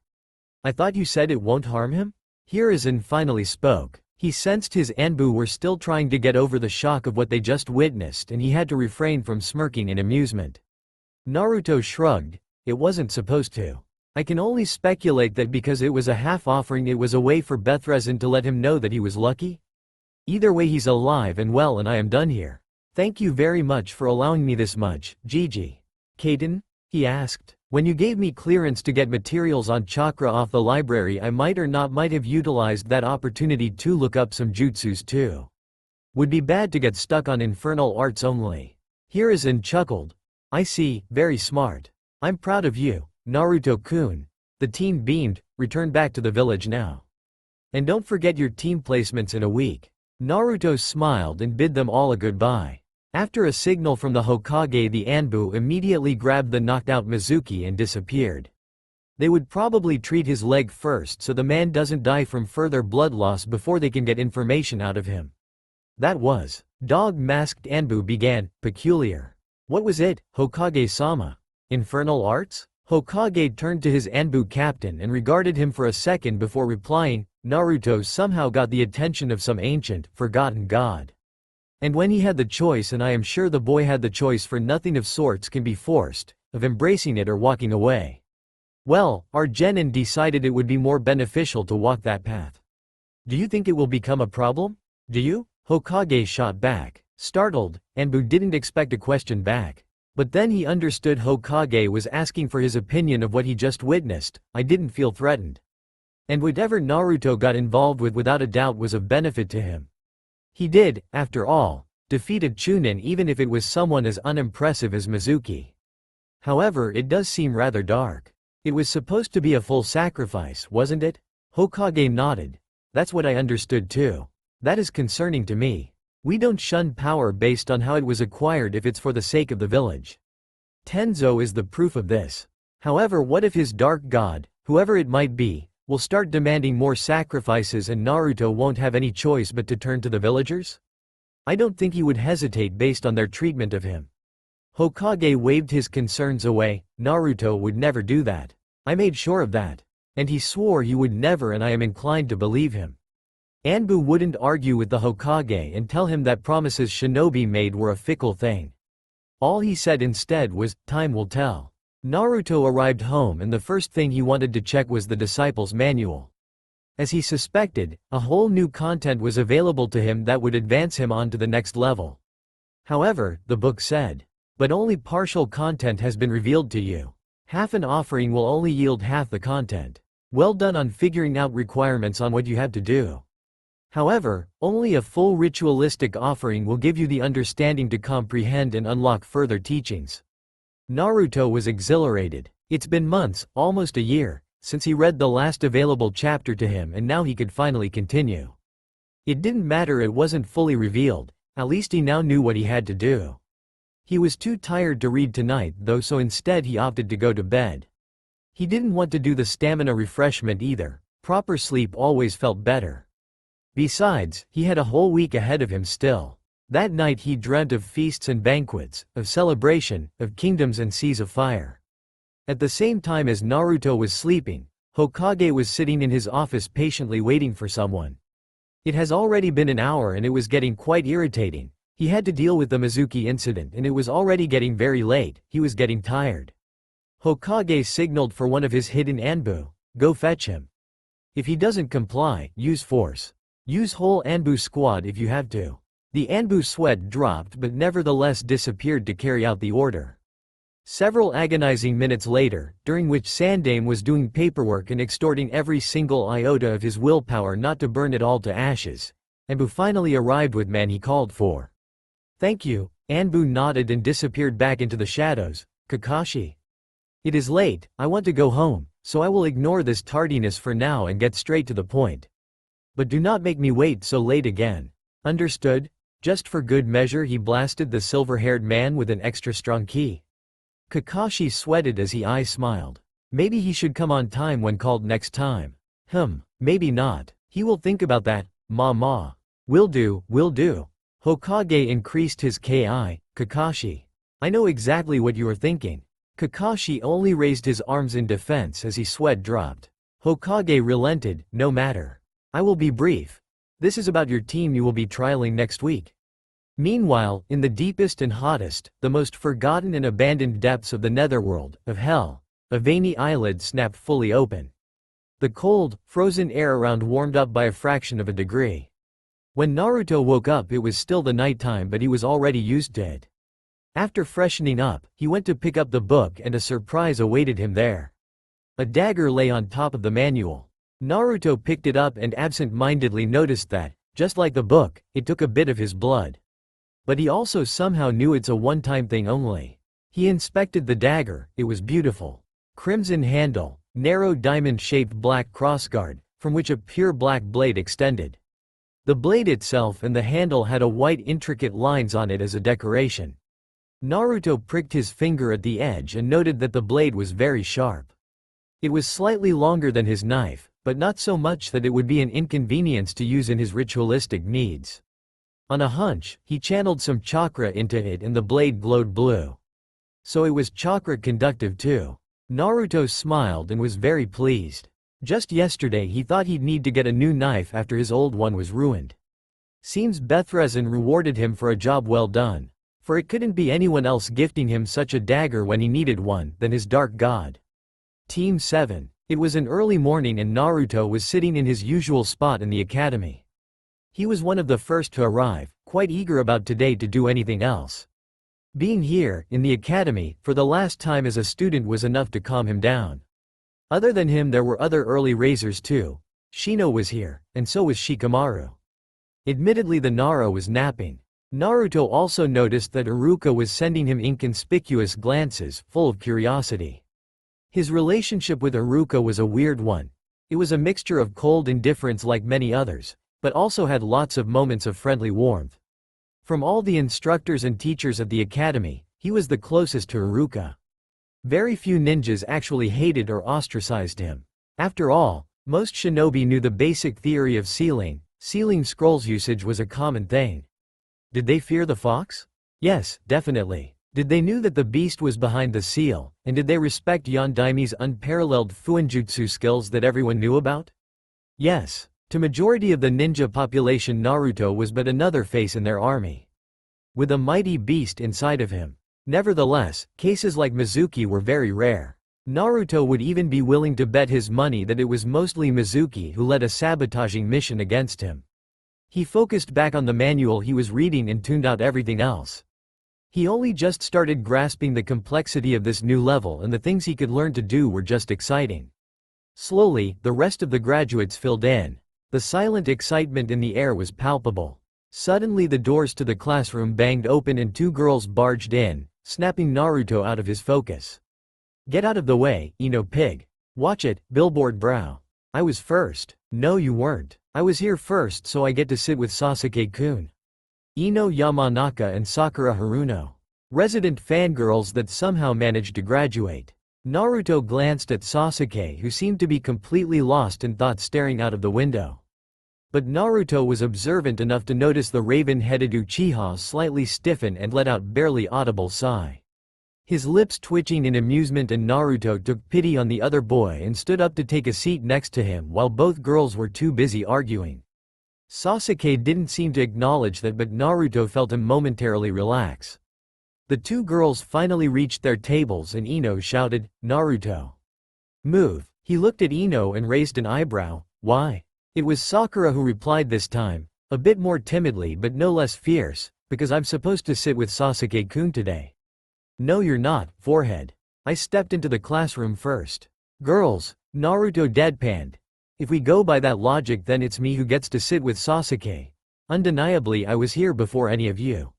"I thought you said it won't harm him?" Hiruzen finally spoke. He sensed his Anbu were still trying to get over the shock of what they just witnessed and he had to refrain from smirking in amusement. Naruto shrugged. "It wasn't supposed to. I can only speculate that because it was a half-offering it was a way for Bethrezin to let him know that he was lucky? Either way he's alive and well and I am done here. Thank you very much for allowing me this much, Gigi." "Kaden?" he asked. "When you gave me clearance to get materials on chakra off the library I might have utilized that opportunity to look up some jutsus too. Would be bad to get stuck on infernal arts only." Hiruzen chuckled. "I see, very smart. I'm proud of you, Naruto-kun." The team beamed. "Return back to the village now. And don't forget your team placements in a week." Naruto smiled and bid them all a goodbye. After a signal from the Hokage the Anbu immediately grabbed the knocked-out Mizuki and disappeared. They would probably treat his leg first so the man doesn't die from further blood loss before they can get information out of him. "That was." Dog-masked Anbu began, "peculiar." "What was it, Hokage-sama? Infernal arts?" Hokage turned to his Anbu captain and regarded him for a second before replying. "Naruto somehow got the attention of some ancient, forgotten god. And when he had the choice and I am sure the boy had the choice for nothing of sorts can be forced, of embracing it or walking away. Well, our genin decided it would be more beneficial to walk that path. Do you think it will become a problem? Do you?" Hokage shot back. Startled, Anbu didn't expect a question back. But then he understood Hokage was asking for his opinion of what he just witnessed. "I didn't feel threatened. And whatever Naruto got involved with without a doubt was of benefit to him. He did, after all, defeat a Chunin even if it was someone as unimpressive as Mizuki. However, it does seem rather dark. It was supposed to be a full sacrifice, wasn't it?" Hokage nodded. "That's what I understood too. That is concerning to me. We don't shun power based on how it was acquired if it's for the sake of the village. Tenzo is the proof of this. However, what if his dark god, whoever it might be, will start demanding more sacrifices and Naruto won't have any choice but to turn to the villagers? I don't think he would hesitate based on their treatment of him." Hokage waved his concerns away. "Naruto would never do that. I made sure of that. And he swore he would never and I am inclined to believe him." Anbu wouldn't argue with the Hokage and tell him that promises shinobi made were a fickle thing. All he said instead was, "Time will tell." Naruto arrived home and the first thing he wanted to check was the disciple's manual. As he suspected, a whole new content was available to him that would advance him on to the next level. However, the book said, "But only partial content has been revealed to you. Half an offering will only yield half the content. Well done on figuring out requirements on what you have to do. However, only a full ritualistic offering will give you the understanding to comprehend and unlock further teachings." Naruto was exhilarated. It's been months, almost a year, since he read the last available chapter to him and now he could finally continue. It didn't matter it wasn't fully revealed, at least he now knew what he had to do. He was too tired to read tonight though so instead he opted to go to bed. He didn't want to do the stamina refreshment either, proper sleep always felt better. Besides, he had a whole week ahead of him still. That night he dreamt of feasts and banquets, of celebration, of kingdoms and seas of fire. At the same time as Naruto was sleeping, Hokage was sitting in his office patiently waiting for someone. It has already been an hour and it was getting quite irritating. He had to deal with the Mizuki incident and it was already getting very late, he was getting tired. Hokage signaled for one of his hidden Anbu, "Go fetch him. If he doesn't comply, use force. Use whole Anbu squad if you have to." The Anbu sweat dropped but nevertheless disappeared to carry out the order. Several agonizing minutes later, during which Sandame was doing paperwork and extorting every single iota of his willpower not to burn it all to ashes, Anbu finally arrived with man he called for. "Thank you." Anbu nodded and disappeared back into the shadows. "Kakashi." It is late, I want to go home, so I will ignore this tardiness for now and get straight to the point. But do not make me wait so late again. Understood? Just for good measure he blasted the silver-haired man with an extra strong key. Kakashi sweated as he smiled. Maybe he should come on time when called next time. Maybe not. He will think about that, ma. Will do, will do. Hokage increased his ki. Kakashi. I know exactly what you are thinking. Kakashi only raised his arms in defense as his sweat dropped. Hokage relented, no matter. I will be brief. This is about your team you will be trialing next week. Meanwhile, in the deepest and hottest, the most forgotten and abandoned depths of the netherworld, of hell, a veiny eyelid snapped fully open. The cold, frozen air around warmed up by a fraction of a degree. When Naruto woke up it was still the nighttime but he was already used to it. After freshening up, he went to pick up the book and a surprise awaited him there. A dagger lay on top of the manual. Naruto picked it up and absent-mindedly noticed that, just like the book, it took a bit of his blood. But he also somehow knew it's a one-time thing only. He inspected the dagger, it was beautiful. Crimson handle, narrow diamond-shaped black crossguard, from which a pure black blade extended. The blade itself and the handle had a white intricate lines on it as a decoration. Naruto pricked his finger at the edge and noted that the blade was very sharp. It was slightly longer than his knife, but not so much that it would be an inconvenience to use in his ritualistic needs. On a hunch, he channeled some chakra into it and the blade glowed blue. So it was chakra conductive too. Naruto smiled and was very pleased. Just yesterday he thought he'd need to get a new knife after his old one was ruined. Seems Bethrezin rewarded him for a job well done. For it couldn't be anyone else gifting him such a dagger when he needed one than his dark god. Team 7. It was an early morning and Naruto was sitting in his usual spot in the academy. He was one of the first to arrive, quite eager about today to do anything else. Being here, in the academy, for the last time as a student was enough to calm him down. Other than him there were other early raisers too. Shino was here, and so was Shikamaru. Admittedly the Nara was napping. Naruto also noticed that Iruka was sending him inconspicuous glances, full of curiosity. His relationship with Iruka was a weird one. It was a mixture of cold indifference like many others, but also had lots of moments of friendly warmth. From all the instructors and teachers at the academy, he was the closest to Iruka. Very few ninjas actually hated or ostracized him. After all, most shinobi knew the basic theory of sealing scrolls usage was a common thing. Did they fear the fox? Yes, definitely. Did they knew that the beast was behind the seal, and did they respect Yondaimi's unparalleled fuinjutsu skills that everyone knew about? Yes. To majority of the ninja population Naruto was but another face in their army. With a mighty beast inside of him. Nevertheless, cases like Mizuki were very rare. Naruto would even be willing to bet his money that it was mostly Mizuki who led a sabotaging mission against him. He focused back on the manual he was reading and tuned out everything else. He only just started grasping the complexity of this new level and the things he could learn to do were just exciting. Slowly, the rest of the graduates filled in. The silent excitement in the air was palpable. Suddenly the doors to the classroom banged open and two girls barged in, snapping Naruto out of his focus. Get out of the way, Ino pig. Watch it, billboard brow. I was first. No you weren't. I was here first so I get to sit with Sasuke-kun. Ino Yamanaka and Sakura Haruno. Resident fangirls that somehow managed to graduate. Naruto glanced at Sasuke who seemed to be completely lost in thought staring out of the window. But Naruto was observant enough to notice the raven-headed Uchiha slightly stiffen and let out barely audible sigh. His lips twitching in amusement and Naruto took pity on the other boy and stood up to take a seat next to him while both girls were too busy arguing. Sasuke didn't seem to acknowledge that but Naruto felt him momentarily relax. The two girls finally reached their tables and Ino shouted, "Naruto! Move!" He looked at Ino and raised an eyebrow. Why? It was Sakura who replied this time, a bit more timidly but no less fierce, because I'm supposed to sit with Sasuke-kun today. No you're not, forehead. I stepped into the classroom first. Girls, Naruto deadpanned. If we go by that logic then it's me who gets to sit with Sasuke. Undeniably I was here before any of you.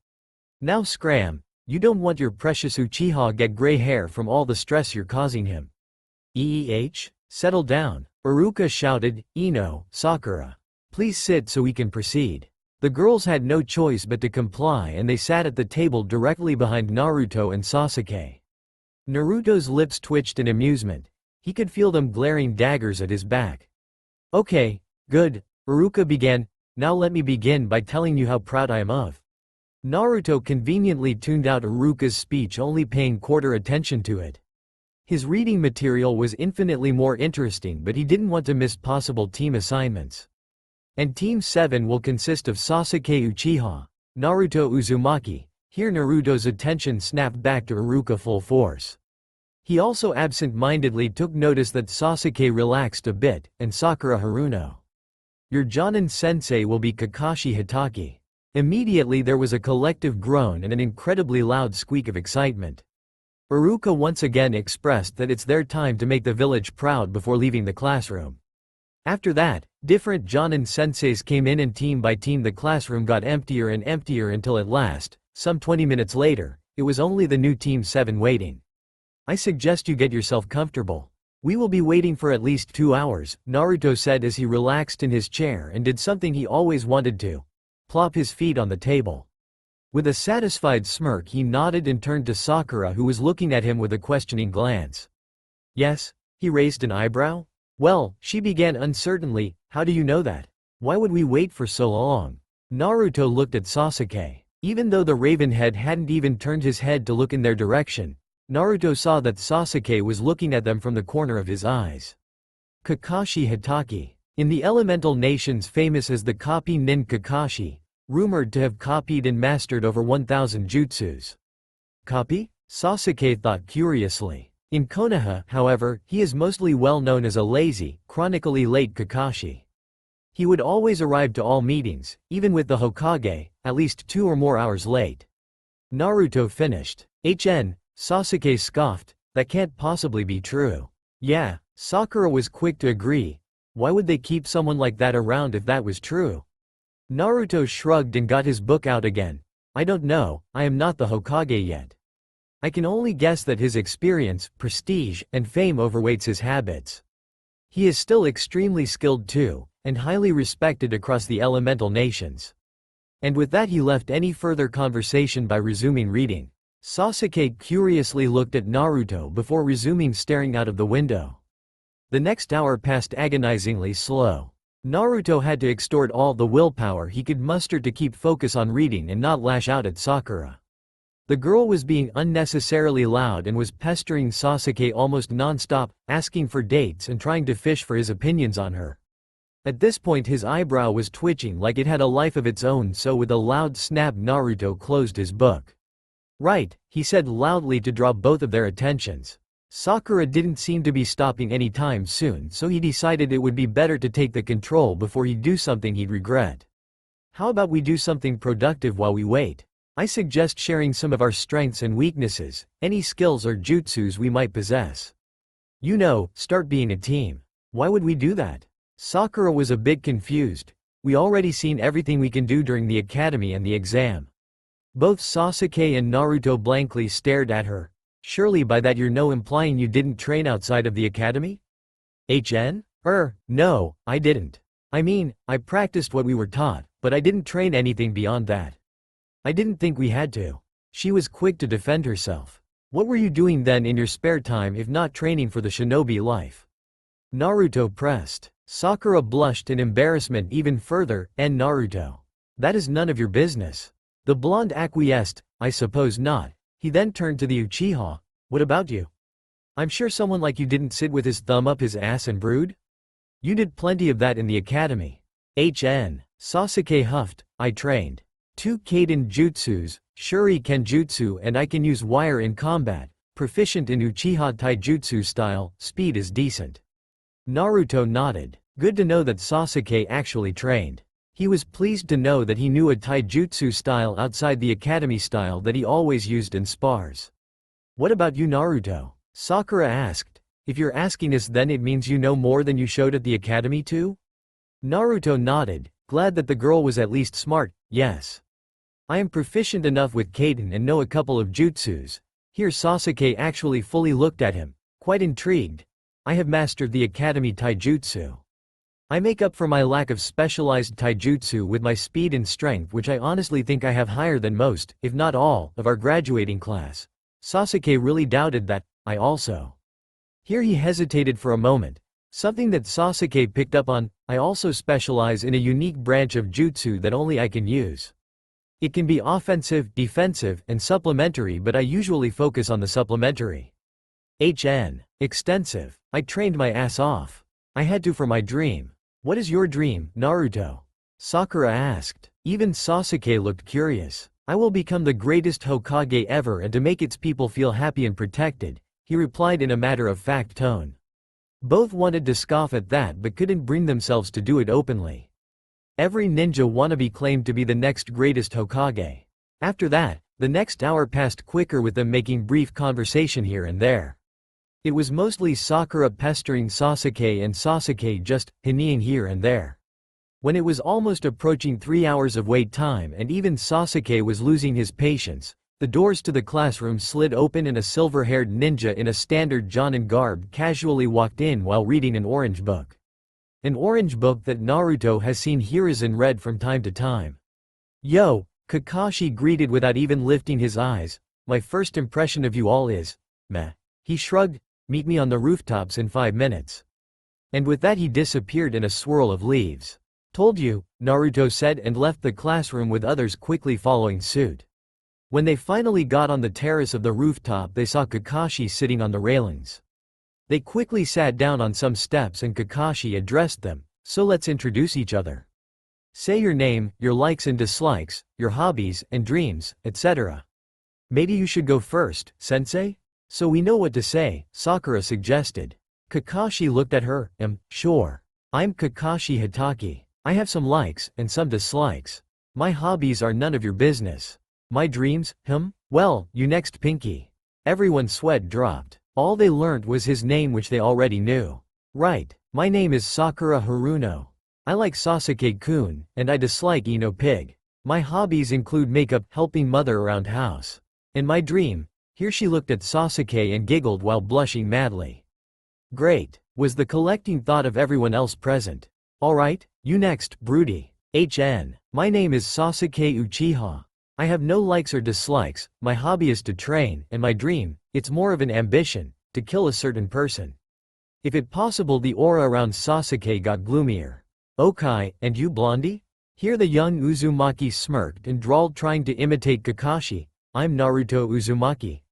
Now scram. You don't want your precious Uchiha get gray hair from all the stress you're causing him. Settle down, Iruka shouted. Ino, Sakura. Please sit so we can proceed. The girls had no choice but to comply, and they sat at the table directly behind Naruto and Sasuke. Naruto's lips twitched in amusement. He could feel them glaring daggers at his back. Okay, good, Iruka began. Now let me begin by telling you how proud I am of. Naruto conveniently tuned out Iruka's speech, only paying quarter attention to it. His reading material was infinitely more interesting, but he didn't want to miss possible team assignments. And Team 7 will consist of Sasuke Uchiha, Naruto Uzumaki. Here Naruto's attention snapped back to Iruka full force. He also absent-mindedly took notice that Sasuke relaxed a bit, and Sakura Haruno. Your Jonin sensei will be Kakashi Hitaki. Immediately there was a collective groan and an incredibly loud squeak of excitement. Iruka once again expressed that it's their time to make the village proud before leaving the classroom. After that, different Jonin senseis came in, and team by team the classroom got emptier and emptier until at last, some 20 minutes later, it was only the new Team 7 waiting. I suggest you get yourself comfortable. We will be waiting for at least 2 hours, Naruto said as he relaxed in his chair and did something he always wanted to: plop his feet on the table. With a satisfied smirk he nodded and turned to Sakura, who was looking at him with a questioning glance. Yes? He raised an eyebrow. Well, she began uncertainly, how do you know that? Why would we wait for so long? Naruto looked at Sasuke. Even though the Ravenhead hadn't even turned his head to look in their direction, Naruto saw that Sasuke was looking at them from the corner of his eyes. Kakashi Hitaki. In the elemental nations famous as the Copy Nin Kakashi, rumored to have copied and mastered over 1,000 jutsus. Copy? Sasuke thought curiously. In Konoha, however, he is mostly well known as a lazy, chronically late Kakashi. He would always arrive to all meetings, even with the Hokage, at least 2 or more hours late. Naruto finished. Sasuke scoffed, that can't possibly be true. Yeah, Sakura was quick to agree. Why would they keep someone like that around if that was true? Naruto shrugged and got his book out again. I don't know, I am not the Hokage yet. I can only guess that his experience, prestige, and fame overweights his habits. He is still extremely skilled too, and highly respected across the elemental nations. And with that he left any further conversation by resuming reading. Sasuke curiously looked at Naruto before resuming staring out of the window. The next hour passed agonizingly slow. Naruto had to extort all the willpower he could muster to keep focus on reading and not lash out at Sakura. The girl was being unnecessarily loud and was pestering Sasuke almost non-stop, asking for dates and trying to fish for his opinions on her. At this point his eyebrow was twitching like it had a life of its own, so with a loud snap Naruto closed his book. Right, he said loudly to draw both of their attentions. Sakura didn't seem to be stopping any time soon, so he decided it would be better to take the control before he'd do something he'd regret. How about we do something productive while we wait? I suggest sharing some of our strengths and weaknesses, any skills or jutsus we might possess. You know, start being a team. Why would we do that? Sakura was a bit confused. We already seen everything we can do during the academy and the exam. Both Sasuke and Naruto blankly stared at her. Surely by that you're no implying you didn't train outside of the academy? No, I didn't. I mean, I practiced what we were taught, but I didn't train anything beyond that. I didn't think we had to. She was quick to defend herself. What were you doing then in your spare time if not training for the shinobi life? Naruto pressed. Sakura blushed in embarrassment even further, and Naruto. That is none of your business. The blonde acquiesced, I suppose not. He then turned to the Uchiha. What about you? I'm sure someone like you didn't sit with his thumb up his ass and brood? You did plenty of that in the academy. Sasuke huffed, I trained 2 Kaiden jutsus, Shuri Kenjutsu, and I can use wire in combat, proficient in Uchiha Taijutsu style, speed is decent. Naruto nodded. Good to know that Sasuke actually trained. He was pleased to know that he knew a taijutsu style outside the academy style that he always used in spars. What about you, Naruto? Sakura asked. If you're asking us, then it means you know more than you showed at the academy too? Naruto nodded, glad that the girl was at least smart. Yes. I am proficient enough with Kaden and know a couple of jutsus. Here Sasuke actually fully looked at him, quite intrigued. I have mastered the Academy Taijutsu. I make up for my lack of specialized taijutsu with my speed and strength, which I honestly think I have higher than most, if not all, of our graduating class. Sasuke really doubted that. I also. Here he hesitated for a moment. Something that Sasuke picked up on. I also specialize in a unique branch of jutsu that only I can use. It can be offensive, defensive, and supplementary, but I usually focus on the supplementary. Extensive. I trained my ass off. I had to for my dream. What is your dream, Naruto? Sakura asked. Even Sasuke looked curious. I will become the greatest Hokage ever and to make its people feel happy and protected, he replied in a matter-of-fact tone. Both wanted to scoff at that but couldn't bring themselves to do it openly. Every ninja wannabe claimed to be the next greatest Hokage. After that, the next hour passed quicker with them making brief conversation here and there. It was mostly Sakura pestering Sasuke and Sasuke just hinnying here and there. When it was almost approaching 3 hours of wait time and even Sasuke was losing his patience, the doors to the classroom slid open and a silver-haired ninja in a standard Jonin garb casually walked in while reading an orange book. An orange book that Naruto has seen Hiruzen read from time to time. Yo, Kakashi greeted without even lifting his eyes. My first impression of you all is, meh. He shrugged, meet me on the rooftops in 5 minutes. And with that he disappeared in a swirl of leaves. Told you, Naruto said and left the classroom with others quickly following suit. When they finally got on the terrace of the rooftop they saw Kakashi sitting on the railings. They quickly sat down on some steps and Kakashi addressed them, so let's introduce each other. Say your name, your likes and dislikes, your hobbies and dreams, etc. Maybe you should go first, sensei? So we know what to say, Sakura suggested. Kakashi looked at her, sure. I'm Kakashi Hitaki. I have some likes and some dislikes. My hobbies are none of your business. My dreams, well, you next Pinky. Everyone's sweat dropped. All they learned was his name which they already knew. Right, my name is Sakura Haruno. I like Sasuke-kun, and I dislike Ino Pig. My hobbies include makeup, helping mother around house. And my dream, here she looked at Sasuke and giggled while blushing madly. Great, was the collecting thought of everyone else present. Alright, you next, Broody. My name is Sasuke Uchiha. I have no likes or dislikes, my hobby is to train, and my dream, it's more of an ambition, to kill a certain person. If it possible the aura around Sasuke got gloomier. Okay, and you Blondie? Here the young Uzumaki smirked and drawled trying to imitate Kakashi, I'm Naruto Uzumaki.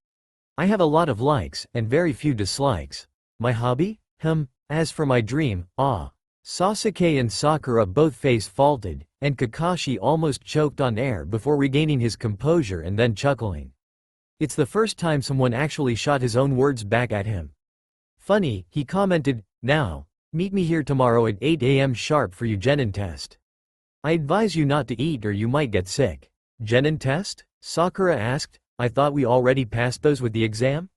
I have a lot of likes, and very few dislikes. My hobby? As for my dream, Sasuke and Sakura both face faulted, and Kakashi almost choked on air before regaining his composure and then chuckling. It's the first time someone actually shot his own words back at him. Funny, he commented, now, meet me here tomorrow at 8 a.m. sharp for your Genin test. I advise you not to eat or you might get sick. Genin test? Sakura asked, I thought we already passed those with the exam?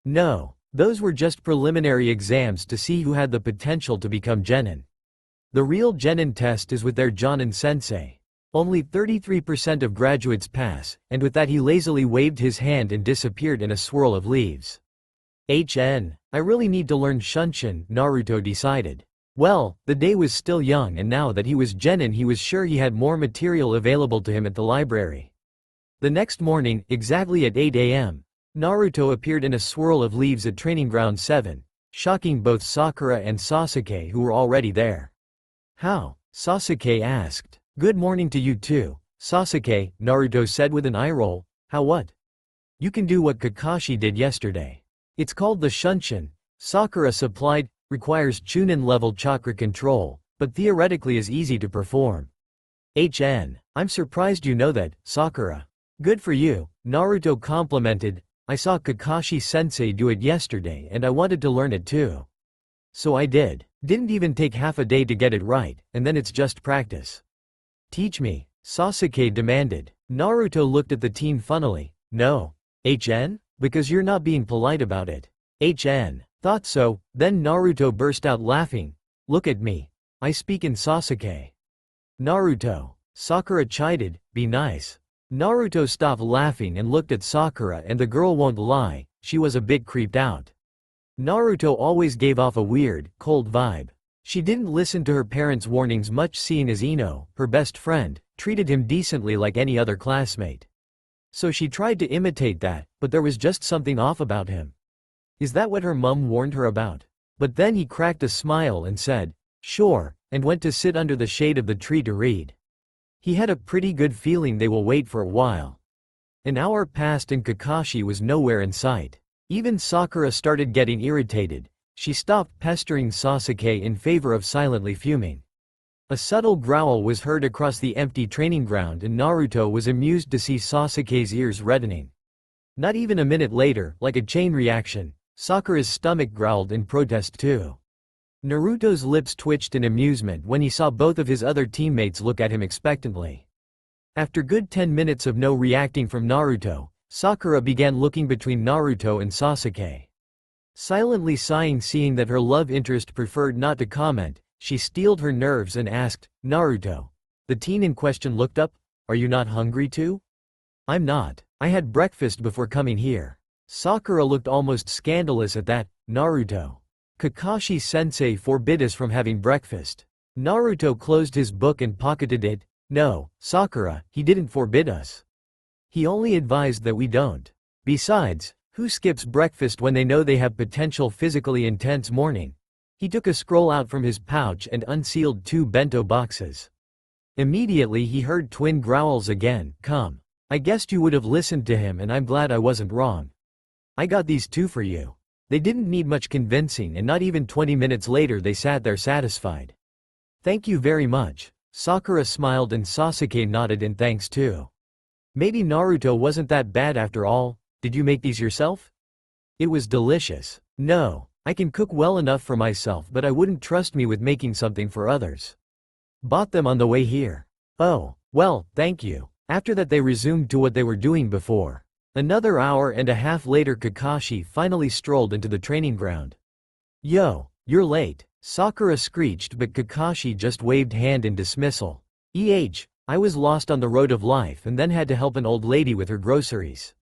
No. Those were just preliminary exams to see who had the potential to become Genin. The real Genin test is with their Jonin sensei. Only 33% of graduates pass, and with that he lazily waved his hand and disappeared in a swirl of leaves. I really need to learn Shunshin, Naruto decided. Well, the day was still young and now that he was Genin he was sure he had more material available to him at the library. The next morning, exactly at 8 a.m., Naruto appeared in a swirl of leaves at Training Ground 7, shocking both Sakura and Sasuke who were already there. How? Sasuke asked. Good morning to you too, Sasuke, Naruto said with an eye roll. How what? You can do what Kakashi did yesterday. It's called the Shunshin, Sakura supplied, requires Chunin level chakra control, but theoretically is easy to perform. I'm surprised you know that, Sakura. Good for you, Naruto complimented. I saw Kakashi-sensei do it yesterday and I wanted to learn it too. So I did. Didn't even take half a day to get it right, and then it's just practice. Teach me, Sasuke demanded. Naruto looked at the teen funnily. No. Because you're not being polite about it. Thought so, then Naruto burst out laughing. Look at me. I speak in Sasuke. Naruto. Sakura chided, be nice. Naruto stopped laughing and looked at Sakura, and the girl won't lie, she was a bit creeped out. Naruto always gave off a weird, cold vibe. She didn't listen to her parents' warnings much, seeing as Ino, her best friend, treated him decently like any other classmate. So she tried to imitate that, but there was just something off about him. Is that what her mum warned her about? But then he cracked a smile and said, "Sure," and went to sit under the shade of the tree to read. He had a pretty good feeling they will wait for a while. An hour passed and Kakashi was nowhere in sight. Even Sakura started getting irritated. She stopped pestering Sasuke in favor of silently fuming. A subtle growl was heard across the empty training ground, and Naruto was amused to see Sasuke's ears reddening. Not even a minute later, like a chain reaction, Sakura's stomach growled in protest too. Naruto's lips twitched in amusement when he saw both of his other teammates look at him expectantly. After good 10 minutes of no reacting from Naruto, Sakura began looking between Naruto and Sasuke. Silently sighing, seeing that her love interest preferred not to comment, she steeled her nerves and asked, "Naruto." The teen in question looked up. "Are you not hungry too?" "I'm not. I had breakfast before coming here." Sakura looked almost scandalous at that. "Naruto. Kakashi-sensei forbid us from having breakfast." Naruto closed his book and pocketed it. "No, Sakura, he didn't forbid us. He only advised that we don't. Besides, who skips breakfast when they know they have potential physically intense morning?" He took a scroll out from his pouch and unsealed 2 bento boxes. Immediately he heard twin growls again. "Come. I guessed you would have listened to him, and I'm glad I wasn't wrong. I got these 2 for you." They didn't need much convincing, and not even 20 minutes later they sat there satisfied. "Thank you very much." Sakura smiled and Sasuke nodded in thanks too. Maybe Naruto wasn't that bad after all. "Did you make these yourself?" "It was delicious." "No, I can cook well enough for myself, but I wouldn't trust me with making something for others. Bought them on the way here." "Oh, well, thank you." After that they resumed to what they were doing before. Another hour and a half later Kakashi finally strolled into the training ground. "Yo, you're late," Sakura screeched, but Kakashi just waved hand in dismissal. I was lost on the road of life and then had to help an old lady with her groceries."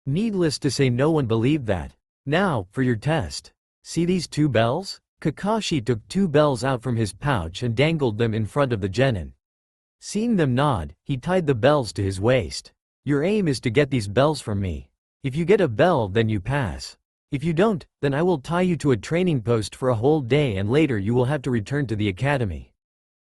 Needless to say, no one believed that. "Now, for your test. See these 2 bells?" Kakashi took 2 bells out from his pouch and dangled them in front of the genin. Seeing them nod, he tied the bells to his waist. "Your aim is to get these bells from me. If you get a bell, then you pass. If you don't, then I will tie you to a training post for a whole day, and later you will have to return to the academy."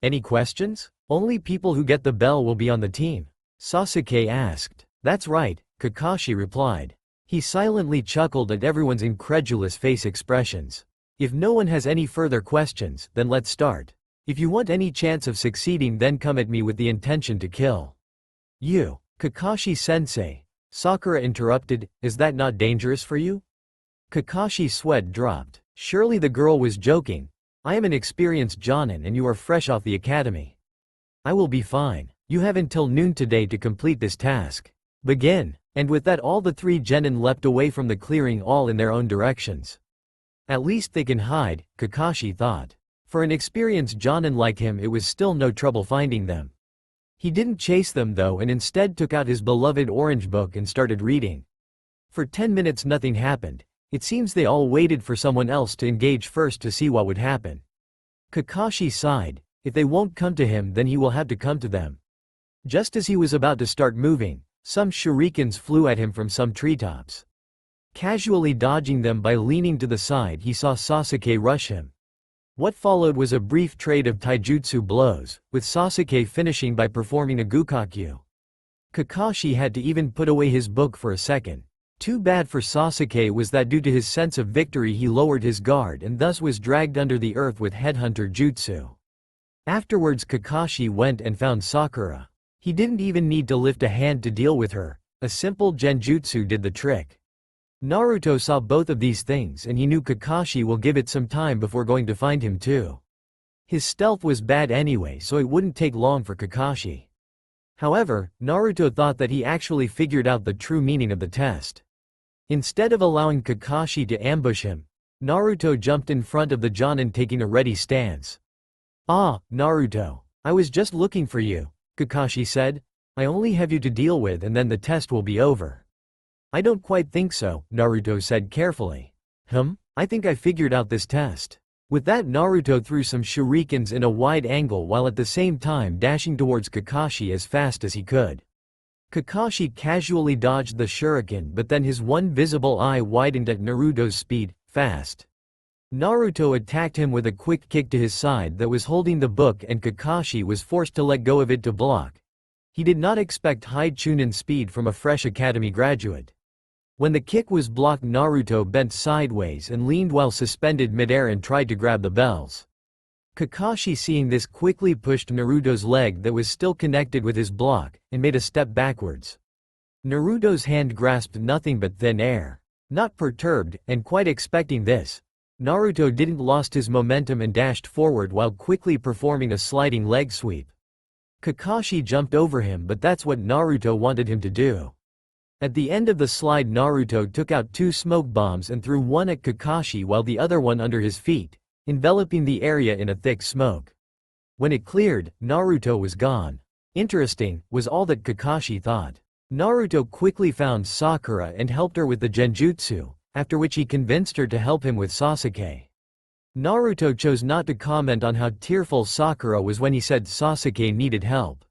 "Any questions?" "Only people who get the bell will be on the team," Sasuke asked. "That's right," Kakashi replied. He silently chuckled at everyone's incredulous face expressions. "If no one has any further questions, then let's start. If you want any chance of succeeding, then come at me with the intention to kill." "You, Kakashi-sensei," Sakura interrupted, "is that not dangerous for you?" Kakashi's sweat dropped. Surely the girl was joking. "I am an experienced jonin and you are fresh off the academy. I will be fine. You have until noon today to complete this task. Begin." And with that all the 3 genin leapt away from the clearing, all in their own directions. At least they can hide, Kakashi thought. For an experienced jonin like him it was still no trouble finding them. He didn't chase them though, and instead took out his beloved orange book and started reading. For 10 minutes nothing happened. It seems they all waited for someone else to engage first to see what would happen. Kakashi sighed. If they won't come to him, then he will have to come to them. Just as he was about to start moving, some shurikens flew at him from some treetops. Casually dodging them by leaning to the side, he saw Sasuke rush him. What followed was a brief trade of taijutsu blows, with Sasuke finishing by performing a gukakyu. Kakashi had to even put away his book for a second. Too bad for Sasuke was that due to his sense of victory he lowered his guard and thus was dragged under the earth with headhunter jutsu. Afterwards Kakashi went and found Sakura. He didn't even need to lift a hand to deal with her. A simple genjutsu did the trick. Naruto saw both of these things and he knew Kakashi will give it some time before going to find him too. His stealth was bad anyway, so it wouldn't take long for Kakashi. However, Naruto thought that he actually figured out the true meaning of the test. Instead of allowing Kakashi to ambush him, Naruto jumped in front of the Jonin taking a ready stance. "Ah, Naruto. I was just looking for you," Kakashi said. I only have you to deal with and then the test will be over. I don't quite think so, Naruto said carefully. I think I figured out this test. With that, Naruto threw some shurikens in a wide angle while at the same time dashing towards Kakashi as fast as he could. Kakashi casually dodged the shuriken, but then his one visible eye widened at Naruto's speed, fast. Naruto attacked him with a quick kick to his side that was holding the book, and Kakashi was forced to let go of it to block. He did not expect high chunin speed from a fresh academy graduate. When the kick was blocked, Naruto bent sideways and leaned while suspended midair and tried to grab the bells. Kakashi, seeing this, quickly pushed Naruto's leg that was still connected with his block, and made a step backwards. Naruto's hand grasped nothing but thin air. Not perturbed, and quite expecting this, Naruto didn't lost his momentum and dashed forward while quickly performing a sliding leg sweep. Kakashi jumped over him, but that's what Naruto wanted him to do. At the end of the slide, Naruto took out 2 smoke bombs and threw one at Kakashi while the other one under his feet, enveloping the area in a thick smoke. When it cleared, Naruto was gone. Interesting, was all that Kakashi thought. Naruto quickly found Sakura and helped her with the genjutsu, after which he convinced her to help him with Sasuke. Naruto chose not to comment on how tearful Sakura was when he said Sasuke needed help.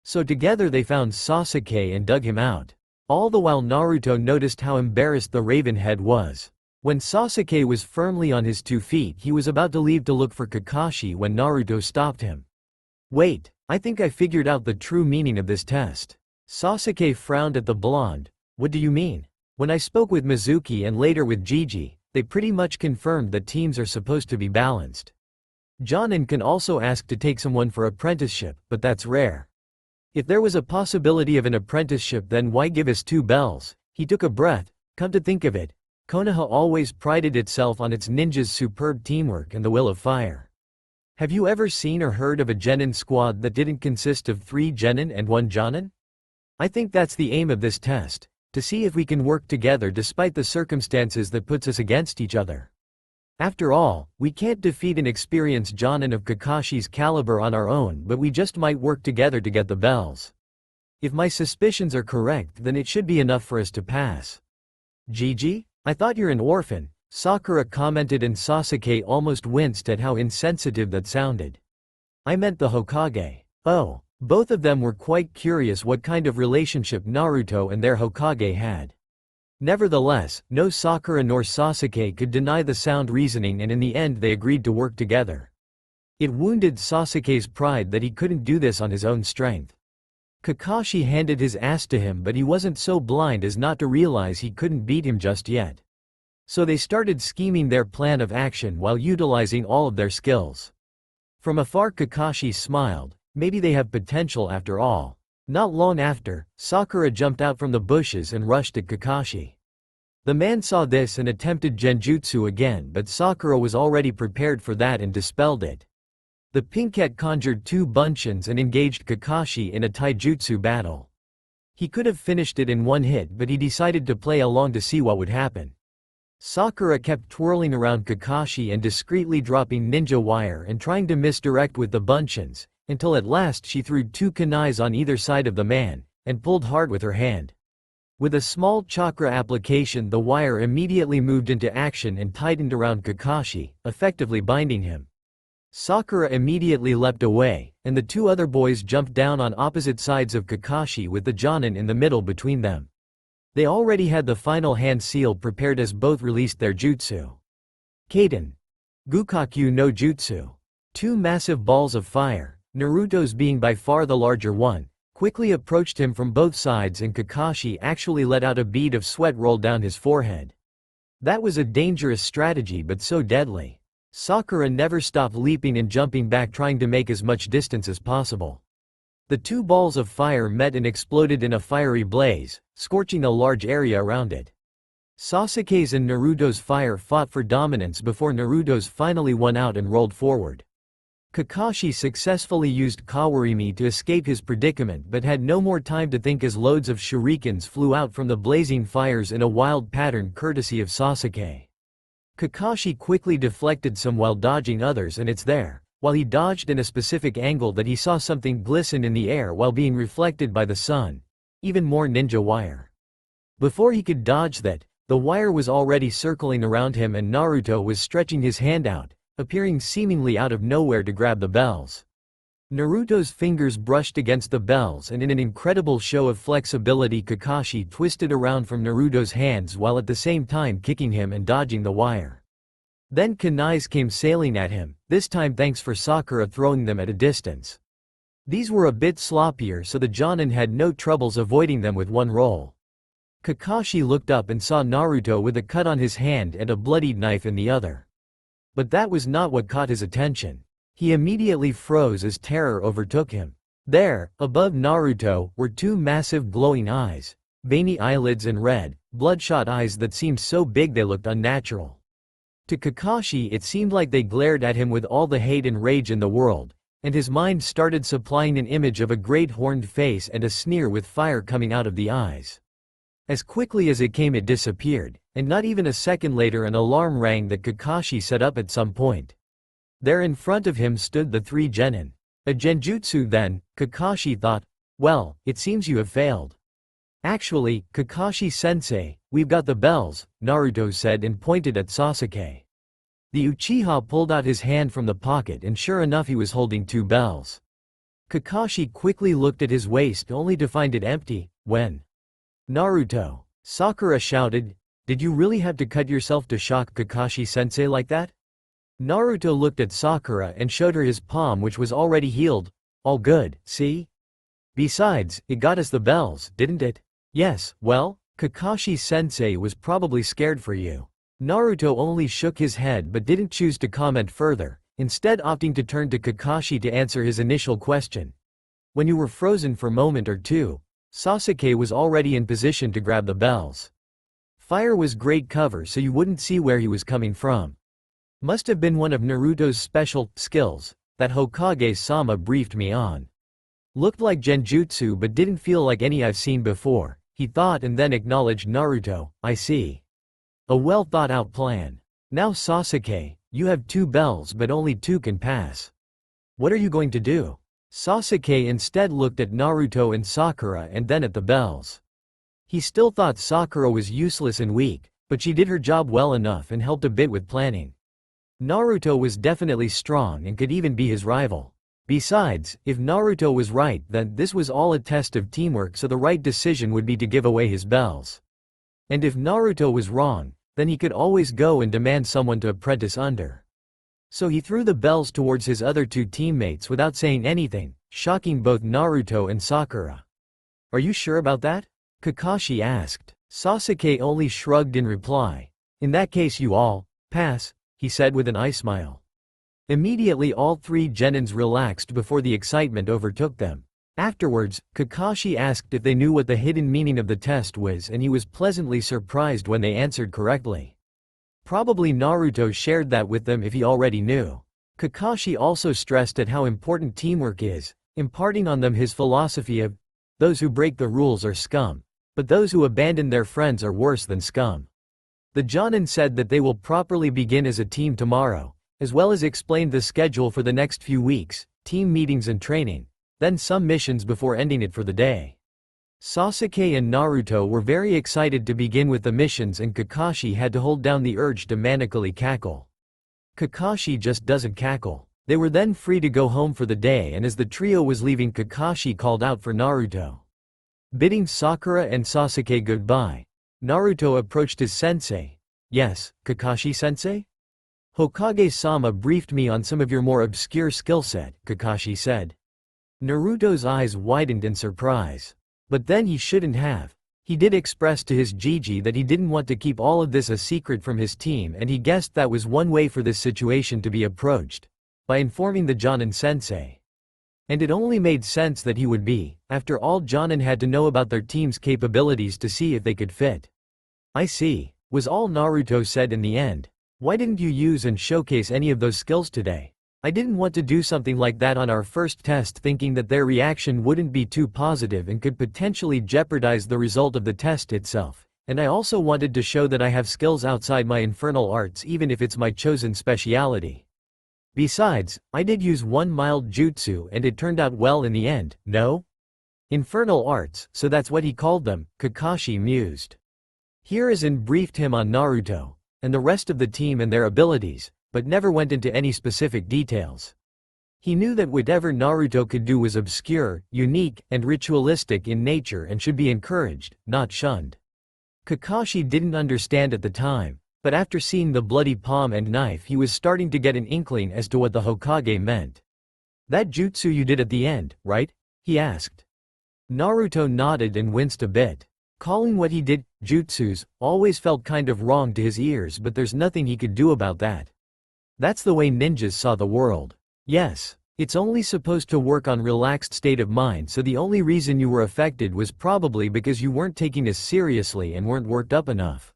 So together they found Sasuke and dug him out. All the while Naruto noticed how embarrassed the Raven Head was. When Sasuke was firmly on his 2 feet, he was about to leave to look for Kakashi when Naruto stopped him. Wait, I think I figured out the true meaning of this test. Sasuke frowned at the blonde. What do you mean? When I spoke with Mizuki and later with Gigi, they pretty much confirmed that teams are supposed to be balanced. Jonin can also ask to take someone for apprenticeship, but that's rare. If there was a possibility of an apprenticeship, then why give us 2 bells? He took a breath. Come to think of it, Konoha always prided itself on its ninjas' superb teamwork and the will of fire. Have you ever seen or heard of a genin squad that didn't consist of 3 genin and 1 jonin? I think that's the aim of this test, to see if we can work together despite the circumstances that puts us against each other. After all, we can't defeat an experienced jonin of Kakashi's caliber on our own, but we just might work together to get the bells. If my suspicions are correct, then it should be enough for us to pass. Gigi? I thought you're an orphan, Sakura commented, and Sasuke almost winced at how insensitive that sounded. I meant the Hokage. Oh, both of them were quite curious what kind of relationship Naruto and their Hokage had. Nevertheless, no Sakura nor Sasuke could deny the sound reasoning, and in the end they agreed to work together. It wounded Sasuke's pride that he couldn't do this on his own strength. Kakashi handed his ass to him, but he wasn't so blind as not to realize he couldn't beat him just yet. So they started scheming their plan of action while utilizing all of their skills. From afar, Kakashi smiled. Maybe they have potential after all. Not long after, Sakura jumped out from the bushes and rushed at Kakashi. The man saw this and attempted genjutsu again, but Sakura was already prepared for that and dispelled it. The Pinkette conjured 2 bunchins and engaged Kakashi in a taijutsu battle. He could have finished it in 1 hit, but he decided to play along to see what would happen. Sakura kept twirling around Kakashi and discreetly dropping ninja wire and trying to misdirect with the bunchins, until at last she threw 2 kunais on either side of the man, and pulled hard with her hand. With a small chakra application, the wire immediately moved into action and tightened around Kakashi, effectively binding him. Sakura immediately leapt away, and the 2 other boys jumped down on opposite sides of Kakashi with the jonin in the middle between them. They already had the final hand seal prepared as both released their jutsu. Kaden. Gukakyu no Jutsu. 2 massive balls of fire, Naruto's being by far the larger one, quickly approached him from both sides, and Kakashi actually let out a bead of sweat roll down his forehead. That was a dangerous strategy, but so deadly. Sakura never stopped leaping and jumping back, trying to make as much distance as possible. The 2 balls of fire met and exploded in a fiery blaze, scorching a large area around it. Sasuke's and Naruto's fire fought for dominance before Naruto's finally won out and rolled forward. Kakashi successfully used Kawarimi to escape his predicament, but had no more time to think as loads of shurikens flew out from the blazing fires in a wild pattern courtesy of Sasuke. Kakashi quickly deflected some while dodging others, and it's there. while he dodged in a specific angle that he saw something glisten in the air while being reflected by the sun. Even more ninja wire. Before he could dodge that, the wire was already circling around him and Naruto was stretching his hand out, appearing seemingly out of nowhere to grab the bells. Naruto's fingers brushed against the bells and in an incredible show of flexibility Kakashi twisted around from Naruto's hands while at the same time kicking him and dodging the wire. Then kunais came sailing at him, this time thanks for Sakura throwing them at a distance. These were a bit sloppier so the Jonin had no troubles avoiding them with one roll. Kakashi looked up and saw Naruto with a cut on his hand and a bloodied knife in the other. But that was not what caught his attention. He immediately froze as terror overtook him. There, above Naruto, were two massive glowing eyes, veiny eyelids and red, bloodshot eyes that seemed so big they looked unnatural. To Kakashi it seemed like they glared at him with all the hate and rage in the world, and his mind started supplying an image of a great horned face and a sneer with fire coming out of the eyes. As quickly as it came it disappeared, and not even a second later an alarm rang that Kakashi set up at some point. There in front of him stood the three genin. A genjutsu then, Kakashi thought, well, it seems you have failed. Actually, Kakashi-sensei, we've got the bells, Naruto said and pointed at Sasuke. The Uchiha pulled out his hand from the pocket and sure enough he was holding two bells. Kakashi quickly looked at his waist only to find it empty, when Naruto, Sakura shouted, did you really have to cut yourself to shock Kakashi-sensei like that? Naruto looked at Sakura and showed her his palm which was already healed. All good, see? Besides, it got us the bells, didn't it? Yes, well, Kakashi-sensei was probably scared for you. Naruto only shook his head but didn't choose to comment further, instead opting to turn to Kakashi to answer his initial question. When you were frozen for a moment or two, Sasuke was already in position to grab the bells. Fire was great cover so you wouldn't see where he was coming from. Must have been one of Naruto's special skills that Hokage-sama briefed me on. Looked like genjutsu but didn't feel like any I've seen before, he thought and then acknowledged Naruto, I see. A well thought out plan. Now Sasuke, you have two bells but only two can pass. What are you going to do? Sasuke instead looked at Naruto and Sakura and then at the bells. He still thought Sakura was useless and weak, but she did her job well enough and helped a bit with planning. Naruto was definitely strong and could even be his rival. Besides, if Naruto was right then this was all a test of teamwork so the right decision would be to give away his bells. And if Naruto was wrong, then he could always go and demand someone to apprentice under. So he threw the bells towards his other two teammates without saying anything, shocking both Naruto and Sakura. Are you sure about that? Kakashi asked. Sasuke only shrugged in reply. In that case you all pass, he said with an eye smile. Immediately all three genins relaxed before the excitement overtook them. Afterwards, Kakashi asked if they knew what the hidden meaning of the test was and he was pleasantly surprised when they answered correctly. Probably Naruto shared that with them if he already knew. Kakashi also stressed at how important teamwork is, imparting on them his philosophy of, those who break the rules are scum, but those who abandon their friends are worse than scum. The Jonin said that they will properly begin as a team tomorrow, as well as explained the schedule for the next few weeks, team meetings and training, then some missions before ending it for the day. Sasuke and Naruto were very excited to begin with the missions and Kakashi had to hold down the urge to manically cackle. Kakashi just doesn't cackle. They were then free to go home for the day and as the trio was leaving Kakashi called out for Naruto. Bidding Sakura and Sasuke goodbye, Naruto approached his sensei. Yes, Kakashi-sensei? Hokage-sama briefed me on some of your more obscure skill set, Kakashi said. Naruto's eyes widened in surprise. But then he shouldn't have. He did express to his Gigi that he didn't want to keep all of this a secret from his team and he guessed that was one way for this situation to be approached. By informing the Jonin sensei. And it only made sense that he would be, after all Jonin had to know about their team's capabilities to see if they could fit. I see, was all Naruto said in the end. Why didn't you use and showcase any of those skills today? I didn't want to do something like that on our first test thinking that their reaction wouldn't be too positive and could potentially jeopardize the result of the test itself, and I also wanted to show that I have skills outside my infernal arts even if it's my chosen speciality. Besides, I did use one mild jutsu and it turned out well in the end, no? Infernal arts, so that's what he called them, Kakashi mused. Hiruzen briefed him on Naruto, and the rest of the team and their abilities, but never went into any specific details. He knew that whatever Naruto could do was obscure, unique, and ritualistic in nature and should be encouraged, not shunned. Kakashi didn't understand at the time, but after seeing the bloody palm and knife he was starting to get an inkling as to what the Hokage meant. "That jutsu you did at the end, right?" he asked. Naruto nodded and winced a bit. Calling what he did jutsus always felt kind of wrong to his ears, but there's nothing he could do about that. That's the way ninjas saw the world. Yes, it's only supposed to work on relaxed state of mind, so the only reason you were affected was probably because you weren't taking this seriously and weren't worked up enough.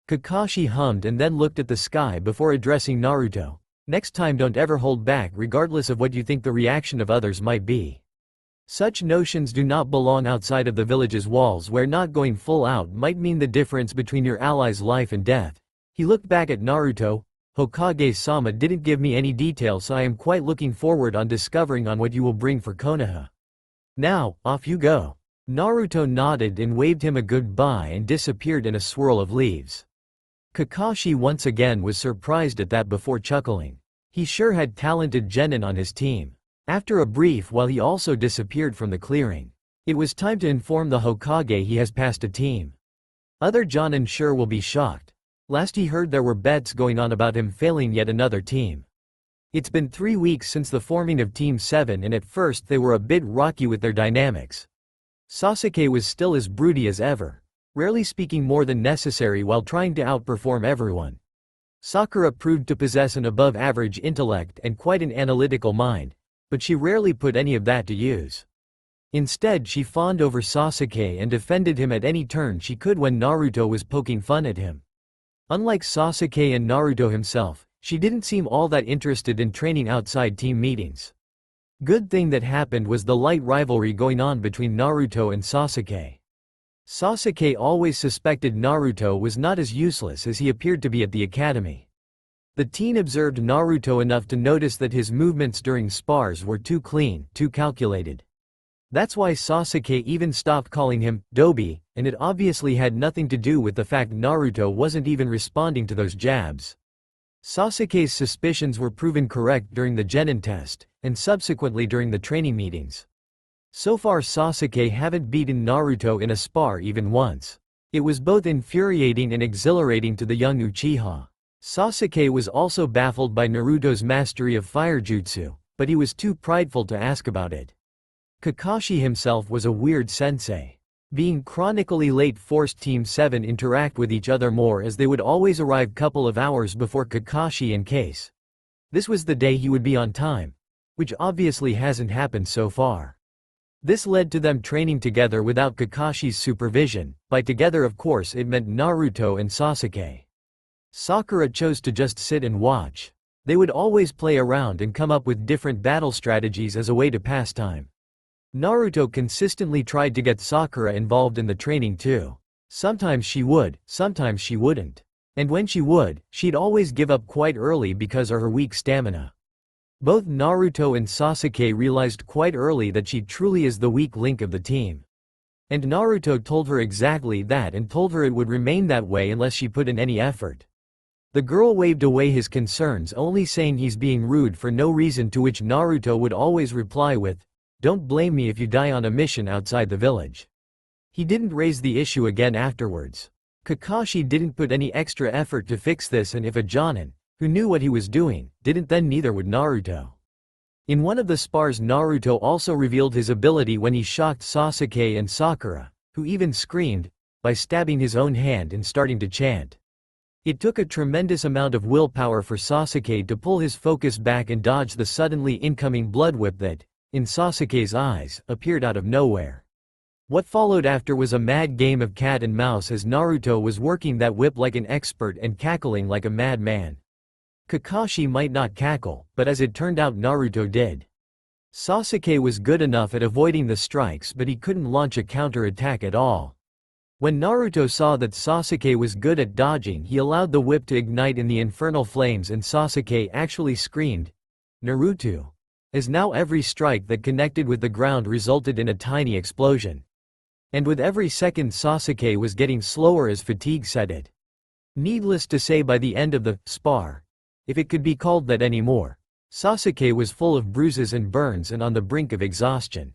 Kakashi hummed and then looked at the sky before addressing Naruto. Next time don't ever hold back regardless of what you think the reaction of others might be. Such notions do not belong outside of the village's walls, where not going full out might mean the difference between your ally's life and death. He looked back at Naruto. "Hokage-sama didn't give me any details, so I am quite looking forward on discovering on what you will bring for Konoha. Now, off you go." Naruto nodded and waved him a goodbye and disappeared in a swirl of leaves. Kakashi once again was surprised at that before chuckling. He sure had talented genin on his team. After a brief while he also disappeared from the clearing. It was time to inform the Hokage he has passed a team. Other Jonin sure will be shocked. Last he heard there were bets going on about him failing yet another team. It's been 3 weeks since the forming of Team 7 and at first they were a bit rocky with their dynamics. Sasuke was still as broody as ever, rarely speaking more than necessary while trying to outperform everyone. Sakura proved to possess an above-average intellect and quite an analytical mind, but she rarely put any of that to use. Instead she fawned over Sasuke and defended him at any turn she could when Naruto was poking fun at him. Unlike Sasuke and Naruto himself, she didn't seem all that interested in training outside team meetings. Good thing that happened was the light rivalry going on between Naruto and Sasuke. Sasuke always suspected Naruto was not as useless as he appeared to be at the academy. The teen observed Naruto enough to notice that his movements during spars were too clean, too calculated. That's why Sasuke even stopped calling him Dobi, and it obviously had nothing to do with the fact Naruto wasn't even responding to those jabs. Sasuke's suspicions were proven correct during the Genin test, and subsequently during the training meetings. So far Sasuke haven't beaten Naruto in a spar even once. It was both infuriating and exhilarating to the young Uchiha. Sasuke was also baffled by Naruto's mastery of fire jutsu, but he was too prideful to ask about it. Kakashi himself was a weird sensei. Being chronically late forced Team 7 interact with each other more, as they would always arrive couple of hours before Kakashi in case. This was the day he would be on time, which obviously hasn't happened so far. This led to them training together without Kakashi's supervision. By together of course it meant Naruto and Sasuke. Sakura chose to just sit and watch. They would always play around and come up with different battle strategies as a way to pass time. Naruto consistently tried to get Sakura involved in the training too. Sometimes she would, sometimes she wouldn't. And when she would, she'd always give up quite early because of her weak stamina. Both Naruto and Sasuke realized quite early that she truly is the weak link of the team. And Naruto told her exactly that and told her it would remain that way unless she put in any effort. The girl waved away his concerns, only saying he's being rude for no reason, to which Naruto would always reply with, "Don't blame me if you die on a mission outside the village." He didn't raise the issue again afterwards. Kakashi didn't put any extra effort to fix this, and if a Jonin, who knew what he was doing, didn't, then neither would Naruto. In one of the spars Naruto also revealed his ability when he shocked Sasuke and Sakura, who even screamed, by stabbing his own hand and starting to chant. It took a tremendous amount of willpower for Sasuke to pull his focus back and dodge the suddenly incoming blood whip that, in Sasuke's eyes, appeared out of nowhere. What followed after was a mad game of cat and mouse, as Naruto was working that whip like an expert and cackling like a madman. Kakashi might not cackle, but as it turned out Naruto did. Sasuke was good enough at avoiding the strikes, but he couldn't launch a counter-attack at all. When Naruto saw that Sasuke was good at dodging, he allowed the whip to ignite in the infernal flames and Sasuke actually screamed, "Naruto!" As now every strike that connected with the ground resulted in a tiny explosion. And with every second Sasuke was getting slower as fatigue set in. Needless to say, by the end of the spar, if it could be called that anymore, Sasuke was full of bruises and burns and on the brink of exhaustion.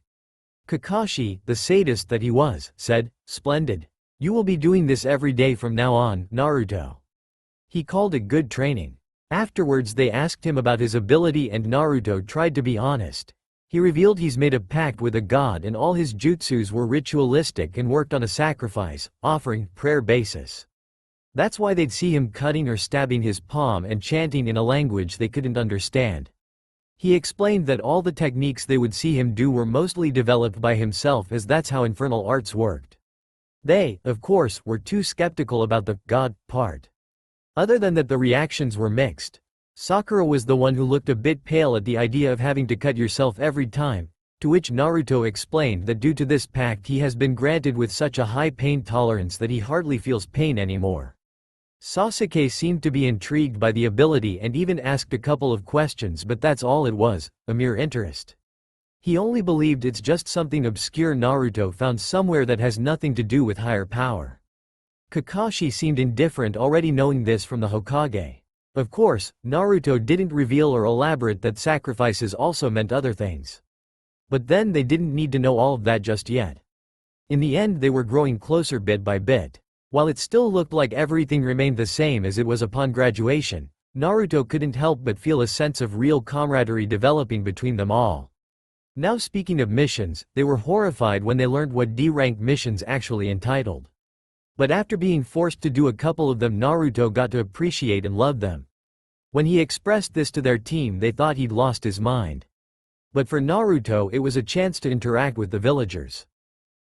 Kakashi, the sadist that he was, said, "Splendid. You will be doing this every day from now on, Naruto." He called it good training. Afterwards they asked him about his ability and Naruto tried to be honest. He revealed he's made a pact with a god and all his jutsus were ritualistic and worked on a sacrifice, offering, prayer basis. That's why they'd see him cutting or stabbing his palm and chanting in a language they couldn't understand. He explained that all the techniques they would see him do were mostly developed by himself as that's how infernal arts worked. They, of course, were too skeptical about the god part. Other than that, the reactions were mixed. Sakura was the one who looked a bit pale at the idea of having to cut yourself every time, to which Naruto explained that due to this pact he has been granted with such a high pain tolerance that he hardly feels pain anymore. Sasuke seemed to be intrigued by the ability and even asked a couple of questions, but that's all it was, a mere interest. He only believed it's just something obscure Naruto found somewhere that has nothing to do with higher power. Kakashi seemed indifferent, already knowing this from the Hokage. Of course, Naruto didn't reveal or elaborate that sacrifices also meant other things. But then they didn't need to know all of that just yet. In the end they were growing closer bit by bit. While it still looked like everything remained the same as it was upon graduation, Naruto couldn't help but feel a sense of real camaraderie developing between them all. Now speaking of missions, they were horrified when they learned what D-rank missions actually entitled. But after being forced to do a couple of them, Naruto got to appreciate and love them. When he expressed this to their team, they thought he'd lost his mind. But for Naruto it was a chance to interact with the villagers.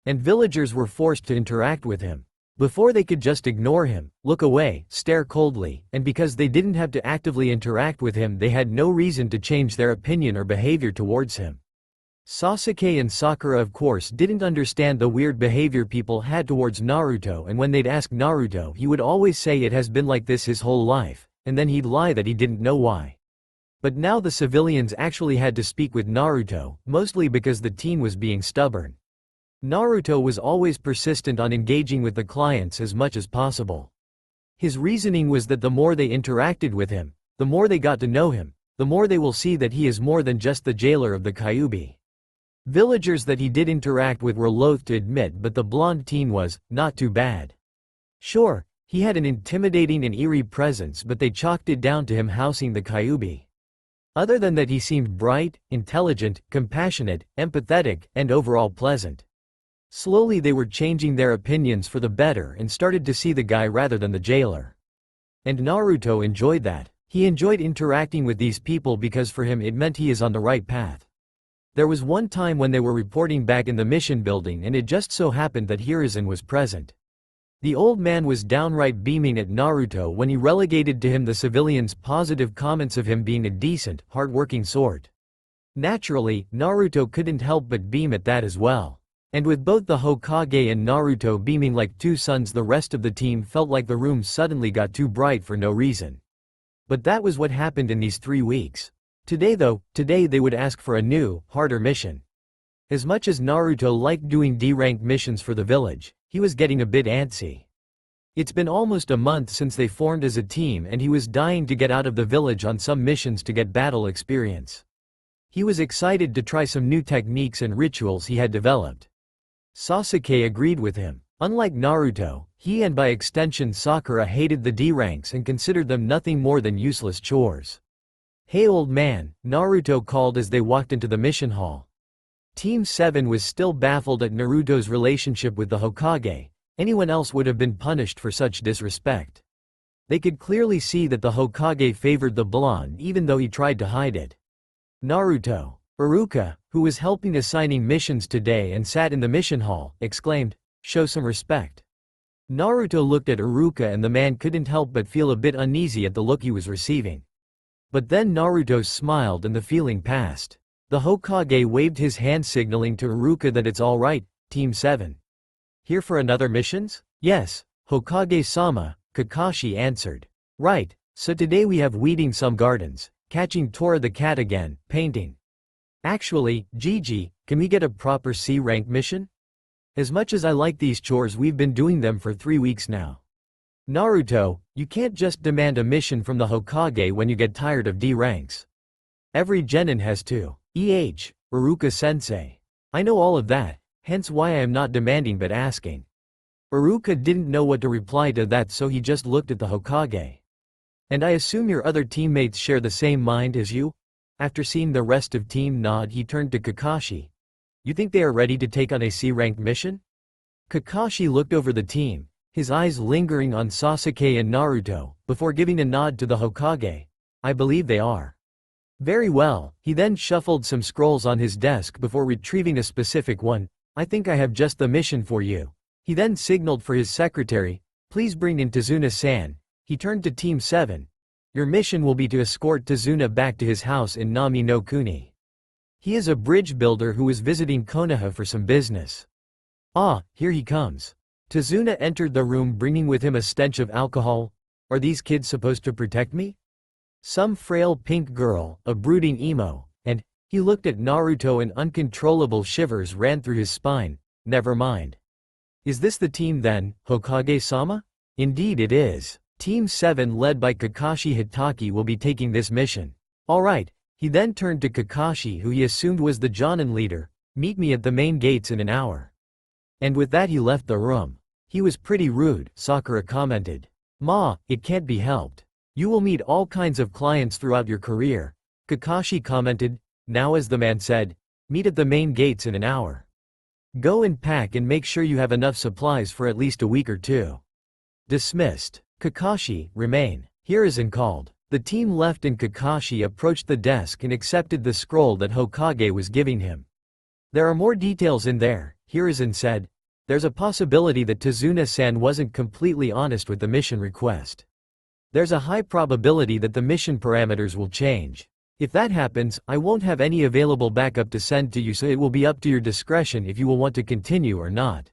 And villagers were forced to interact with him. Before they could just ignore him, look away, stare coldly, and because they didn't have to actively interact with him they had no reason to change their opinion or behavior towards him. Sasuke and Sakura of course didn't understand the weird behavior people had towards Naruto, and when they'd ask Naruto he would always say it has been like this his whole life, and then he'd lie that he didn't know why. But now the civilians actually had to speak with Naruto, mostly because the teen was being stubborn. Naruto was always persistent on engaging with the clients as much as possible. His reasoning was that the more they interacted with him, the more they got to know him, the more they will see that he is more than just the jailer of the Kyuubi. Villagers that he did interact with were loath to admit, but the blonde teen was not too bad. Sure, he had an intimidating and eerie presence, but they chalked it down to him housing the Kyuubi. Other than that, he seemed bright, intelligent, compassionate, empathetic, and overall pleasant. Slowly they were changing their opinions for the better and started to see the guy rather than the jailer. And Naruto enjoyed that. He enjoyed interacting with these people because for him it meant he is on the right path. There was one time when they were reporting back in the mission building and it just so happened that Hiruzen was present. The old man was downright beaming at Naruto when he relegated to him the civilians' positive comments of him being a decent, hard-working sort. Naturally, Naruto couldn't help but beam at that as well. And with both the Hokage and Naruto beaming like two suns, the rest of the team felt like the room suddenly got too bright for no reason. But that was what happened in these 3 weeks. Today they would ask for a new, harder mission. As much as Naruto liked doing D-rank missions for the village, he was getting a bit antsy. It's been almost a month since they formed as a team and he was dying to get out of the village on some missions to get battle experience. He was excited to try some new techniques and rituals he had developed. Sasuke agreed with him. Unlike Naruto, he and by extension Sakura hated the D-ranks and considered them nothing more than useless chores. "Hey old man," Naruto called as they walked into the mission hall. Team 7 was still baffled at Naruto's relationship with the Hokage. Anyone else would have been punished for such disrespect. They could clearly see that the Hokage favored the blonde even though he tried to hide it. Naruto. Iruka, who was helping assigning missions today and sat in the mission hall, exclaimed, "Show some respect." Naruto looked at Iruka and the man couldn't help but feel a bit uneasy at the look he was receiving. But then Naruto smiled and the feeling passed. The Hokage waved his hand signaling to Iruka that it's alright, Team 7. "Here for another missions?" Yes, Hokage-sama, Kakashi answered. Right, so today we have weeding some gardens, catching Tora the cat again, painting. Actually, Gigi, can we get a proper C-rank mission? As much as I like these chores, we've been doing them for 3 weeks now. Naruto, you can't just demand a mission from the Hokage when you get tired of D ranks. Every genin has to. Iruka-sensei. I know all of that, hence why I am not demanding but asking. Iruka didn't know what to reply to that, so he just looked at the Hokage. And I assume your other teammates share the same mind as you? After seeing the rest of team nod, he turned to Kakashi. You think they are ready to take on a C-ranked mission? Kakashi looked over the team, his eyes lingering on Sasuke and Naruto, before giving a nod to the Hokage. I believe they are. Very well, he then shuffled some scrolls on his desk before retrieving a specific one. I think I have just the mission for you. He then signaled for his secretary, please bring in Tazuna-san. He turned to Team 7. Your mission will be to escort Tazuna back to his house in Nami no Kuni. He is a bridge builder who is visiting Konoha for some business. Ah, here he comes. Tazuna entered the room bringing with him a stench of alcohol. Are these kids supposed to protect me? Some frail pink girl, a brooding emo, and he looked at Naruto and uncontrollable shivers ran through his spine. Never mind. Is this the team then, Hokage-sama? Indeed it is. Team 7 led by Kakashi Hitaki will be taking this mission. Alright, he then turned to Kakashi, who he assumed was the Jonin leader. Meet me at the main gates in an hour. And with that he left the room. He was pretty rude, Sakura commented. Ma, it can't be helped. You will meet all kinds of clients throughout your career, Kakashi commented. Now, as the man said, meet at the main gates in an hour. Go and pack and make sure you have enough supplies for at least a week or two. Dismissed. Kakashi, remain. Hiruzen called. The team left and Kakashi approached the desk and accepted the scroll that Hokage was giving him. There are more details in there, Hiruzen said. There's a possibility that Tazuna-san wasn't completely honest with the mission request. There's a high probability that the mission parameters will change. If that happens, I won't have any available backup to send to you, so it will be up to your discretion if you will want to continue or not.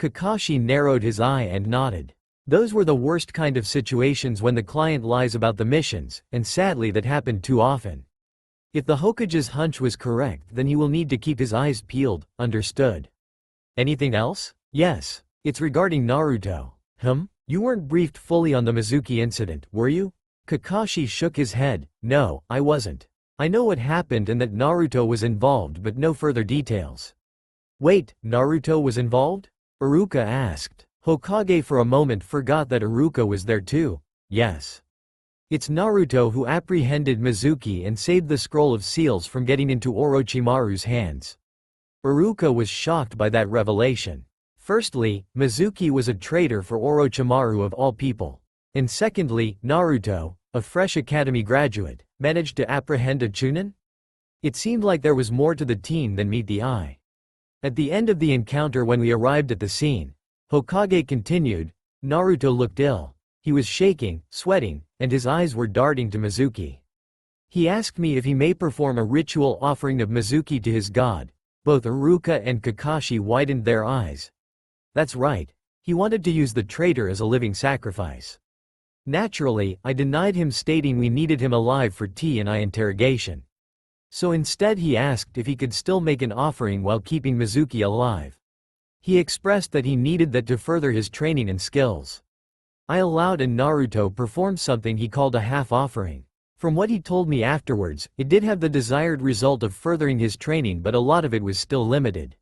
Kakashi narrowed his eye and nodded. Those were the worst kind of situations, when the client lies about the missions, and sadly that happened too often. If the Hokage's hunch was correct, then he will need to keep his eyes peeled, understood? Anything else? Yes. It's regarding Naruto. You weren't briefed fully on the Mizuki incident, were you? Kakashi shook his head. No, I wasn't. I know what happened and that Naruto was involved, but no further details. Wait, Naruto was involved? Iruka asked. Hokage for a moment forgot that Iruka was there too. Yes. It's Naruto who apprehended Mizuki and saved the scroll of seals from getting into Orochimaru's hands. Iruka was shocked by that revelation. Firstly, Mizuki was a traitor for Orochimaru of all people. And secondly, Naruto, a fresh academy graduate, managed to apprehend a Chunin? It seemed like there was more to the team than meet the eye. At the end of the encounter, when we arrived at the scene, Hokage continued, Naruto looked ill. He was shaking, sweating, and his eyes were darting to Mizuki. He asked me if he may perform a ritual offering of Mizuki to his god. Both Iruka and Kakashi widened their eyes. That's right. He wanted to use the traitor as a living sacrifice. Naturally, I denied him, stating we needed him alive for T&I interrogation. So instead he asked if he could still make an offering while keeping Mizuki alive. He expressed that he needed that to further his training and skills. I allowed, and Naruto performed something he called a half-offering. From what he told me afterwards, it did have the desired result of furthering his training, but a lot of it was still limited.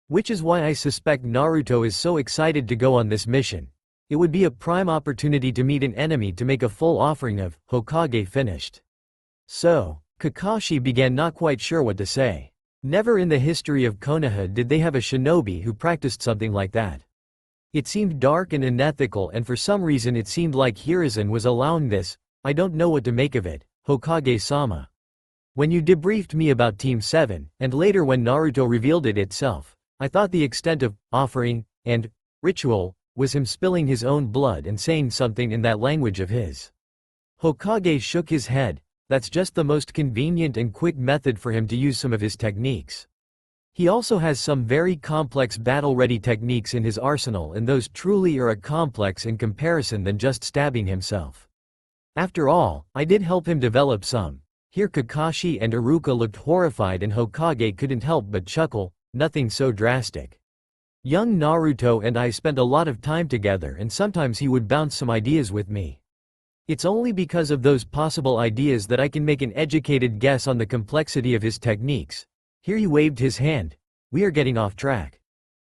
Which is why I suspect Naruto is so excited to go on this mission. It would be a prime opportunity to meet an enemy to make a full offering of. Hokage finished. So, Kakashi began, not quite sure what to say. Never in the history of Konoha did they have a shinobi who practiced something like that. It seemed dark and unethical, and for some reason it seemed like Hiruzen was allowing this. I don't know what to make of it, Hokage-sama. When you debriefed me about Team 7, and later when Naruto revealed it itself, I thought the extent of offering and ritual was him spilling his own blood and saying something in that language of his. Hokage shook his head. That's just the most convenient and quick method for him to use some of his techniques. He also has some very complex battle-ready techniques in his arsenal, and those truly are a complex in comparison than just stabbing himself. After all, I did help him develop some. Here Kakashi and Iruka looked horrified and Hokage couldn't help but chuckle, nothing so drastic. Young Naruto and I spent a lot of time together, and sometimes he would bounce some ideas with me. It's only because of those possible ideas that I can make an educated guess on the complexity of his techniques. Here he waved his hand. We are getting off track.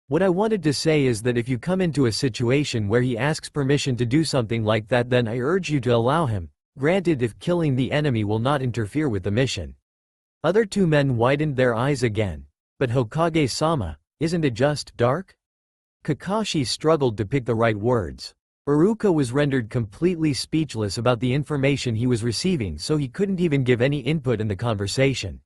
What I wanted to say is that if you come into a situation where he asks permission to do something like that, then I urge you to allow him, granted if killing the enemy will not interfere with the mission. Other two men widened their eyes again. But Hokage-sama, isn't it just dark? Kakashi struggled to pick the right words. Iruka was rendered completely speechless about the information he was receiving, so he couldn't even give any input in the conversation.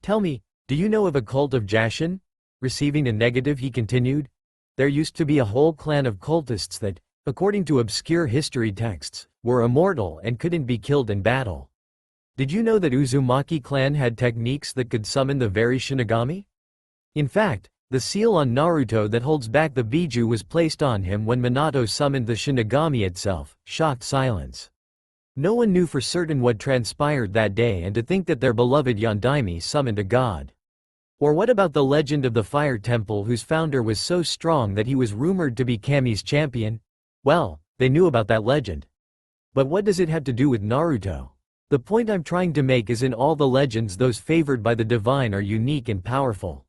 Tell me, do you know of a cult of Jashin? Receiving a negative, he continued. There used to be a whole clan of cultists that, according to obscure history texts, were immortal and couldn't be killed in battle. Did you know that Uzumaki clan had techniques that could summon the very Shinigami? In fact, the seal on Naruto that holds back the Biju was placed on him when Minato summoned the Shinigami itself. Shocked silence. No one knew for certain what transpired that day, and to think that their beloved Yondaime summoned a god. Or what about the legend of the Fire Temple, whose founder was so strong that he was rumored to be Kami's champion? Well, they knew about that legend. But what does it have to do with Naruto? The point I'm trying to make is in all the legends, those favored by the divine are unique and powerful.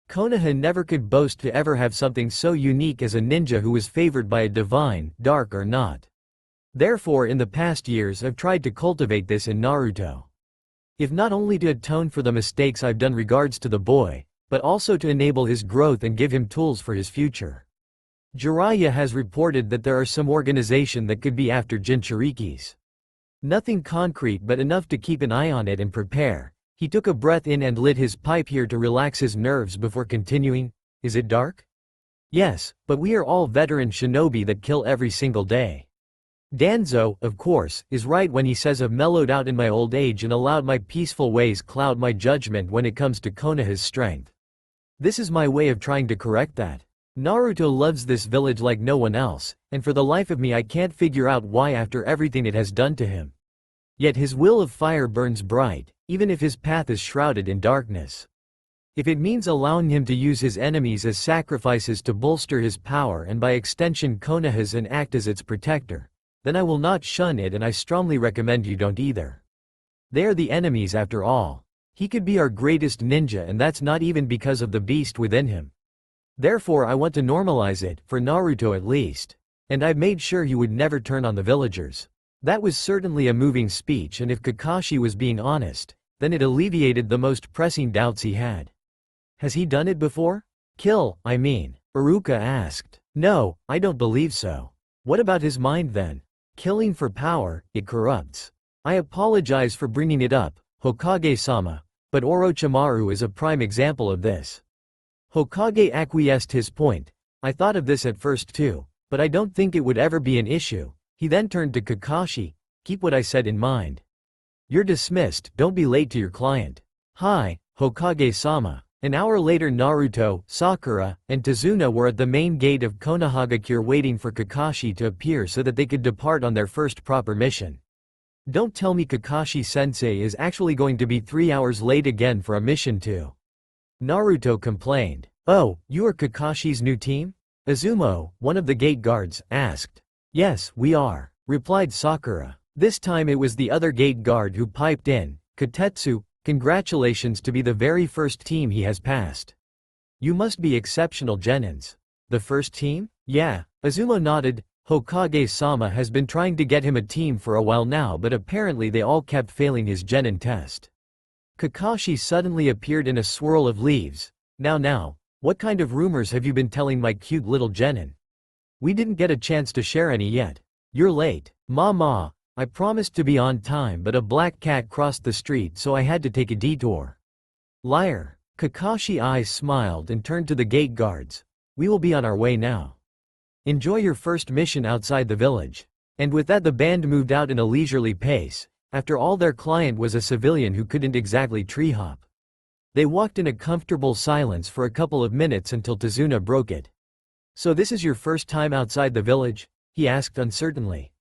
Konoha never could boast to ever have something so unique as a ninja who was favored by a divine, dark or not. Therefore, in the past years I've tried to cultivate this in Naruto. If not only to atone for the mistakes I've done regards to the boy, but also to enable his growth and give him tools for his future. Jiraiya has reported that there are some organization that could be after Jinchurikis. Nothing concrete, but enough to keep an eye on it and prepare. He took a breath in and lit his pipe here to relax his nerves before continuing. Is it dark? Yes, but we are all veteran shinobi that kill every single day. Danzo, of course, is right when he says I've mellowed out in my old age and allowed my peaceful ways cloud my judgment when it comes to Konoha's strength. This is my way of trying to correct that. Naruto loves this village like no one else, and for the life of me I can't figure out why after everything it has done to him. Yet his will of fire burns bright, even if his path is shrouded in darkness. If it means allowing him to use his enemies as sacrifices to bolster his power and by extension Konoha's and act as its protector, then I will not shun it, and I strongly recommend you don't either. They are the enemies after all. He could be our greatest ninja, and that's not even because of the beast within him. Therefore I want to normalize it, for Naruto at least. And I've made sure he would never turn on the villagers. That was certainly a moving speech, and if Kakashi was being honest, then it alleviated the most pressing doubts he had. Has he done it before? Kill, I mean, Iruka asked. No, I don't believe so. What about his mind then? Killing for power, it corrupts. I apologize for bringing it up, Hokage-sama, but Orochimaru is a prime example of this. Hokage acquiesced his point. I thought of this at first too, but I don't think it would ever be an issue. He then turned to Kakashi. Keep what I said in mind. You're dismissed, don't be late to your client. Hi, Hokage-sama. An hour later Naruto, Sakura, and Tazuna were at the main gate of Konohagakure waiting for Kakashi to appear so that they could depart on their first proper mission. Don't tell me Kakashi-sensei is actually going to be 3 hours late again for a mission too. Naruto complained. Oh, you are Kakashi's new team? Izumo, one of the gate guards, asked. Yes, we are, replied Sakura. This time it was the other gate guard who piped in. Katetsu, congratulations to be the very first team he has passed. You must be exceptional genins. The first team? Yeah, Izumo nodded. Hokage-sama has been trying to get him a team for a while now, but apparently they all kept failing his genin test. Kakashi suddenly appeared in a swirl of leaves. Now, what kind of rumors have you been telling my cute little genin? We didn't get a chance to share any yet. You're late. Ma, I promised to be on time, but a black cat crossed the street, so I had to take a detour. Liar. Kakashi's eyes smiled and turned to the gate guards. We will be on our way now. Enjoy your first mission outside the village. And with that the band moved out in a leisurely pace. After all, their client was a civilian who couldn't exactly tree hop. They walked in a comfortable silence for a couple of minutes until Tazuna broke it. "So this is your first time outside the village?" he asked uncertainly.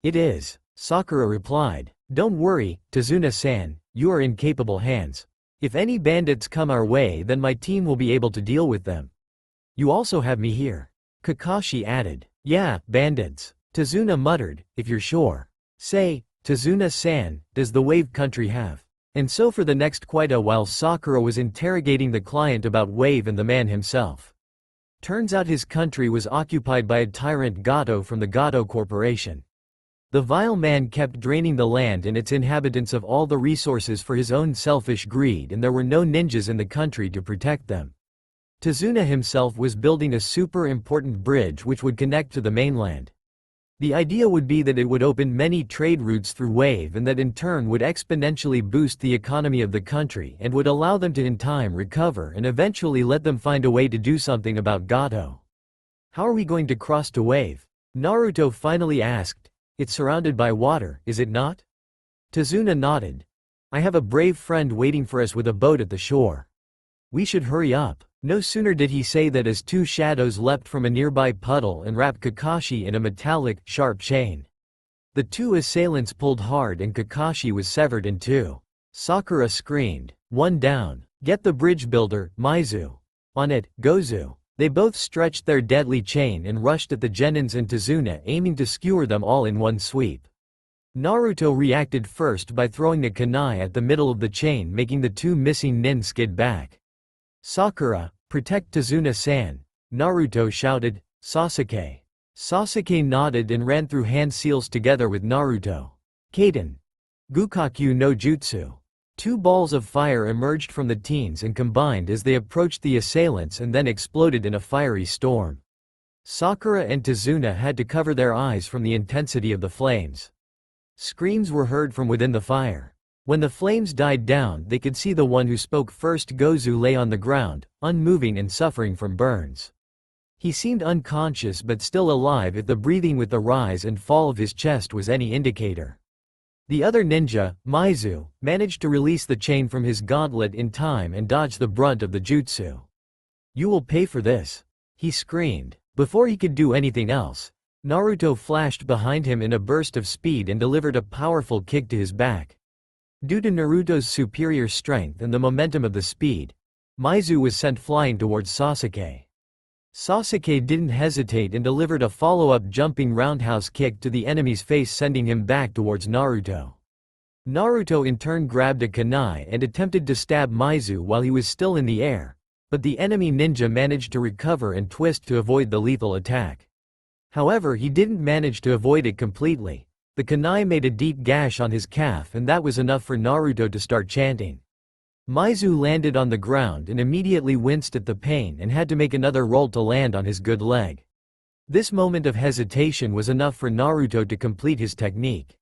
"It is," Sakura replied. "Don't worry, Tazuna-san, you are in capable hands. If any bandits come our way, then my team will be able to deal with them. You also have me here," Kakashi added. "Yeah, bandits," Tazuna muttered, "if you're sure. Say, Tazuna-san, does the Wave country have?" And so for the next quite a while Sakura was interrogating the client about Wave and the man himself. Turns out his country was occupied by a tyrant Gato from the Gato Corporation. The vile man kept draining the land and its inhabitants of all the resources for his own selfish greed, and there were no ninjas in the country to protect them. Tazuna himself was building a super important bridge which would connect to the mainland. The idea would be that it would open many trade routes through Wave, and that in turn would exponentially boost the economy of the country and would allow them to in time recover and eventually let them find a way to do something about Gato. "How are we going to cross to Wave?" Naruto finally asked. "It's surrounded by water, is it not?" Tazuna nodded. "I have a brave friend waiting for us with a boat at the shore. We should hurry up." No sooner did he say that as two shadows leapt from a nearby puddle and wrapped Kakashi in a metallic, sharp chain. The two assailants pulled hard and Kakashi was severed in two. Sakura screamed, "One down. Get the bridge builder, Maizu. On it, Gozu." They both stretched their deadly chain and rushed at the Genins and Tazuna, aiming to skewer them all in one sweep. Naruto reacted first by throwing a kunai at the middle of the chain, making the two missing nin skid back. "Sakura, protect Tazuna-san," Naruto shouted. "Sasuke." Sasuke nodded and ran through hand seals together with Naruto. Kaden. Gukakyu no Jutsu. Two balls of fire emerged from the teens and combined as they approached the assailants and then exploded in a fiery storm. Sakura and Tazuna had to cover their eyes from the intensity of the flames. Screams were heard from within the fire. When the flames died down, they could see the one who spoke first. Gozu lay on the ground, unmoving and suffering from burns. He seemed unconscious but still alive, if the breathing with the rise and fall of his chest was any indicator. The other ninja, Maizu, managed to release the chain from his gauntlet in time and dodge the brunt of the jutsu. "You will pay for this," he screamed. Before he could do anything else, Naruto flashed behind him in a burst of speed and delivered a powerful kick to his back. Due to Naruto's superior strength and the momentum of the speed, Maizu was sent flying towards Sasuke. Sasuke didn't hesitate and delivered a follow-up jumping roundhouse kick to the enemy's face, sending him back towards Naruto. Naruto in turn grabbed a kunai and attempted to stab Maizu while he was still in the air, but the enemy ninja managed to recover and twist to avoid the lethal attack. However, he didn't manage to avoid it completely. The kunai made a deep gash on his calf, and that was enough for Naruto to start chanting. Maizu landed on the ground and immediately winced at the pain and had to make another roll to land on his good leg. This moment of hesitation was enough for Naruto to complete his technique.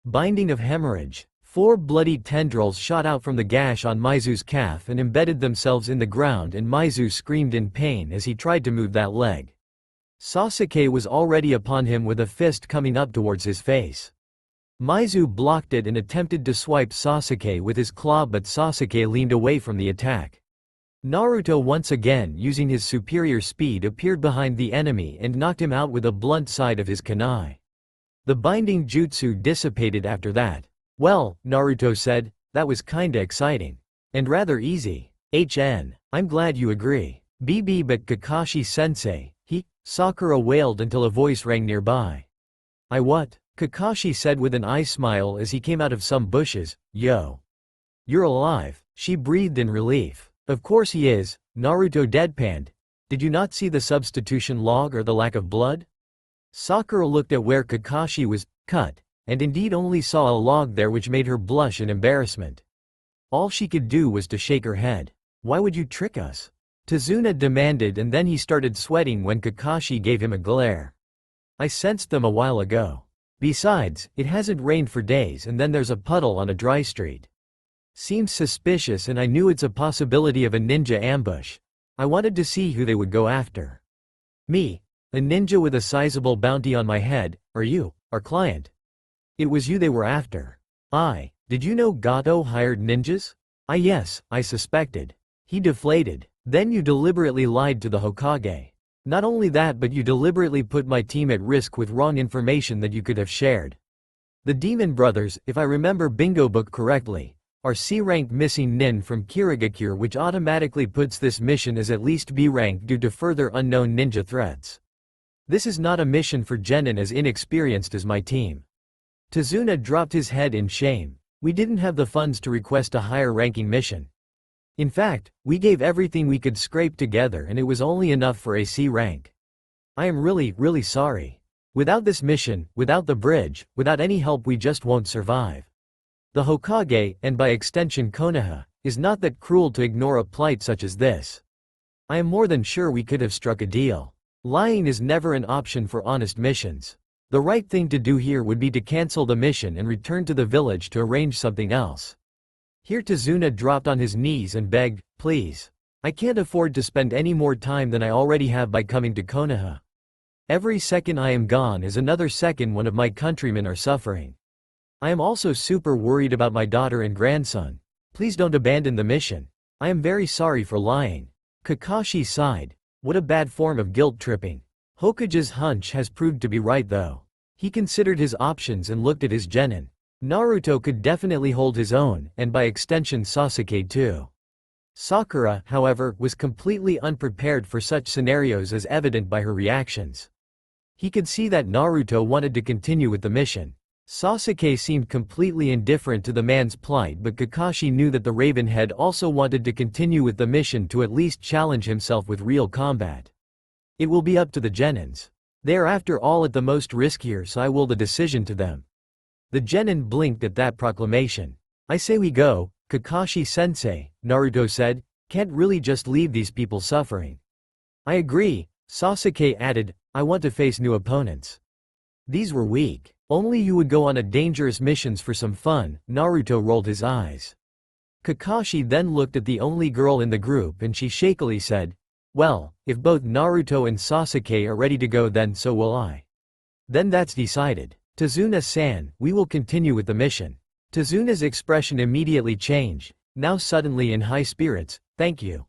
Binding of hemorrhage. 4 bloody tendrils shot out from the gash on Maizu's calf and embedded themselves in the ground, and Maizu screamed in pain as he tried to move that leg. Sasuke was already upon him with a fist coming up towards his face. Maizu blocked it and attempted to swipe Sasuke with his claw, but Sasuke leaned away from the attack. Naruto, once again using his superior speed, appeared behind the enemy and knocked him out with a blunt side of his kunai. The binding jutsu dissipated after that. "Well," Naruto said, "that was kinda exciting. And rather easy. I'm glad you agree. BB, but Kakashi-sensei, Sakura wailed until a voice rang nearby. "I what?" Kakashi said with an eye smile as he came out of some bushes. "Yo. You're alive," she breathed in relief. "Of course he is," Naruto deadpanned. "Did you not see the substitution log or the lack of blood?" Sakura looked at where Kakashi was cut, and indeed only saw a log there, which made her blush in embarrassment. All she could do was to shake her head. "Why would you trick us?" Tazuna demanded, and then he started sweating when Kakashi gave him a glare. "I sensed them a while ago. Besides, it hasn't rained for days, and then there's a puddle on a dry street. Seems suspicious, and I knew it's a possibility of a ninja ambush. I wanted to see who they would go after." "Me? A ninja with a sizable bounty on my head, or you, our client?" "It was you they were after." "Did you know Gato hired ninjas?" Yes, I suspected. He deflated. Then you deliberately lied to the Hokage. Not only that, but you deliberately put my team at risk with wrong information that you could have shared. The Demon Brothers, if I remember Bingo Book correctly, are C-rank missing nin from Kirigakure, which automatically puts this mission as at least B-rank due to further unknown ninja threats. This is not a mission for genin as inexperienced as my team. Tazuna dropped his head in shame. We didn't have the funds to request a higher ranking mission. In fact, we gave everything we could scrape together and it was only enough for a C rank. I am really sorry. Without this mission, without the bridge, without any help we just won't survive. The Hokage, and by extension Konoha, is not that cruel to ignore a plight such as this. I am more than sure we could have struck a deal. Lying is never an option for honest missions. The right thing to do here would be to cancel the mission and return to the village to arrange something else. Here Tazuna dropped on his knees and begged, please. I can't afford to spend any more time than I already have by coming to Konoha. Every second I am gone is another second one of my countrymen are suffering. I am also super worried about my daughter and grandson. Please don't abandon the mission. I am very sorry for lying. Kakashi sighed. What a bad form of guilt tripping. Hokage's hunch has proved to be right though. He considered his options and looked at his genin. Naruto could definitely hold his own, and by extension Sasuke too. Sakura, however, was completely unprepared for such scenarios as evident by her reactions. He could see that Naruto wanted to continue with the mission. Sasuke seemed completely indifferent to the man's plight, but Kakashi knew that the Ravenhead also wanted to continue with the mission to at least challenge himself with real combat. It will be up to the genins. They are after all at the most riskier, so I will the decision to them. The genin blinked at that proclamation. I say we go, Kakashi-sensei, Naruto said, can't really just leave these people suffering. I agree, Sasuke added, I want to face new opponents. These were weak. Only you would go on a dangerous missions for some fun, Naruto rolled his eyes. Kakashi then looked at the only girl in the group and she shakily said, well, if both Naruto and Sasuke are ready to go then so will I. Then that's decided. Tazuna-san, we will continue with the mission. Tazuna's expression immediately changed, now suddenly in high spirits, thank you.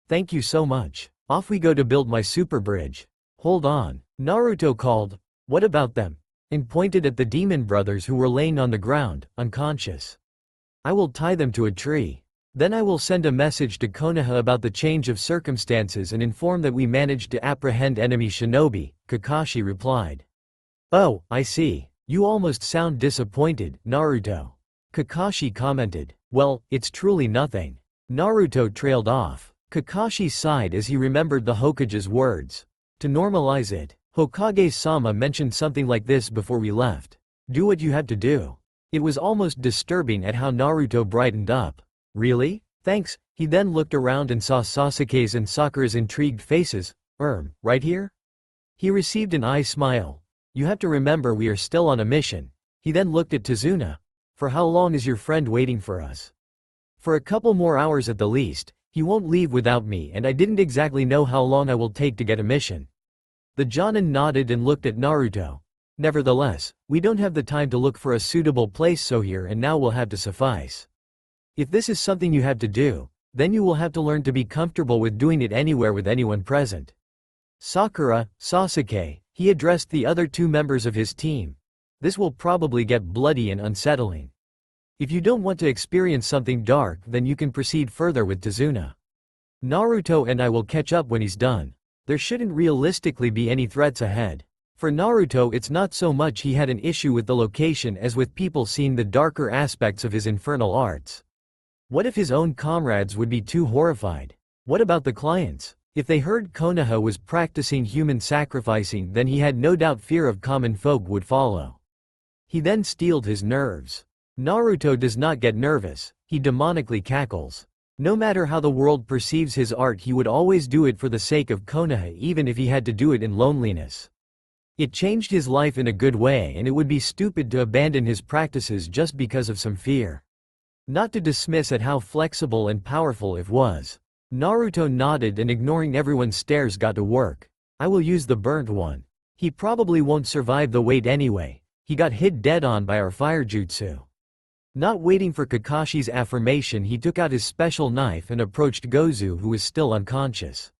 Thank you so much. Off we go to build my super bridge. Hold on, Naruto called, what about them? And pointed at the demon brothers who were laying on the ground, unconscious. I will tie them to a tree. Then I will send a message to Konoha about the change of circumstances and inform that we managed to apprehend enemy shinobi, Kakashi replied. Oh, I see. You almost sound disappointed, Naruto. Kakashi commented. Well, it's truly nothing. Naruto trailed off. Kakashi sighed as he remembered the Hokage's words. To normalize it, Hokage-sama mentioned something like this before we left. Do what you have to do. It was almost disturbing at how Naruto brightened up. Really? Thanks. He then looked around and saw Sasuke's and Sakura's intrigued faces. Right here? He received an eye smile. You have to remember we are still on a mission. He then looked at Tazuna. For how long is your friend waiting for us? For a couple more hours at the least. He won't leave without me and I didn't exactly know how long I will take to get a mission. The Jonin nodded and looked at Naruto. Nevertheless, we don't have the time to look for a suitable place, so here and now will have to suffice. If this is something you have to do, then you will have to learn to be comfortable with doing it anywhere with anyone present. Sakura, Sasuke, he addressed the other two members of his team. This will probably get bloody and unsettling. If you don't want to experience something dark, then you can proceed further with Tazuna. Naruto and I will catch up when he's done. There shouldn't realistically be any threats ahead. For Naruto, it's not so much he had an issue with the location as with people seeing the darker aspects of his infernal arts. What if his own comrades would be too horrified? What about the clients? If they heard Konoha was practicing human sacrificing, then he had no doubt fear of common folk would follow. He then steeled his nerves. Naruto does not get nervous, he demonically cackles. No matter how the world perceives his art, he would always do it for the sake of Konoha, even if he had to do it in loneliness. It changed his life in a good way, and it would be stupid to abandon his practices just because of some fear. Not to dismiss at how flexible and powerful it was. Naruto nodded and ignoring everyone's stares got to work. I will use the burnt one. He probably won't survive the weight anyway. He got hit dead on by our fire jutsu. Not waiting for Kakashi's affirmation, he took out his special knife and approached Gozu, who was still unconscious.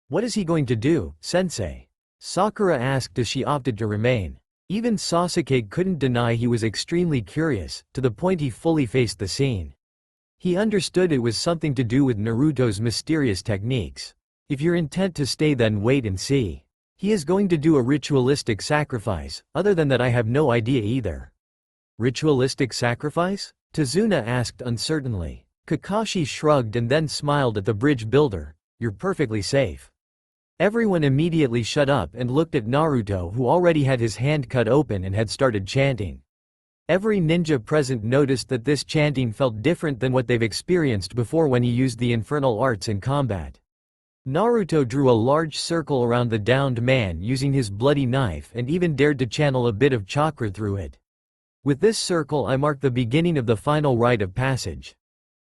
What is he going to do, sensei? Sakura asked as she opted to remain. Even Sasuke couldn't deny he was extremely curious, to the point he fully faced the scene. He understood it was something to do with Naruto's mysterious techniques. If you're intent to stay, then wait and see. He is going to do a ritualistic sacrifice, other than that I have no idea either. Ritualistic sacrifice? Tazuna asked uncertainly. Kakashi shrugged and then smiled at the bridge builder. You're perfectly safe. Everyone immediately shut up and looked at Naruto, who already had his hand cut open and had started chanting. Every ninja present noticed that this chanting felt different than what they've experienced before when he used the infernal arts in combat. Naruto drew a large circle around the downed man using his bloody knife and even dared to channel a bit of chakra through it. With this circle I mark the beginning of the final rite of passage.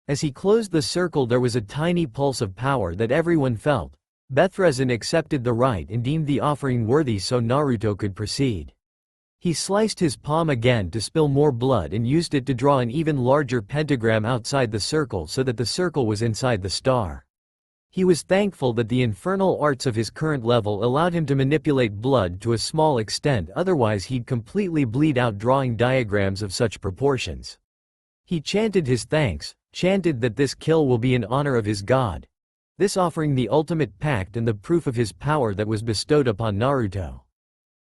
As he closed the circle, there was a tiny pulse of power that everyone felt. Bethrezin accepted the rite and deemed the offering worthy, so Naruto could proceed. He sliced his palm again to spill more blood and used it to draw an even larger pentagram outside the circle so that the circle was inside the star. He was thankful that the infernal arts of his current level allowed him to manipulate blood to a small extent, otherwise he'd completely bleed out drawing diagrams of such proportions. He chanted his thanks, chanted that this kill will be in honor of his god, this offering the ultimate pact and the proof of his power that was bestowed upon Naruto.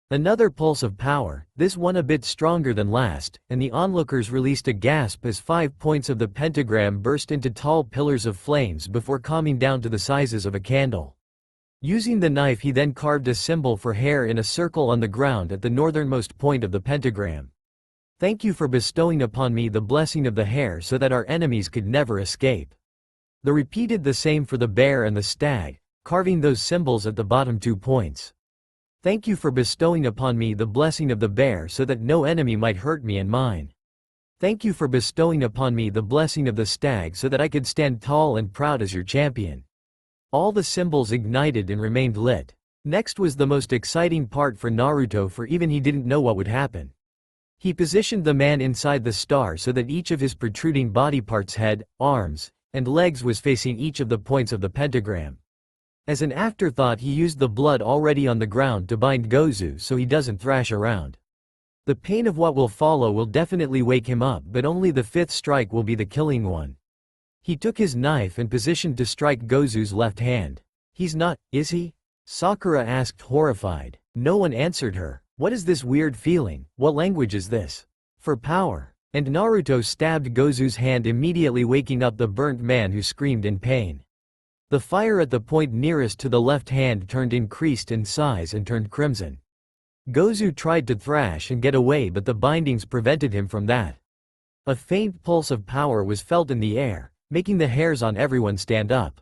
Another pulse of power, this one a bit stronger than last, and the onlookers released a gasp as 5 points of the pentagram burst into tall pillars of flames before calming down to the sizes of a candle. Using the knife, he then carved a symbol for hair in a circle on the ground at the northernmost point of the pentagram. Thank you for bestowing upon me the blessing of the hair so that our enemies could never escape. They repeated the same for the bear and the stag, carving those symbols at the bottom 2 points. Thank you for bestowing upon me the blessing of the bear so that no enemy might hurt me and mine. Thank you for bestowing upon me the blessing of the stag so that I could stand tall and proud as your champion. All the symbols ignited and remained lit. Next was the most exciting part for Naruto, for even he didn't know what would happen. He positioned the man inside the star so that each of his protruding body parts, head, arms, and legs, was facing each of the points of the pentagram. As an afterthought, he used the blood already on the ground to bind Gozu so he doesn't thrash around. The pain of what will follow will definitely wake him up, but only the 5th strike will be the killing one. He took his knife and positioned to strike Gozu's left hand. He's not, is he? Sakura asked, horrified. No one answered her. What is this weird feeling? What language is this? For power. And Naruto stabbed Gozu's hand, immediately waking up the burnt man, who screamed in pain. The fire at the point nearest to the left hand increased in size and turned crimson. Gozu tried to thrash and get away, but the bindings prevented him from that. A faint pulse of power was felt in the air, making the hairs on everyone stand up.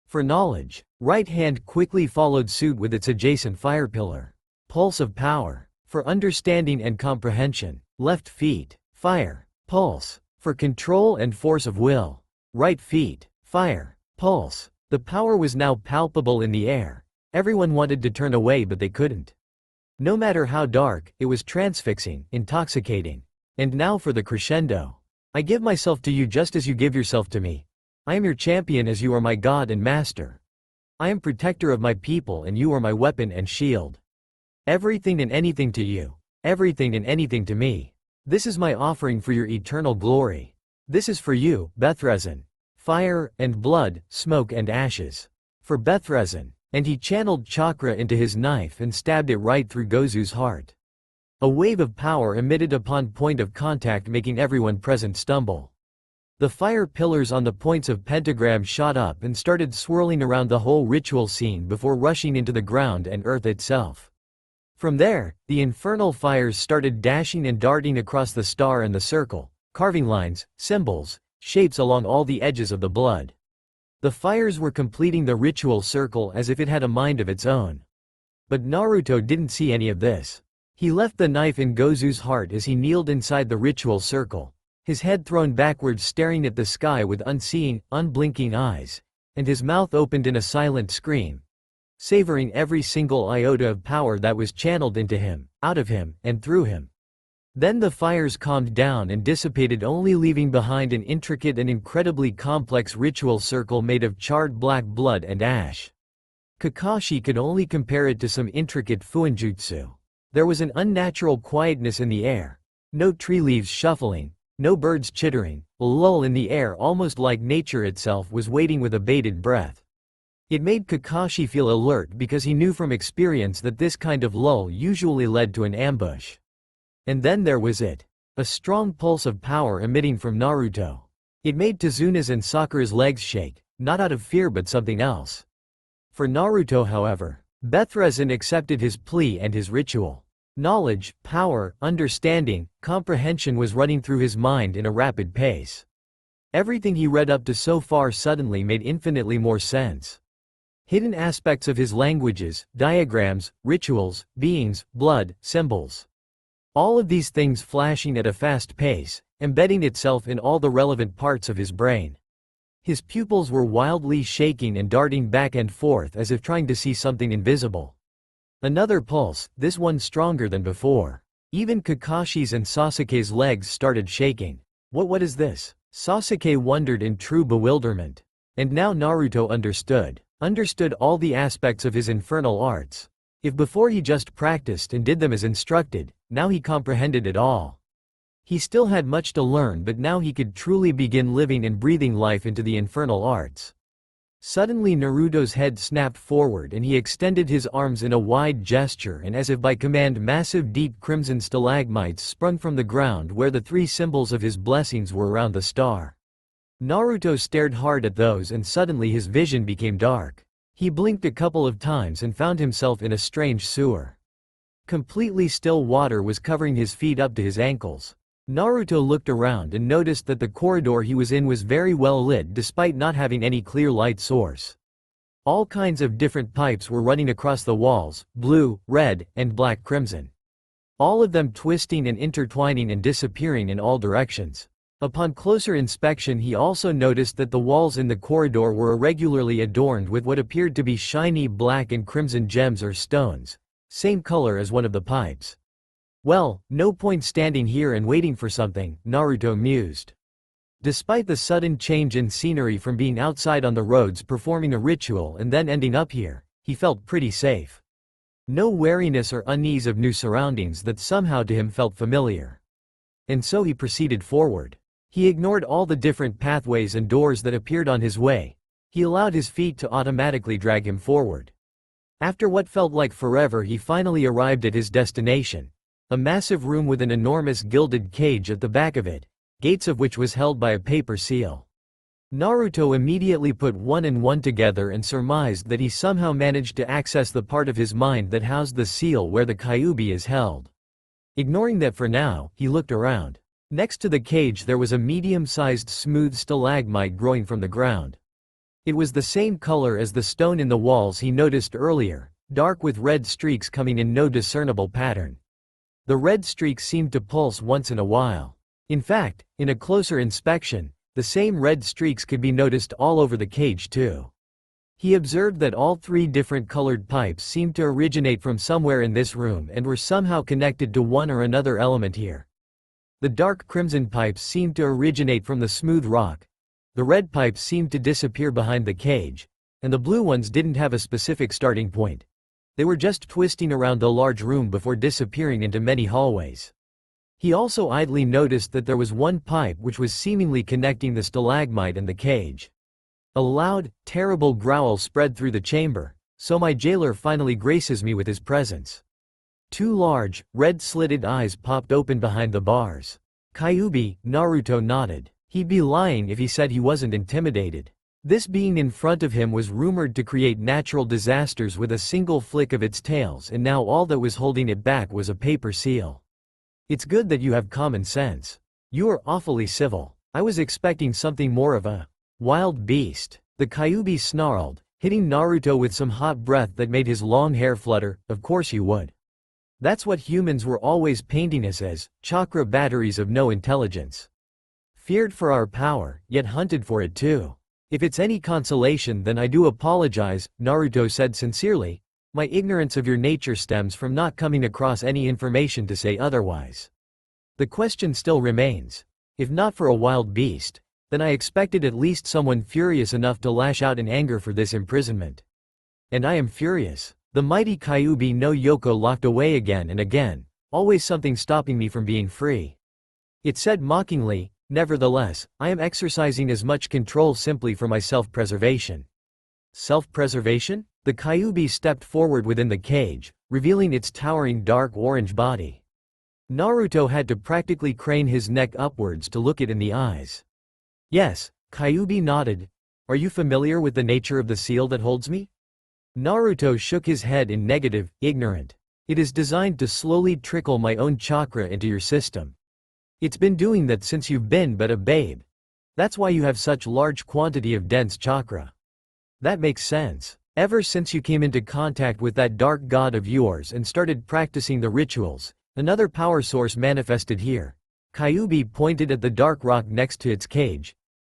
For knowledge, right hand quickly followed suit with its adjacent fire pillar. Pulse of power. For understanding and comprehension, left feet, fire, pulse. For control and force of will, right feet, fire, pulse. The power was now palpable in the air. Everyone wanted to turn away, but they couldn't. No matter how dark, it was transfixing, intoxicating. And now for the crescendo. I give myself to you just as you give yourself to me. I am your champion as you are my god and master. I am protector of my people and you are my weapon and shield. Everything and anything to you. Everything and anything to me. This is my offering for your eternal glory. This is for you, Bethrezin. Fire, and blood, smoke and ashes. For Bethrezin. And he channeled chakra into his knife and stabbed it right through Gozu's heart. A wave of power emitted upon point of contact, making everyone present stumble. The fire pillars on the points of pentagram shot up and started swirling around the whole ritual scene before rushing into the ground and earth itself. From there, the infernal fires started dashing and darting across the star and the circle, carving lines, symbols, shapes along all the edges of the blood. The fires were completing the ritual circle as if it had a mind of its own. But Naruto didn't see any of this. He left the knife in Gozu's heart as he kneeled inside the ritual circle, his head thrown backwards, staring at the sky with unseeing, unblinking eyes, and his mouth opened in a silent scream, savoring every single iota of power that was channeled into him, out of him, and through him. Then the fires calmed down and dissipated, only leaving behind an intricate and incredibly complex ritual circle made of charred black blood and ash. Kakashi could only compare it to some intricate fuinjutsu. There was an unnatural quietness in the air. No tree leaves shuffling, no birds chittering, a lull in the air almost like nature itself was waiting with a bated breath. It made Kakashi feel alert because he knew from experience that this kind of lull usually led to an ambush. And then there was it. A strong pulse of power emitting from Naruto. It made Tezuna's and Sakura's legs shake, not out of fear but something else. For Naruto, however, Bethresin accepted his plea and his ritual. Knowledge, power, understanding, comprehension was running through his mind in a rapid pace. Everything he read up to so far suddenly made infinitely more sense. Hidden aspects of his languages, diagrams, rituals, beings, blood, symbols. All of these things flashing at a fast pace, embedding itself in all the relevant parts of his brain. His pupils were wildly shaking and darting back and forth as if trying to see something invisible. Another pulse, this one stronger than before. Even Kakashi's and Sasuke's legs started shaking. What is this? Sasuke wondered in true bewilderment. And now Naruto understood. Understood all the aspects of his infernal arts. If before he just practiced and did them as instructed, now he comprehended it all. He still had much to learn, but now he could truly begin living and breathing life into the infernal arts. Suddenly Naruto's head snapped forward and he extended his arms in a wide gesture, and as if by command massive deep crimson stalagmites sprung from the ground where the three symbols of his blessings were around the star. Naruto stared hard at those and suddenly his vision became dark. He blinked a couple of times and found himself in a strange sewer. Completely still water was covering his feet up to his ankles. Naruto looked around and noticed that the corridor he was in was very well lit despite not having any clear light source. All kinds of different pipes were running across the walls, blue, red, and black crimson. All of them twisting and intertwining and disappearing in all directions. Upon closer inspection he also noticed that the walls in the corridor were irregularly adorned with what appeared to be shiny black and crimson gems or stones, same color as one of the pipes. Well, no point standing here and waiting for something, Naruto mused. Despite the sudden change in scenery from being outside on the roads performing a ritual and then ending up here, he felt pretty safe. No wariness or unease of new surroundings that somehow to him felt familiar. And so he proceeded forward. He ignored all the different pathways and doors that appeared on his way. He allowed his feet to automatically drag him forward. After what felt like forever he finally arrived at his destination. A massive room with an enormous gilded cage at the back of it, gates of which was held by a paper seal. Naruto immediately put one and one together and surmised that he somehow managed to access the part of his mind that housed the seal where the Kyuubi is held. Ignoring that for now, he looked around. Next to the cage there was a medium-sized smooth stalagmite growing from the ground. It was the same color as the stone in the walls he noticed earlier, dark with red streaks coming in no discernible pattern. The red streaks seemed to pulse once in a while. In fact, in a closer inspection, the same red streaks could be noticed all over the cage too. He observed that all three different colored pipes seemed to originate from somewhere in this room and were somehow connected to one or another element here. The dark crimson pipes seemed to originate from the smooth rock, the red pipes seemed to disappear behind the cage, and the blue ones didn't have a specific starting point. They were just twisting around the large room before disappearing into many hallways. He also idly noticed that there was one pipe which was seemingly connecting the stalagmite and the cage. A loud, terrible growl spread through the chamber. So my jailer finally graces me with his presence. Two large, red-slitted eyes popped open behind the bars. Kyuubi, Naruto nodded. He'd be lying if he said he wasn't intimidated. This being in front of him was rumored to create natural disasters with a single flick of its tails, and now all that was holding it back was a paper seal. It's good that you have common sense. You are awfully civil. I was expecting something more of a wild beast. The Kyuubi snarled, hitting Naruto with some hot breath that made his long hair flutter. Of course you would. That's what humans were always painting us as, chakra batteries of no intelligence. Feared for our power, yet hunted for it too. If it's any consolation then I do apologize, Naruto said sincerely. My ignorance of your nature stems from not coming across any information to say otherwise. The question still remains. If not for a wild beast, then I expected at least someone furious enough to lash out in anger for this imprisonment. And I am furious. The mighty Kyuubi no Yoko locked away again and again, always something stopping me from being free. It said mockingly, nevertheless, I am exercising as much control simply for my self-preservation. Self-preservation? The Kyuubi stepped forward within the cage, revealing its towering dark orange body. Naruto had to practically crane his neck upwards to look it in the eyes. Yes, Kyuubi nodded. Are you familiar with the nature of the seal that holds me? Naruto shook his head in negative, ignorant. It is designed to slowly trickle my own chakra into your system. It's been doing that since you've been but a babe. That's why you have such large quantity of dense chakra. That makes sense. Ever since you came into contact with that dark god of yours and started practicing the rituals, another power source manifested here. Kyuubi pointed at the dark rock next to its cage.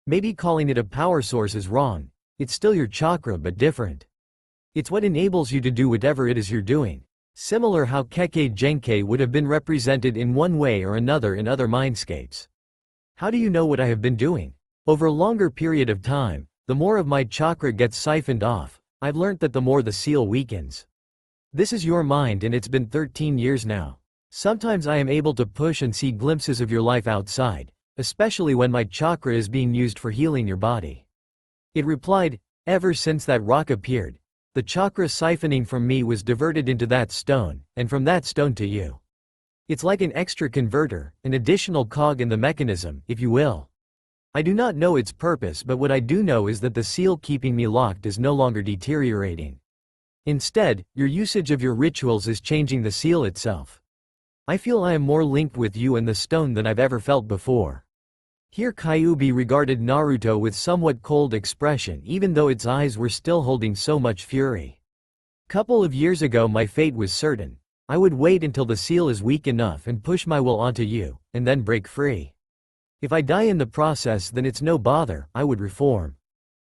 Maybe calling it a power source is wrong. It's still your chakra but different. It's what enables you to do whatever it is you're doing. Similar how Kekkei Genkai would have been represented in one way or another in other mindscapes. How do you know what I have been doing? Over a longer period of time, the more of my chakra gets siphoned off. I've learnt that the more the seal weakens. This is your mind and it's been 13 years now. Sometimes I am able to push and see glimpses of your life outside, especially when my chakra is being used for healing your body. It replied, ever since that rock appeared, the chakra siphoning from me was diverted into that stone, and from that stone to you. It's like an extra converter, an additional cog in the mechanism, if you will. I do not know its purpose, but what I do know is that the seal keeping me locked is no longer deteriorating. Instead, your usage of your rituals is changing the seal itself. I feel I am more linked with you and the stone than I've ever felt before. Here Kyuubi regarded Naruto with somewhat cold expression even though its eyes were still holding so much fury. Couple of years ago my fate was certain. I would wait until the seal is weak enough and push my will onto you, and then break free. If I die in the process then it's no bother, I would reform.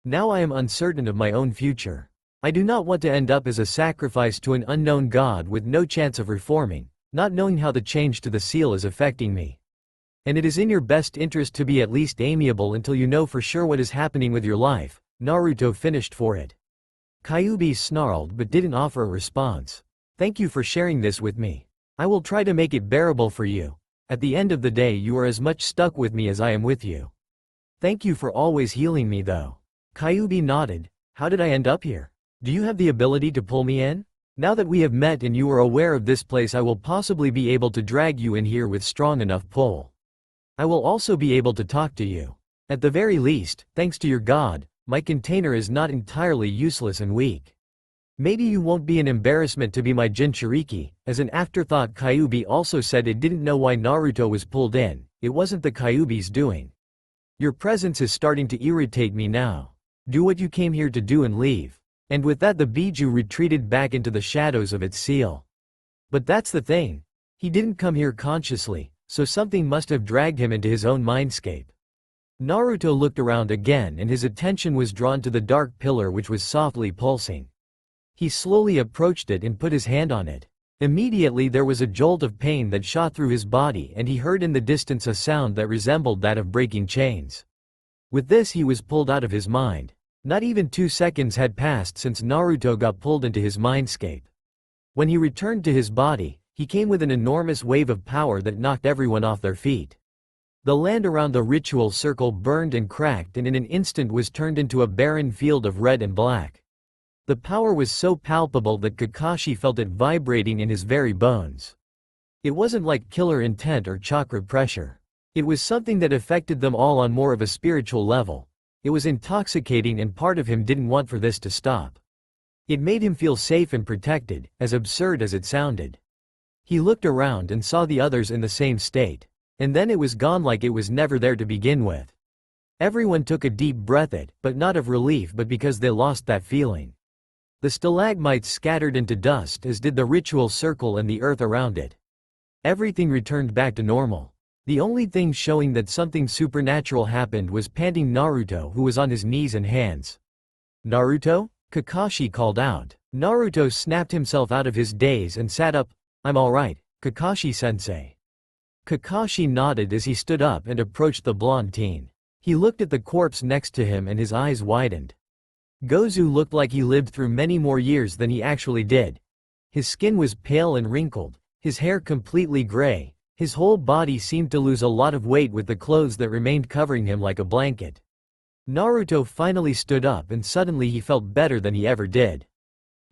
Now I am uncertain of my own future. I do not want to end up as a sacrifice to an unknown god with no chance of reforming, not knowing how the change to the seal is affecting me. And it is in your best interest to be at least amiable until you know for sure what is happening with your life. Naruto finished for it. Kyuubi snarled but didn't offer a response. Thank you for sharing this with me. I will try to make it bearable for you. At the end of the day you are as much stuck with me as I am with you. Thank you for always healing me though. Kyuubi nodded. How did I end up here? Do you have the ability to pull me in? Now that we have met and you are aware of this place I will possibly be able to drag you in here with strong enough pull. I will also be able to talk to you. At the very least, thanks to your god, my container is not entirely useless and weak. Maybe you won't be an embarrassment to be my Jinchuriki. As an afterthought Kyuubi also said it didn't know why Naruto was pulled in, it wasn't the Kyuubi's doing. Your presence is starting to irritate me now. Do what you came here to do and leave. And with that the Biju retreated back into the shadows of its seal. But that's the thing. He didn't come here consciously, so something must have dragged him into his own mindscape. Naruto looked around again and his attention was drawn to the dark pillar which was softly pulsing. He slowly approached it and put his hand on it. Immediately there was a jolt of pain that shot through his body and he heard in the distance a sound that resembled that of breaking chains. With this he was pulled out of his mind. Not even 2 seconds had passed since Naruto got pulled into his mindscape. When he returned to his body, he came with an enormous wave of power that knocked everyone off their feet. The land around the ritual circle burned and cracked and in an instant was turned into a barren field of red and black. The power was so palpable that Kakashi felt it vibrating in his very bones. It wasn't like killer intent or chakra pressure. It was something that affected them all on more of a spiritual level. It was intoxicating and part of him didn't want for this to stop. It made him feel safe and protected, as absurd as it sounded. He looked around and saw the others in the same state. And then it was gone like it was never there to begin with. Everyone took a deep breath but not of relief but because they lost that feeling. The stalagmites scattered into dust as did the ritual circle and the earth around it. Everything returned back to normal. The only thing showing that something supernatural happened was panting Naruto who was on his knees and hands. Naruto? Kakashi called out. Naruto snapped himself out of his daze and sat up. I'm alright, Kakashi-sensei. Kakashi nodded as he stood up and approached the blonde teen. He looked at the corpse next to him and his eyes widened. Gozu looked like he lived through many more years than he actually did. His skin was pale and wrinkled, his hair completely gray, his whole body seemed to lose a lot of weight with the clothes that remained covering him like a blanket. Naruto finally stood up and suddenly he felt better than he ever did.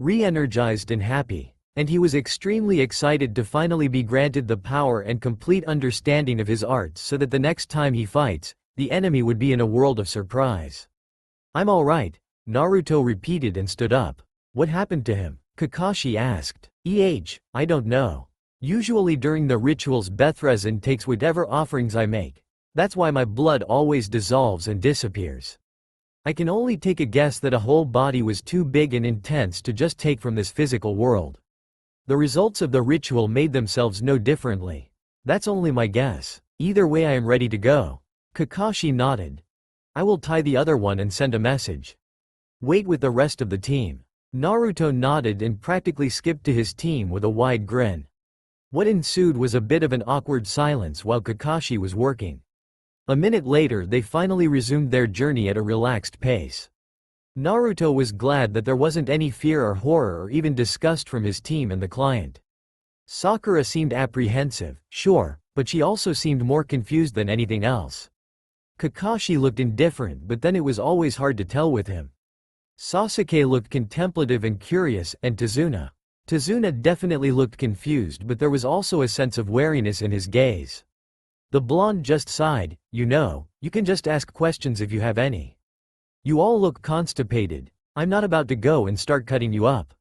Re-energized and happy. And he was extremely excited to finally be granted the power and complete understanding of his arts so that the next time he fights, the enemy would be in a world of surprise. I'm alright, Naruto repeated and stood up. What happened to him? Kakashi asked. I don't know. Usually during the rituals Bethrezin takes whatever offerings I make. That's why my blood always dissolves and disappears. I can only take a guess that a whole body was too big and intense to just take from this physical world. The results of the ritual made themselves no differently. That's only my guess. Either way I am ready to go. Kakashi nodded. I will tie the other one and send a message. Wait with the rest of the team. Naruto nodded and practically skipped to his team with a wide grin. What ensued was a bit of an awkward silence while Kakashi was working. A minute later they finally resumed their journey at a relaxed pace. Naruto was glad that there wasn't any fear or horror or even disgust from his team and the client. Sakura seemed apprehensive, sure, but she also seemed more confused than anything else. Kakashi looked indifferent, but then it was always hard to tell with him. Sasuke looked contemplative and curious, and Tazuna definitely looked confused, but there was also a sense of wariness in his gaze. The blonde just sighed, you can just ask questions if you have any. You all look constipated. I'm not about to go and start cutting you up.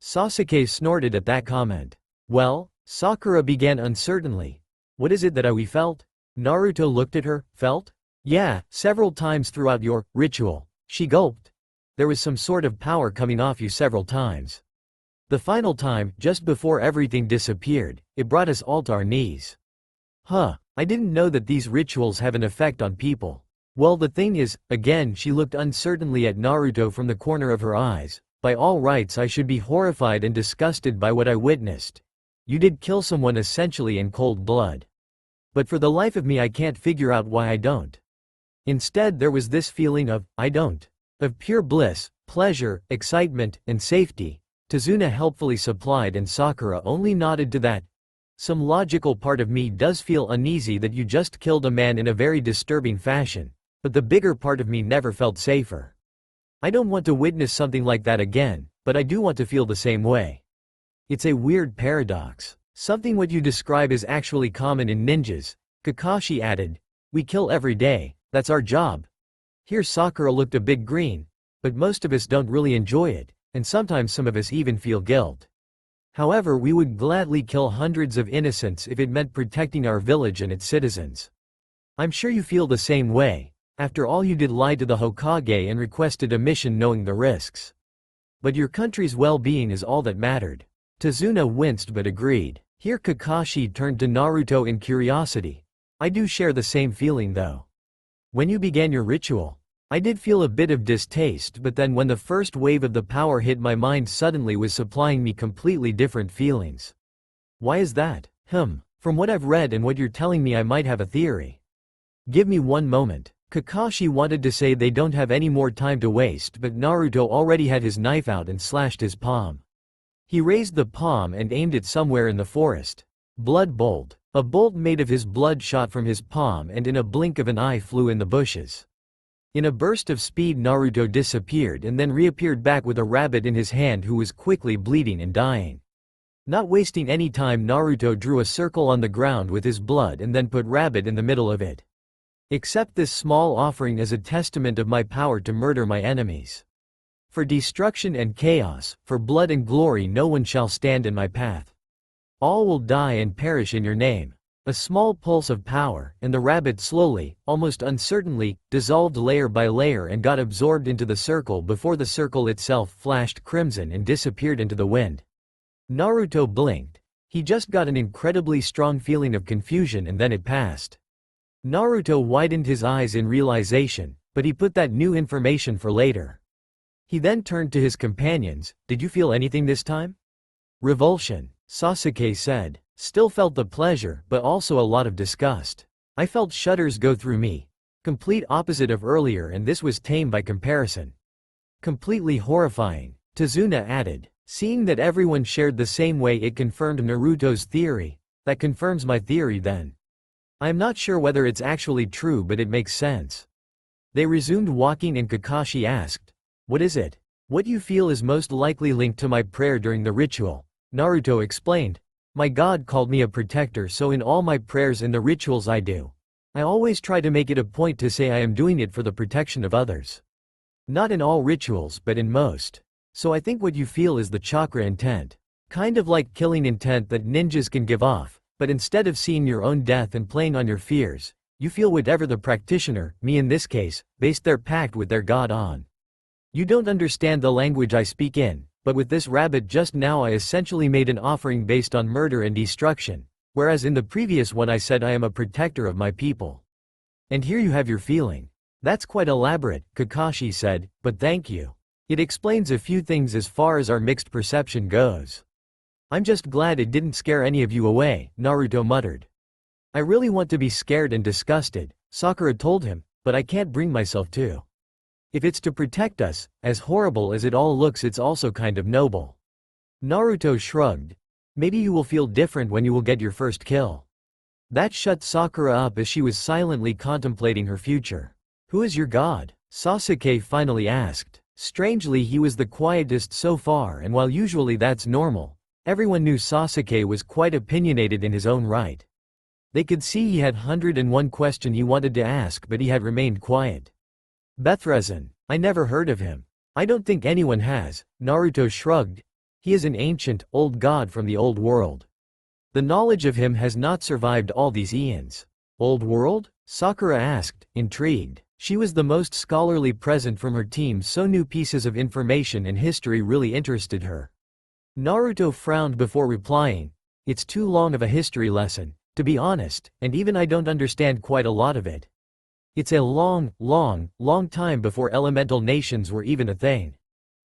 Sasuke snorted at that comment. Well, Sakura began uncertainly. What is it that we felt? Naruto looked at her, felt? Yeah, several times throughout your ritual. She gulped. There was some sort of power coming off you several times. The final time, just before everything disappeared, it brought us all to our knees. I didn't know that these rituals have an effect on people. Well, the thing is, again she looked uncertainly at Naruto from the corner of her eyes. By all rights I should be horrified and disgusted by what I witnessed. You did kill someone essentially in cold blood. But for the life of me I can't figure out why I don't. Instead there was this feeling of pure bliss, pleasure, excitement, and safety. Tazuna helpfully supplied and Sakura only nodded to that. Some logical part of me does feel uneasy that you just killed a man in a very disturbing fashion. But the bigger part of me never felt safer. I don't want to witness something like that again, but I do want to feel the same way. It's a weird paradox. Something what you describe is actually common in ninjas, Kakashi added. We kill every day, that's our job. Here Sakura looked a bit green, but most of us don't really enjoy it, and sometimes some of us even feel guilt. However, we would gladly kill hundreds of innocents if it meant protecting our village and its citizens. I'm sure you feel the same way. After all, you did lie to the Hokage and requested a mission knowing the risks. But your country's well-being is all that mattered. Tazuna winced but agreed. Here Kakashi turned to Naruto in curiosity. I do share the same feeling though. When you began your ritual, I did feel a bit of distaste, but then when the first wave of the power hit, my mind suddenly was supplying me completely different feelings. Why is that? From what I've read and what you're telling me I might have a theory. Give me one moment. Kakashi wanted to say they don't have any more time to waste, but Naruto already had his knife out and slashed his palm. He raised the palm and aimed it somewhere in the forest. Blood bolt. A bolt made of his blood shot from his palm and in a blink of an eye flew in the bushes. In a burst of speed Naruto disappeared and then reappeared back with a rabbit in his hand who was quickly bleeding and dying. Not wasting any time, Naruto drew a circle on the ground with his blood and then put rabbit in the middle of it. Accept this small offering as a testament of my power to murder my enemies. For destruction and chaos, for blood and glory, no one shall stand in my path. All will die and perish in your name. A small pulse of power, and the rabbit slowly, almost uncertainly, dissolved layer by layer and got absorbed into the circle before the circle itself flashed crimson and disappeared into the wind. Naruto blinked. He just got an incredibly strong feeling of confusion and then it passed. Naruto widened his eyes in realization, but he put that new information for later. He then turned to his companions. Did you feel anything this time? Revulsion. Sasuke said. Still felt the pleasure, but also a lot of disgust. I felt shudders go through me. Complete opposite of earlier, and this was tame by comparison. Completely horrifying, Tazuna added. Seeing that everyone shared the same way, it confirmed Naruto's theory. That confirms my theory then. I am not sure whether it's actually true, but it makes sense. They resumed walking and Kakashi asked, "What is it? What you feel is most likely linked to my prayer during the ritual." Naruto explained. My God called me a protector, so in all my prayers and the rituals I do, I always try to make it a point to say I am doing it for the protection of others. Not in all rituals, but in most. So I think what you feel is the chakra intent. Kind of like killing intent that ninjas can give off, but instead of seeing your own death and playing on your fears, you feel whatever the practitioner, me in this case, based their pact with their God on. You don't understand the language I speak in, but with this rabbit just now I essentially made an offering based on murder and destruction, whereas in the previous one I said I am a protector of my people. And here you have your feeling. That's quite elaborate, Kakashi said, but thank you. It explains a few things as far as our mixed perception goes. I'm just glad it didn't scare any of you away, Naruto muttered. I really want to be scared and disgusted, Sakura told him, but I can't bring myself to. If it's to protect us, as horrible as it all looks, it's also kind of noble. Naruto shrugged. Maybe you will feel different when you will get your first kill. That shut Sakura up as she was silently contemplating her future. Who is your god? Sasuke finally asked. Strangely, he was the quietest so far, and while usually that's normal, everyone knew Sasuke was quite opinionated in his own right. They could see he had 101 question he wanted to ask, but he had remained quiet. Bethrezan. I never heard of him. I don't think anyone has, Naruto shrugged. He is an ancient, old god from the old world. The knowledge of him has not survived all these eons. Old world? Sakura asked, intrigued. She was the most scholarly present from her team, so new pieces of information and history really interested her. Naruto frowned before replying. It's too long of a history lesson, to be honest, and even I don't understand quite a lot of it. It's a long time before elemental nations were even a thing.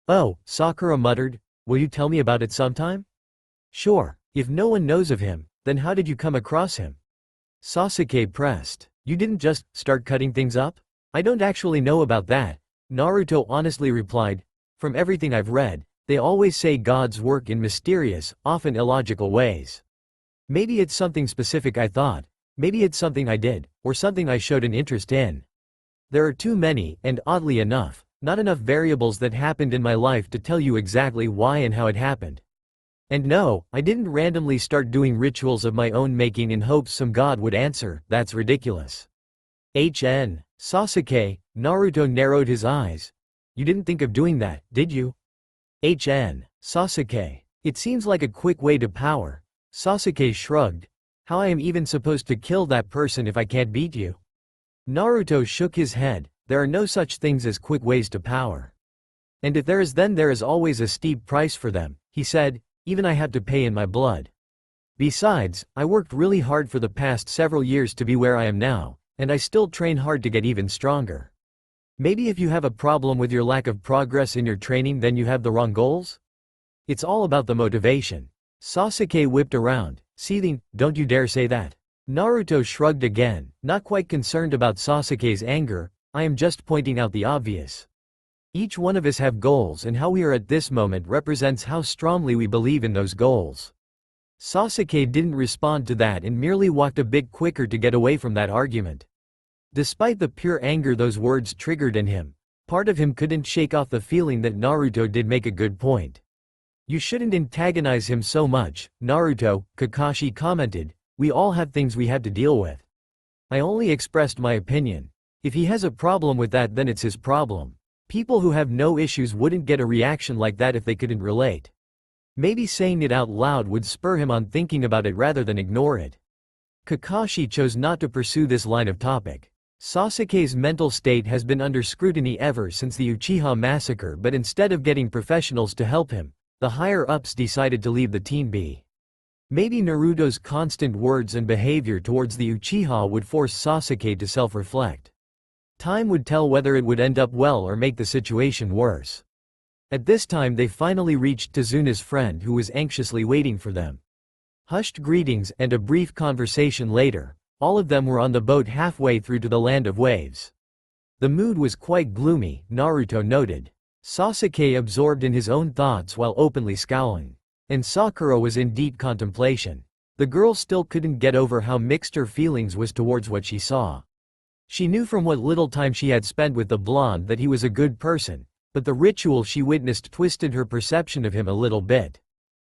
Oh, Sakura muttered, will you tell me about it sometime? Sure, if no one knows of him, then how did you come across him? Sasuke pressed. You didn't just start cutting things up? I don't actually know about that, Naruto honestly replied. From everything I've read, they always say gods work in mysterious, often illogical ways. Maybe it's something specific I thought. Maybe it's something I did, or something I showed an interest in. There are too many, and oddly enough, not enough variables that happened in my life to tell you exactly why and how it happened. And no, I didn't randomly start doing rituals of my own making in hopes some god would answer. That's ridiculous. Sasuke, Naruto narrowed his eyes. You didn't think of doing that, did you? Sasuke. It seems like a quick way to power. Sasuke shrugged. How I am even supposed to kill that person if I can't beat you? Naruto shook his head. There are no such things as quick ways to power. And if there is, then there is always a steep price for them, he said, even I had to pay in my blood. Besides, I worked really hard for the past several years to be where I am now, and I still train hard to get even stronger. Maybe if you have a problem with your lack of progress in your training, then you have the wrong goals? It's all about the motivation. Sasuke whipped around, seething, don't you dare say that. Naruto shrugged again, not quite concerned about Sasuke's anger. I am just pointing out the obvious. Each one of us have goals, and how we are at this moment represents how strongly we believe in those goals. Sasuke didn't respond to that and merely walked a bit quicker to get away from that argument. Despite the pure anger those words triggered in him, part of him couldn't shake off the feeling that Naruto did make a good point. You shouldn't antagonize him so much, Naruto, Kakashi commented. We all have things we have to deal with. I only expressed my opinion. If he has a problem with that, then it's his problem. People who have no issues wouldn't get a reaction like that if they couldn't relate. Maybe saying it out loud would spur him on thinking about it rather than ignore it. Kakashi chose not to pursue this line of topic. Sasuke's mental state has been under scrutiny ever since the Uchiha massacre, but instead of getting professionals to help him, the higher-ups decided to leave the team be. Maybe Naruto's constant words and behavior towards the Uchiha would force Sasuke to self-reflect. Time would tell whether it would end up well or make the situation worse. At this time they finally reached Tazuna's friend who was anxiously waiting for them. Hushed greetings and a brief conversation later, all of them were on the boat halfway through to the land of waves. The mood was quite gloomy, Naruto noted. Sasuke absorbed in his own thoughts while openly scowling. And Sakura was in deep contemplation. The girl still couldn't get over how mixed her feelings was towards what she saw. She knew from what little time she had spent with the blonde that he was a good person, but the ritual she witnessed twisted her perception of him a little bit.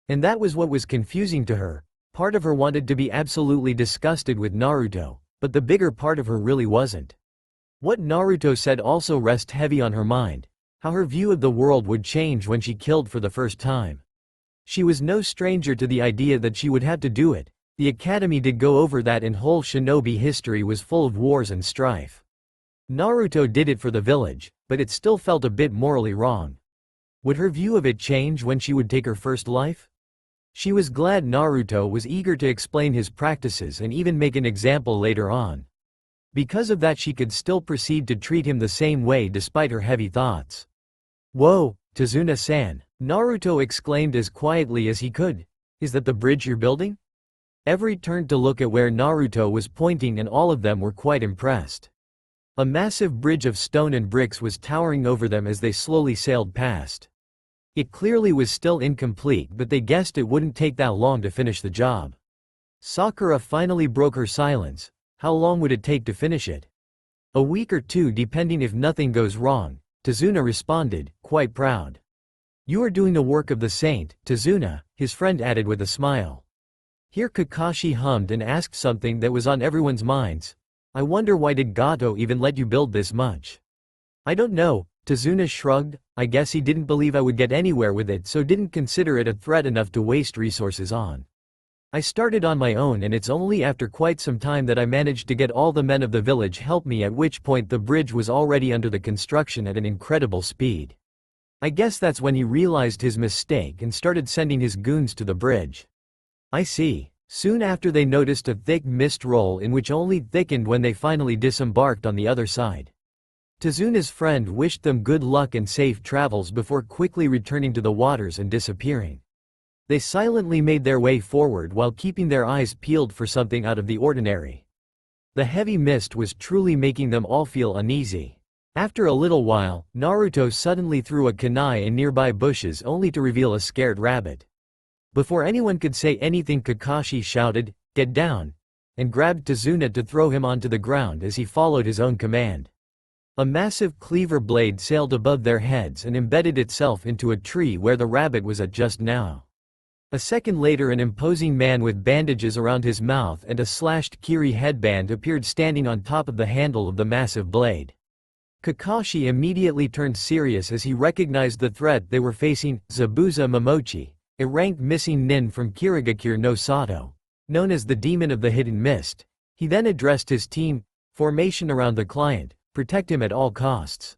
And that was what was confusing to her. Part of her wanted to be absolutely disgusted with Naruto, but the bigger part of her really wasn't. What Naruto said also rested heavy on her mind, how her view of the world would change when she killed for the first time. She was no stranger to the idea that she would have to do it. The academy did go over that, and whole shinobi history was full of wars and strife. Naruto did it for the village, but it still felt a bit morally wrong. Would her view of it change when she would take her first life? She was glad Naruto was eager to explain his practices and even make an example later on. Because of that she could still proceed to treat him the same way despite her heavy thoughts. "Whoa, Tazuna-san," Naruto exclaimed as quietly as he could. "Is that the bridge you're building?" Everyone turned to look at where Naruto was pointing and all of them were quite impressed. A massive bridge of stone and bricks was towering over them as they slowly sailed past. It clearly was still incomplete, but they guessed it wouldn't take that long to finish the job. Sakura finally broke her silence. How long would it take to finish it? "A week or two, depending if nothing goes wrong," Tazuna responded, quite proud. "You are doing the work of the saint, Tazuna," his friend added with a smile. Here Kakashi hummed and asked something that was on everyone's minds. "I wonder why did Gato even let you build this much?" "I don't know," Tazuna shrugged. "I guess he didn't believe I would get anywhere with it, so didn't consider it a threat enough to waste resources on. I started on my own, and it's only after quite some time that I managed to get all the men of the village help me, at which point the bridge was already under the construction at an incredible speed. I guess that's when he realized his mistake and started sending his goons to the bridge." "I see." Soon after they noticed a thick mist roll in which only thickened when they finally disembarked on the other side. Tazuna's friend wished them good luck and safe travels before quickly returning to the waters and disappearing. They silently made their way forward while keeping their eyes peeled for something out of the ordinary. The heavy mist was truly making them all feel uneasy. After a little while, Naruto suddenly threw a kunai in nearby bushes only to reveal a scared rabbit. Before anyone could say anything, Kakashi shouted, "Get down!" and grabbed Tazuna to throw him onto the ground as he followed his own command. A massive cleaver blade sailed above their heads and embedded itself into a tree where the rabbit was at just now. A second later, an imposing man with bandages around his mouth and a slashed kiri headband appeared standing on top of the handle of the massive blade. Kakashi immediately turned serious as he recognized the threat they were facing: Zabuza Momochi, a rank missing nin from Kirigakure no Sato, known as the Demon of the Hidden Mist. He then addressed his team: "Formation around the client, protect him at all costs.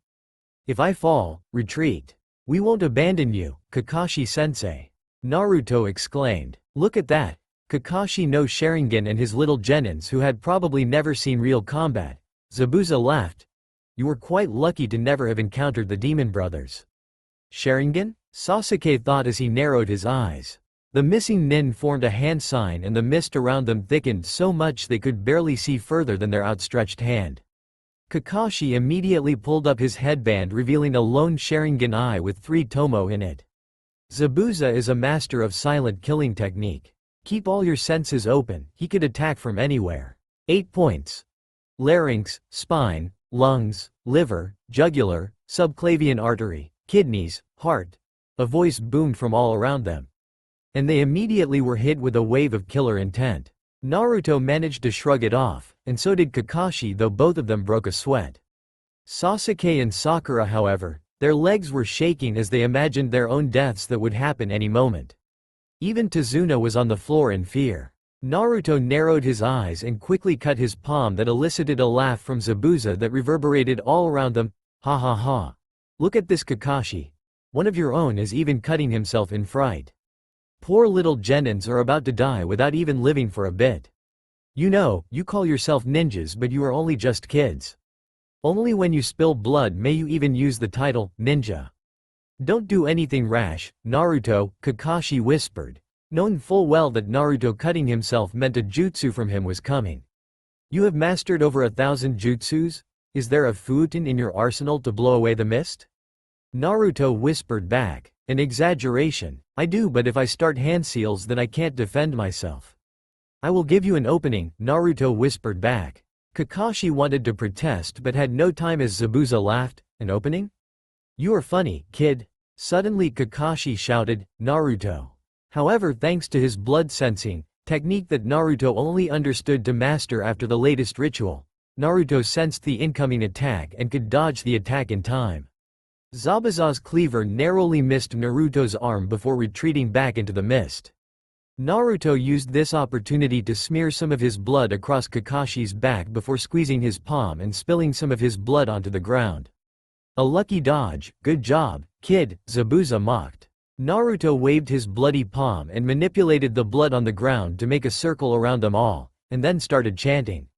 If I fall, retreat. We won't abandon you, Kakashi-sensei." Naruto exclaimed. "Look at that! Kakashi no Sharingan and his little genins who had probably never seen real combat." Zabuza laughed. "You were quite lucky to never have encountered the Demon Brothers." "Sharingan?" Sasuke thought as he narrowed his eyes. The missing nin formed a hand sign and the mist around them thickened so much they could barely see further than their outstretched hand. Kakashi immediately pulled up his headband, revealing a lone Sharingan eye with 3 tomo in it. Zabuza is a master of silent killing technique. Keep all your senses open, he could attack from anywhere. 8 points. Larynx, spine, lungs, liver, jugular, subclavian artery, kidneys, heart. A voice boomed from all around them. And they immediately were hit with a wave of killer intent. Naruto managed to shrug it off, and so did Kakashi, though both of them broke a sweat. Sasuke and Sakura, however, their legs were shaking as they imagined their own deaths that would happen any moment. Even Tazuna was on the floor in fear. Naruto narrowed his eyes and quickly cut his palm that elicited a laugh from Zabuza that reverberated all around them. "Ha ha ha. Look at this, Kakashi. One of your own is even cutting himself in fright. Poor little genins are about to die without even living for a bit. You know, you call yourself ninjas, but you are only just kids. Only when you spill blood may you even use the title, ninja." Don't do anything rash, Naruto, Kakashi whispered, knowing full well that Naruto cutting himself meant a jutsu from him was coming. You have mastered over 1,000 jutsus? Is there a futon in your arsenal to blow away the mist? Naruto whispered back, an exaggeration. I do, but if I start hand seals then I can't defend myself. I will give you an opening, Naruto whispered back. Kakashi wanted to protest but had no time as Zabuza laughed. An opening? You are funny, kid. Suddenly Kakashi shouted, Naruto. However, thanks to his blood sensing technique that Naruto only understood to master after the latest ritual, Naruto sensed the incoming attack and could dodge the attack in time. Zabuza's cleaver narrowly missed Naruto's arm before retreating back into the mist. Naruto used this opportunity to smear some of his blood across Kakashi's back before squeezing his palm and spilling some of his blood onto the ground. A lucky dodge, good job, kid, Zabuza mocked. Naruto waved his bloody palm and manipulated the blood on the ground to make a circle around them all, and then started chanting.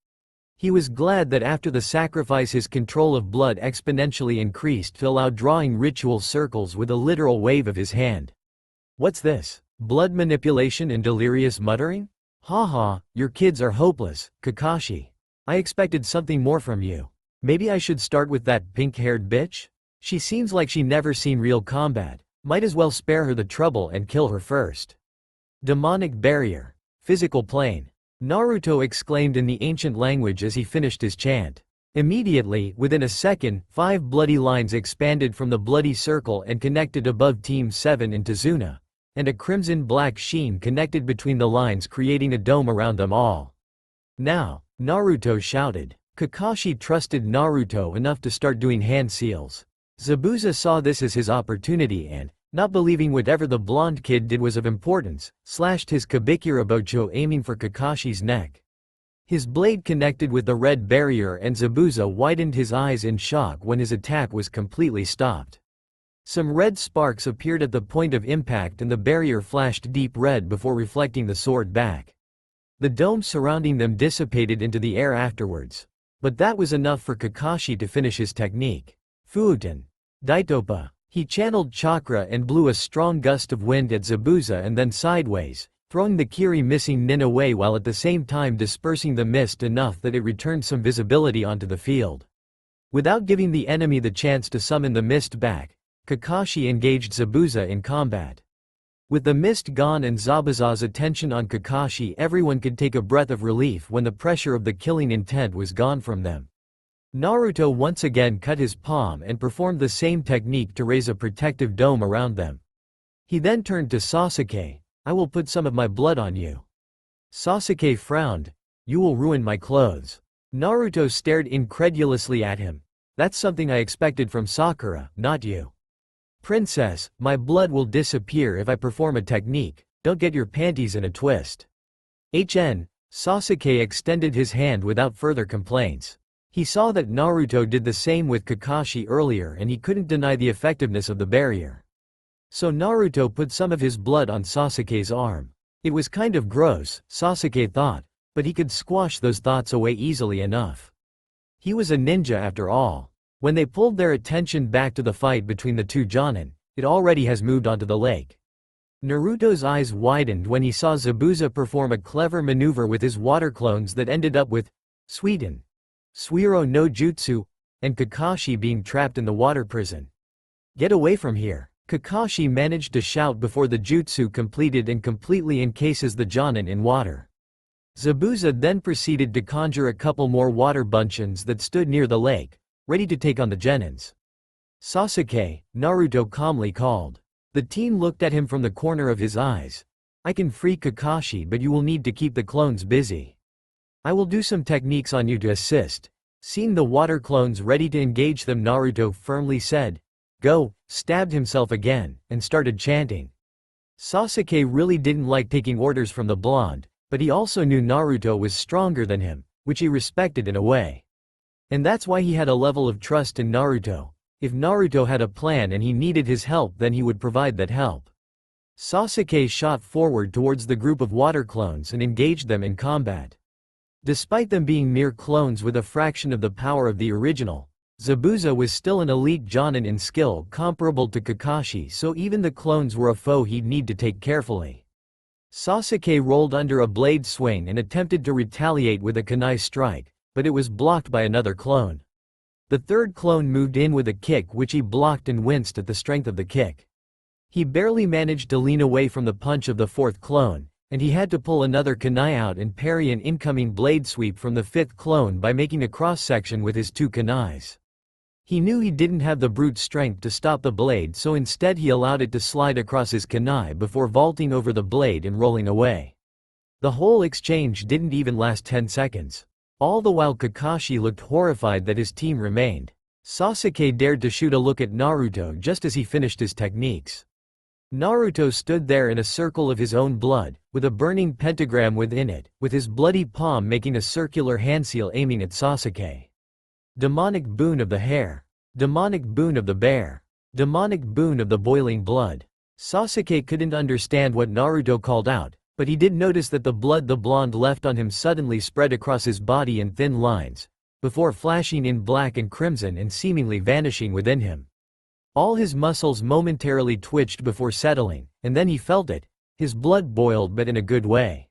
He was glad that after the sacrifice his control of blood exponentially increased to allow drawing ritual circles with a literal wave of his hand. What's this? Blood manipulation and delirious muttering? Haha, your kids are hopeless, Kakashi. I expected something more from you. Maybe I should start with that pink-haired bitch? She seems like she never seen real combat. Might as well spare her the trouble and kill her first. Demonic barrier. Physical plane. Naruto exclaimed in the ancient language as he finished his chant. Immediately, within a second, 5 bloody lines expanded from the bloody circle and connected above Team 7 in Tazuna, and a crimson-black sheen connected between the lines creating a dome around them all. Now, Naruto shouted. Kakashi trusted Naruto enough to start doing hand seals. Zabuza saw this as his opportunity and, not believing whatever the blonde kid did was of importance, slashed his Kabikirabocho aiming for Kakashi's neck. His blade connected with the red barrier and Zabuza widened his eyes in shock when his attack was completely stopped. Some red sparks appeared at the point of impact and the barrier flashed deep red before reflecting the sword back. The dome surrounding them dissipated into the air afterwards. But that was enough for Kakashi to finish his technique. Fuuten. Daitopa. He channeled chakra and blew a strong gust of wind at Zabuza and then sideways, throwing the Kiri missing Nin away while at the same time dispersing the mist enough that it returned some visibility onto the field. Without giving the enemy the chance to summon the mist back, Kakashi engaged Zabuza in combat. With the mist gone and Zabuza's attention on Kakashi, everyone could take a breath of relief when the pressure of the killing intent was gone from them. Naruto once again cut his palm and performed the same technique to raise a protective dome around them. He then turned to Sasuke. I will put some of my blood on you. Sasuke frowned. You will ruin my clothes. Naruto stared incredulously at him. That's something I expected from Sakura, not you. Princess, my blood will disappear if I perform a technique. Don't get your panties in a twist. Sasuke extended his hand without further complaints. He saw that Naruto did the same with Kakashi earlier and he couldn't deny the effectiveness of the barrier. So Naruto put some of his blood on Sasuke's arm. It was kind of gross, Sasuke thought, but he could squash those thoughts away easily enough. He was a ninja after all. When they pulled their attention back to the fight between the two Jonin, it already has moved onto the lake. Naruto's eyes widened when he saw Zabuza perform a clever maneuver with his water clones that ended up with Suiten, Suiro no Jutsu, and Kakashi being trapped in the water prison. Get away from here. Kakashi managed to shout before the jutsu completed and completely encases the Jonin in water. Zabuza then proceeded to conjure a couple more water bunchins that stood near the lake, ready to take on the genins. Sasuke, Naruto calmly called. The teen looked at him from the corner of his eyes. I can free Kakashi, but you will need to keep the clones busy. I will do some techniques on you to assist. Seeing the water clones ready to engage them, Naruto firmly said, Go, stabbed himself again, and started chanting. Sasuke really didn't like taking orders from the blonde, but he also knew Naruto was stronger than him, which he respected in a way. And that's why he had a level of trust in Naruto. If Naruto had a plan and he needed his help, then he would provide that help. Sasuke shot forward towards the group of water clones and engaged them in combat. Despite them being mere clones with a fraction of the power of the original, Zabuza was still an elite Jonin in skill comparable to Kakashi, so even the clones were a foe he'd need to take carefully. Sasuke rolled under a blade swing and attempted to retaliate with a kunai strike, but it was blocked by another clone. The third clone moved in with a kick which he blocked and winced at the strength of the kick. He barely managed to lean away from the punch of the fourth clone, and he had to pull another kunai out and parry an incoming blade sweep from the fifth clone by making a cross-section with his two kunais. He knew he didn't have the brute strength to stop the blade, so instead he allowed it to slide across his kunai before vaulting over the blade and rolling away. The whole exchange didn't even last 10 seconds. All the while Kakashi looked horrified that his team remained. Sasuke dared to shoot a look at Naruto just as he finished his techniques. Naruto stood there in a circle of his own blood, with a burning pentagram within it, with his bloody palm making a circular handseal aiming at Sasuke. Demonic boon of the hair. Demonic boon of the bear. Demonic boon of the boiling blood. Sasuke couldn't understand what Naruto called out, but he did notice that the blood the blonde left on him suddenly spread across his body in thin lines, before flashing in black and crimson and seemingly vanishing within him. All his muscles momentarily twitched before settling, and then he felt it. His blood boiled, but in a good way.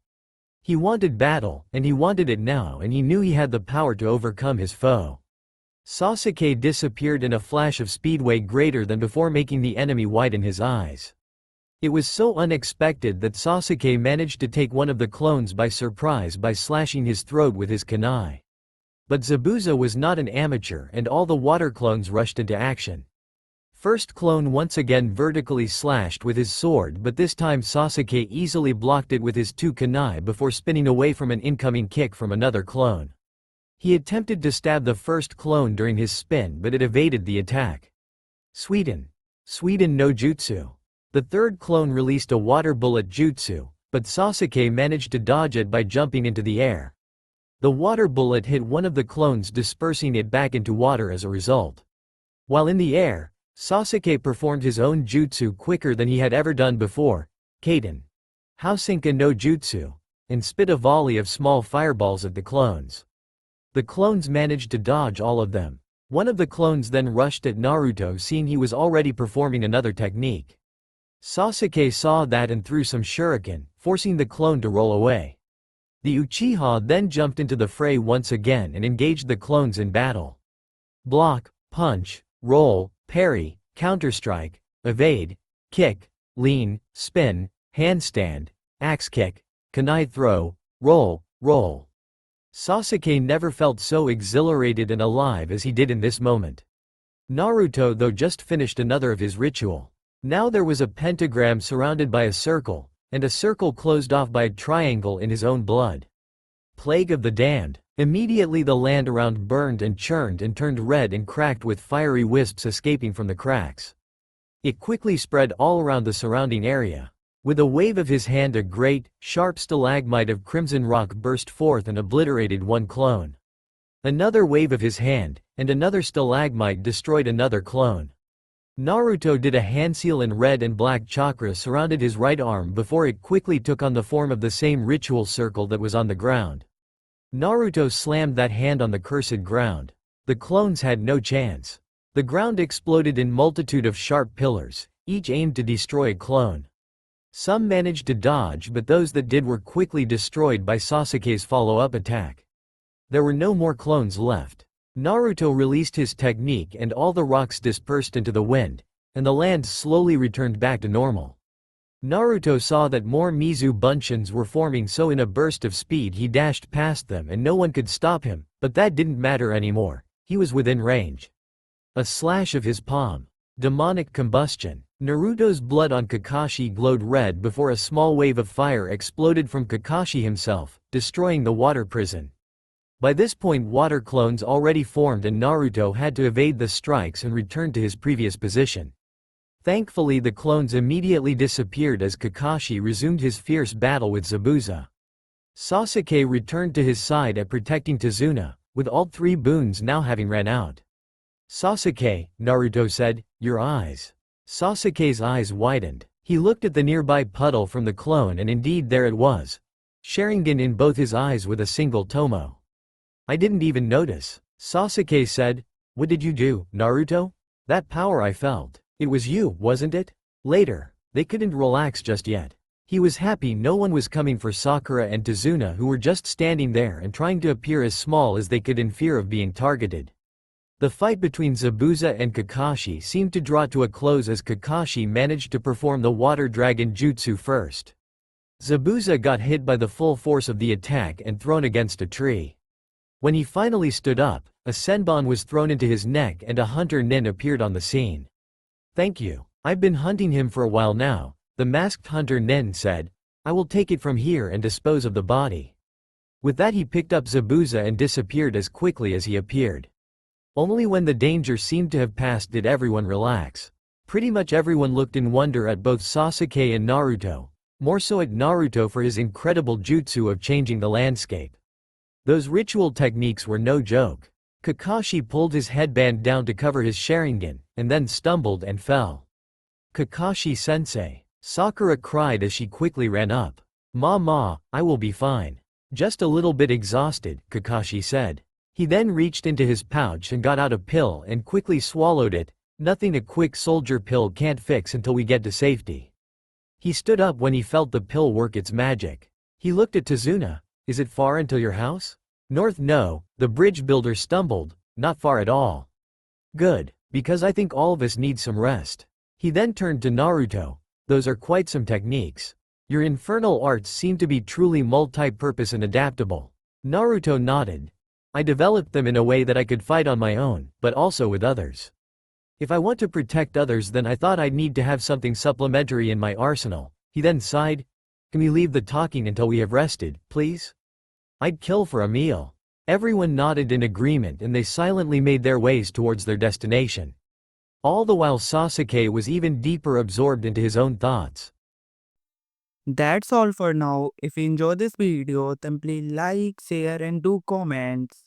He wanted battle, and he wanted it now, and he knew he had the power to overcome his foe. Sasuke disappeared in a flash of speedway greater than before, making the enemy widen his eyes. It was so unexpected that Sasuke managed to take one of the clones by surprise by slashing his throat with his kunai. But Zabuza was not an amateur, and all the water clones rushed into action. First clone once again vertically slashed with his sword, but this time Sasuke easily blocked it with his two kunai before spinning away from an incoming kick from another clone. He attempted to stab the first clone during his spin, but it evaded the attack. Sweden no jutsu. The third clone released a water bullet jutsu, but Sasuke managed to dodge it by jumping into the air. The water bullet hit one of the clones, dispersing it back into water as a result. While in the air, Sasuke performed his own jutsu quicker than he had ever done before, Kaden Housenka no jutsu, and spit a volley of small fireballs at the clones. The clones managed to dodge all of them. One of the clones then rushed at Naruto, seeing he was already performing another technique. Sasuke saw that and threw some shuriken, forcing the clone to roll away. The Uchiha then jumped into the fray once again and engaged the clones in battle. Block, punch, roll, parry, counterstrike, evade, kick, lean, spin, handstand, axe kick, kunai throw, roll, roll. Sasuke never felt so exhilarated and alive as he did in this moment. Naruto, though, just finished another of his ritual. Now there was a pentagram surrounded by a circle, and a circle closed off by a triangle in his own blood. Plague of the damned. Immediately the land around burned and churned and turned red and cracked with fiery wisps escaping from the cracks. It quickly spread all around the surrounding area. With a wave of his hand, a great, sharp stalagmite of crimson rock burst forth and obliterated one clone. Another wave of his hand, and another stalagmite destroyed another clone. Naruto did a handseal, and red and black chakra surrounded his right arm before it quickly took on the form of the same ritual circle that was on the ground. Naruto slammed that hand on the cursed ground. The clones had no chance. The ground exploded in multitude of sharp pillars, each aimed to destroy a clone. Some managed to dodge, but those that did were quickly destroyed by Sasuke's follow-up attack. There were no more clones left. Naruto released his technique and all the rocks dispersed into the wind, and the land slowly returned back to normal. Naruto saw that more Mizu Bunshins were forming, so in a burst of speed he dashed past them and no one could stop him, but that didn't matter anymore. He was within range. A slash of his palm. Demonic combustion. Naruto's blood on Kakashi glowed red before a small wave of fire exploded from Kakashi himself, destroying the water prison. By this point water clones already formed and Naruto had to evade the strikes and return to his previous position. Thankfully the clones immediately disappeared as Kakashi resumed his fierce battle with Zabuza. Sasuke returned to his side at protecting Tazuna, with all three boons now having ran out. "Sasuke," Naruto said, "your eyes." Sasuke's eyes widened. He looked at the nearby puddle from the clone, and indeed there it was. Sharingan in both his eyes with a single tomo. "I didn't even notice," Sasuke said. What did you do, Naruto? That power I felt. It was you, wasn't it? Later, they couldn't relax just yet. He was happy no one was coming for Sakura and Tazuna, who were just standing there and trying to appear as small as they could in fear of being targeted. The fight between Zabuza and Kakashi seemed to draw to a close as Kakashi managed to perform the water dragon jutsu first. Zabuza got hit by the full force of the attack and thrown against a tree. When he finally stood up, a senbon was thrown into his neck and a hunter nin appeared on the scene. "Thank you. I've been hunting him for a while now," the masked hunter nin said. "I will take it from here and dispose of the body." With that he picked up Zabuza and disappeared as quickly as he appeared. Only when the danger seemed to have passed did everyone relax. Pretty much everyone looked in wonder at both Sasuke and Naruto, more so at Naruto for his incredible jutsu of changing the landscape. Those ritual techniques were no joke. Kakashi pulled his headband down to cover his Sharingan, and then stumbled and fell. "Kakashi-sensei," Sakura cried as she quickly ran up. "Ma, I will be fine. Just a little bit exhausted," Kakashi said. He then reached into his pouch and got out a pill and quickly swallowed it. "Nothing a quick soldier pill can't fix until we get to safety." He stood up when he felt the pill work its magic. He looked at Tazuna. "Is it far until your house?" "North, no," the bridge builder stumbled. "Not far at all." "Good, because I think all of us need some rest." He then turned to Naruto. "Those are quite some techniques. Your infernal arts seem to be truly multi-purpose and adaptable." Naruto nodded. "I developed them in a way that I could fight on my own, but also with others. If I want to protect others, then I thought I'd need to have something supplementary in my arsenal." He then sighed. "Can we leave the talking until we have rested, please? I'd kill for a meal." Everyone nodded in agreement and they silently made their ways towards their destination. All the while Sasuke was even deeper absorbed into his own thoughts. That's all for now. If you enjoyed this video, then please like, share and do comments.